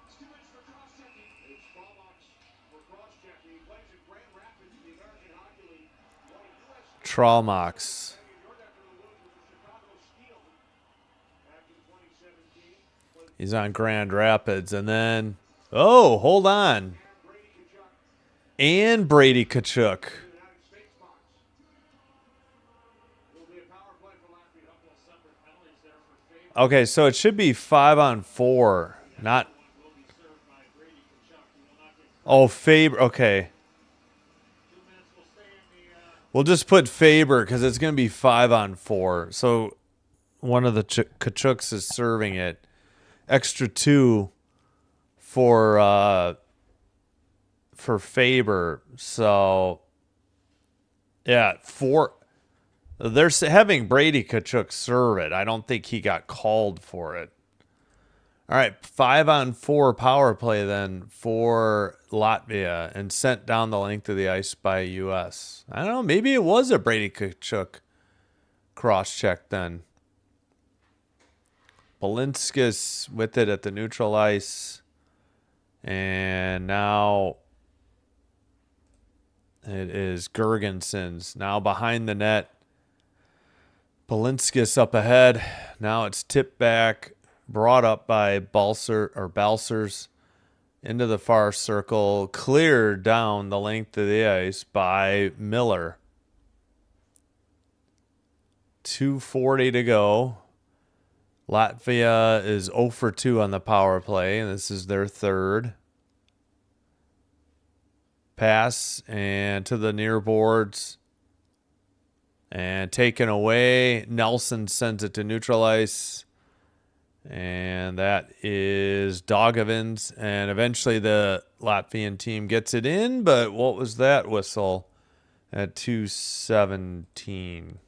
[SPEAKER 3] It's 2 minutes for cross-checking. It's Traumax for cross-checking. He plays in Grand Rapids in the American Hockey League. Won a U.S.
[SPEAKER 1] Traumax. He's on Grand Rapids. And then, oh, hold on. And Brady Kachuk. Okay, so it should be 5-on-4, not. Oh, Faber. Okay. We'll just put Faber because it's going to be 5-on-4. So one of the Kachuks is serving it. Extra 2 for Faber. So yeah, 4. They're having Brady Kachuk serve it. I don't think he got called for it. All right, 5-on-4 power play then for Latvia and sent down the length of the ice by U.S. I don't know. Maybe it was a Brady Kachuk cross-check then. Balinskis with it at the neutral ice. And now it is Gergensons. Now behind the net. Balinskis up ahead. Now it's tipped back. Brought up by Balsers into the far circle. Cleared down the length of the ice by Miller. 2:40 to go. Latvia is 0 for 2 on the power play, and this is their third. Pass and to the near boards. And taken away. Nelson sends it to neutral ice. And that is Dogovins. And eventually the Latvian team gets it in. But what was that whistle at 2:17?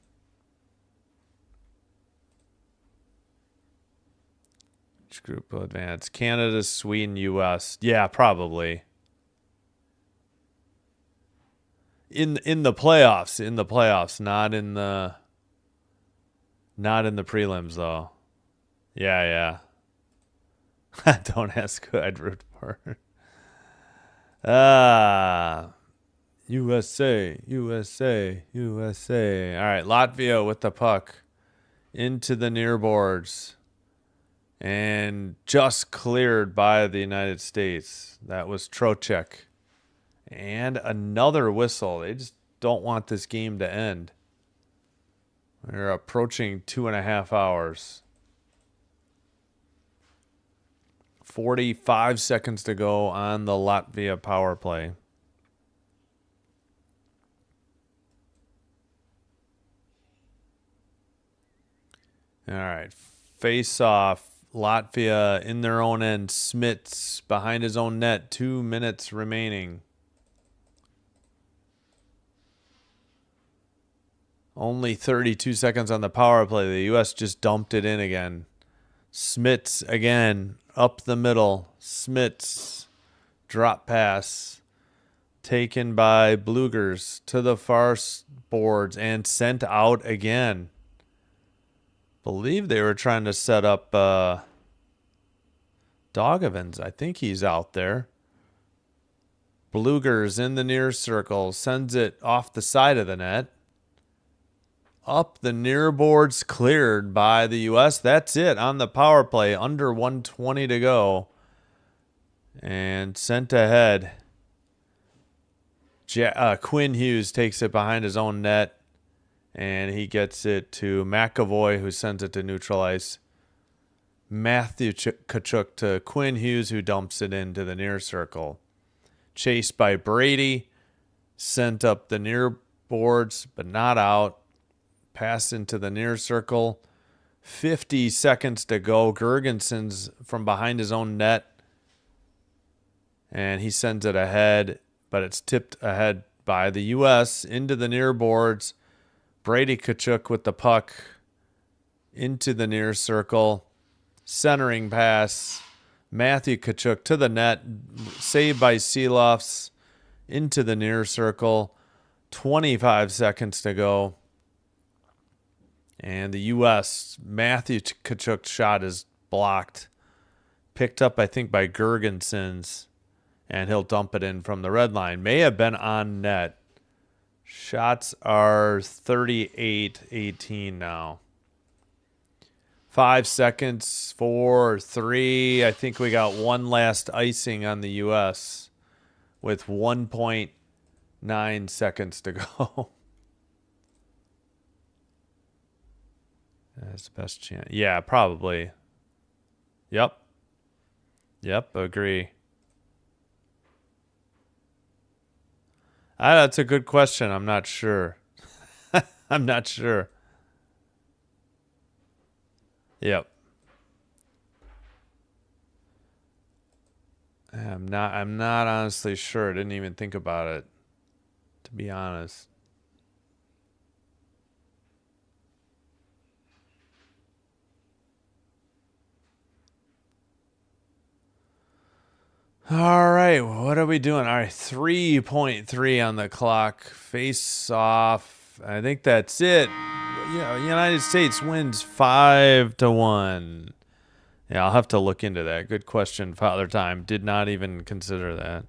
[SPEAKER 1] Which group will advance? Canada, Sweden, U.S. Yeah, probably. In the playoffs, not in the prelims though. Yeah. Don't ask who I'd root for. USA. All right, Latvia with the puck into the near boards and just cleared by the United States. That was Trocheck. And another whistle. They just don't want this game to end. We're approaching 2.5 hours. 45 seconds to go on the Latvia power play. All right. Face off. Latvia in their own end. Smits behind his own net. 2 minutes remaining. Only 32 seconds on the power play. The U.S. just dumped it in again. Smits again. Up the middle. Smits. Drop pass. Taken by Blugers to the far boards and sent out again. Believe they were trying to set up Dogovins. I think he's out there. Blugers in the near circle. Sends it off the side of the net. up the near boards, cleared by the U.S. That's it on the power play. Under 120 to go. And sent ahead. Quinn Hughes takes it behind his own net. And he gets it to McAvoy, who sends it to neutral ice. Matthew Tkachuk to Quinn Hughes, who dumps it into the near circle. Chased by Brady. Sent up the near boards, but not out. Pass into the near circle. 50 seconds to go. Gergensen's from behind his own net. And he sends it ahead, but it's tipped ahead by the U.S. into the near boards. Brady Tkachuk with the puck into the near circle. Centering pass. Matthew Tkachuk to the net. Saved by Seelofs into the near circle. 25 seconds to go. And the U.S. Matthew Tkachuk's shot is blocked. Picked up, I think, by Gergensen's. And he'll dump it in from the red line. May have been on net. Shots are 38-18 now. 5 seconds, 4, 3. I think we got one last icing on the U.S. with 1.9 seconds to go. That's the best chance. Yeah, probably. Yep, agree. That's a good question. I'm not sure. I'm not sure. Yep. I'm not honestly sure. I didn't even think about it, to be honest. All right, what are we doing? All right, 3.3 on the clock. Face off. I think that's it. United States wins 5-1. Yeah, I'll have to look into that. Good question, Father Time. Did not even consider that.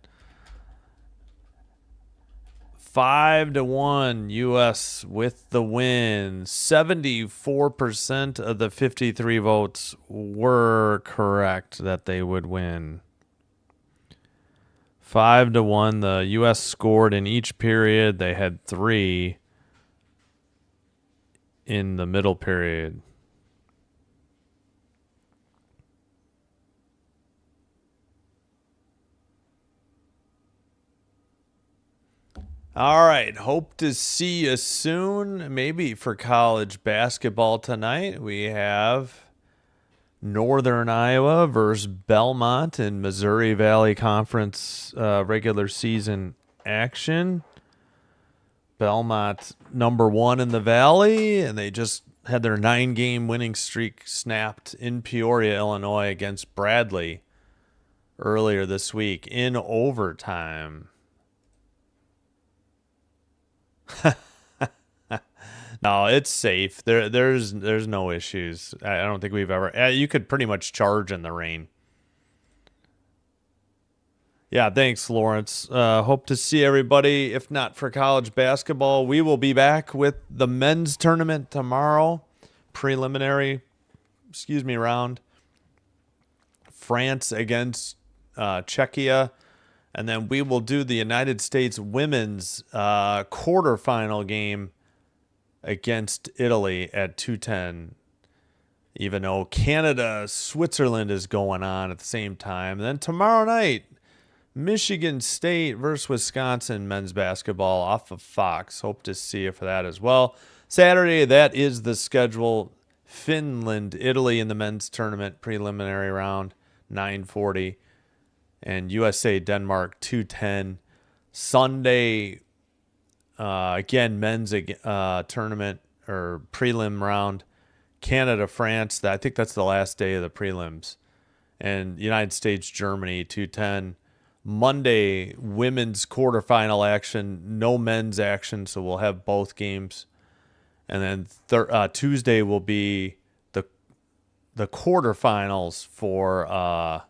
[SPEAKER 1] 5-1 U.S. with the win. 74% of the 53 votes were correct that they would win. 5-1. The U.S. scored in each period. They had 3 in the middle period. All right. Hope to see you soon. Maybe for college basketball tonight. We have Northern Iowa versus Belmont in Missouri Valley Conference regular season action. Belmont #1 in the Valley, and they just had their 9-game winning streak snapped in Peoria, Illinois against Bradley earlier this week in overtime. No, it's safe. There's no issues. I don't think we've ever. You could pretty much charge in the rain. Yeah, thanks, Lawrence. Hope to see everybody. If not for college basketball, we will be back with the men's tournament tomorrow. Preliminary, round. France against Czechia. And then we will do the United States women's quarterfinal game against Italy at 2:10, even though Canada, Switzerland is going on at the same time. And then tomorrow night, Michigan State versus Wisconsin men's basketball off of Fox. Hope to see you for that as well. Saturday, that is the schedule. Finland, Italy in the men's tournament preliminary round, 9:40. And USA, Denmark, 2:10. Sunday, again, men's tournament or prelim round. Canada, France. I think that's the last day of the prelims. And United States, Germany, 2:10. Monday, women's quarterfinal action. No men's action, so we'll have both games. And then Tuesday will be the quarterfinals for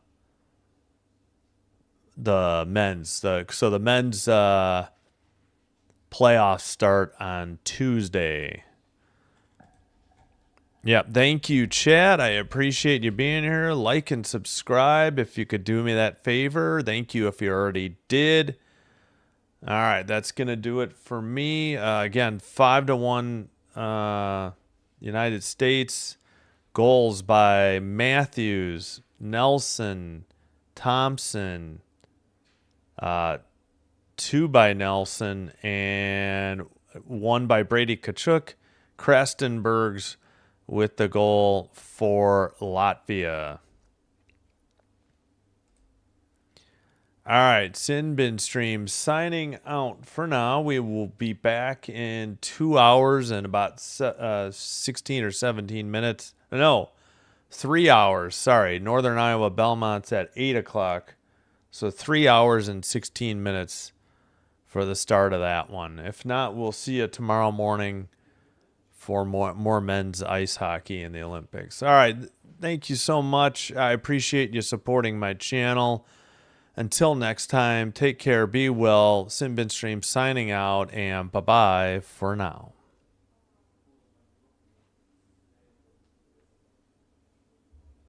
[SPEAKER 1] the men's. So the men's playoffs start on Tuesday. Yeah, thank you, Chad. I appreciate you being here. Like and subscribe if you could do me that favor. Thank you if you already did. All right, that's gonna do it for me. Again, 5-1 United States. Goals by Matthews, Nelson, Thompson, 2 by Nelson, and 1 by Brady Kachuk. Krestenbergs with the goal for Latvia. All right, Sinbin Stream signing out for now. We will be back in 2 hours and about 16 or 17 minutes. No, 3 hours. Sorry, Northern Iowa Belmont's at 8 o'clock. So 3 hours and 16 minutes for the start of that one. If not, we'll see you tomorrow morning for more men's ice hockey in the Olympics. All right, thank you so much. I appreciate you supporting my channel. Until next time, take care, be well. Sinbin Stream signing out, and bye-bye for now.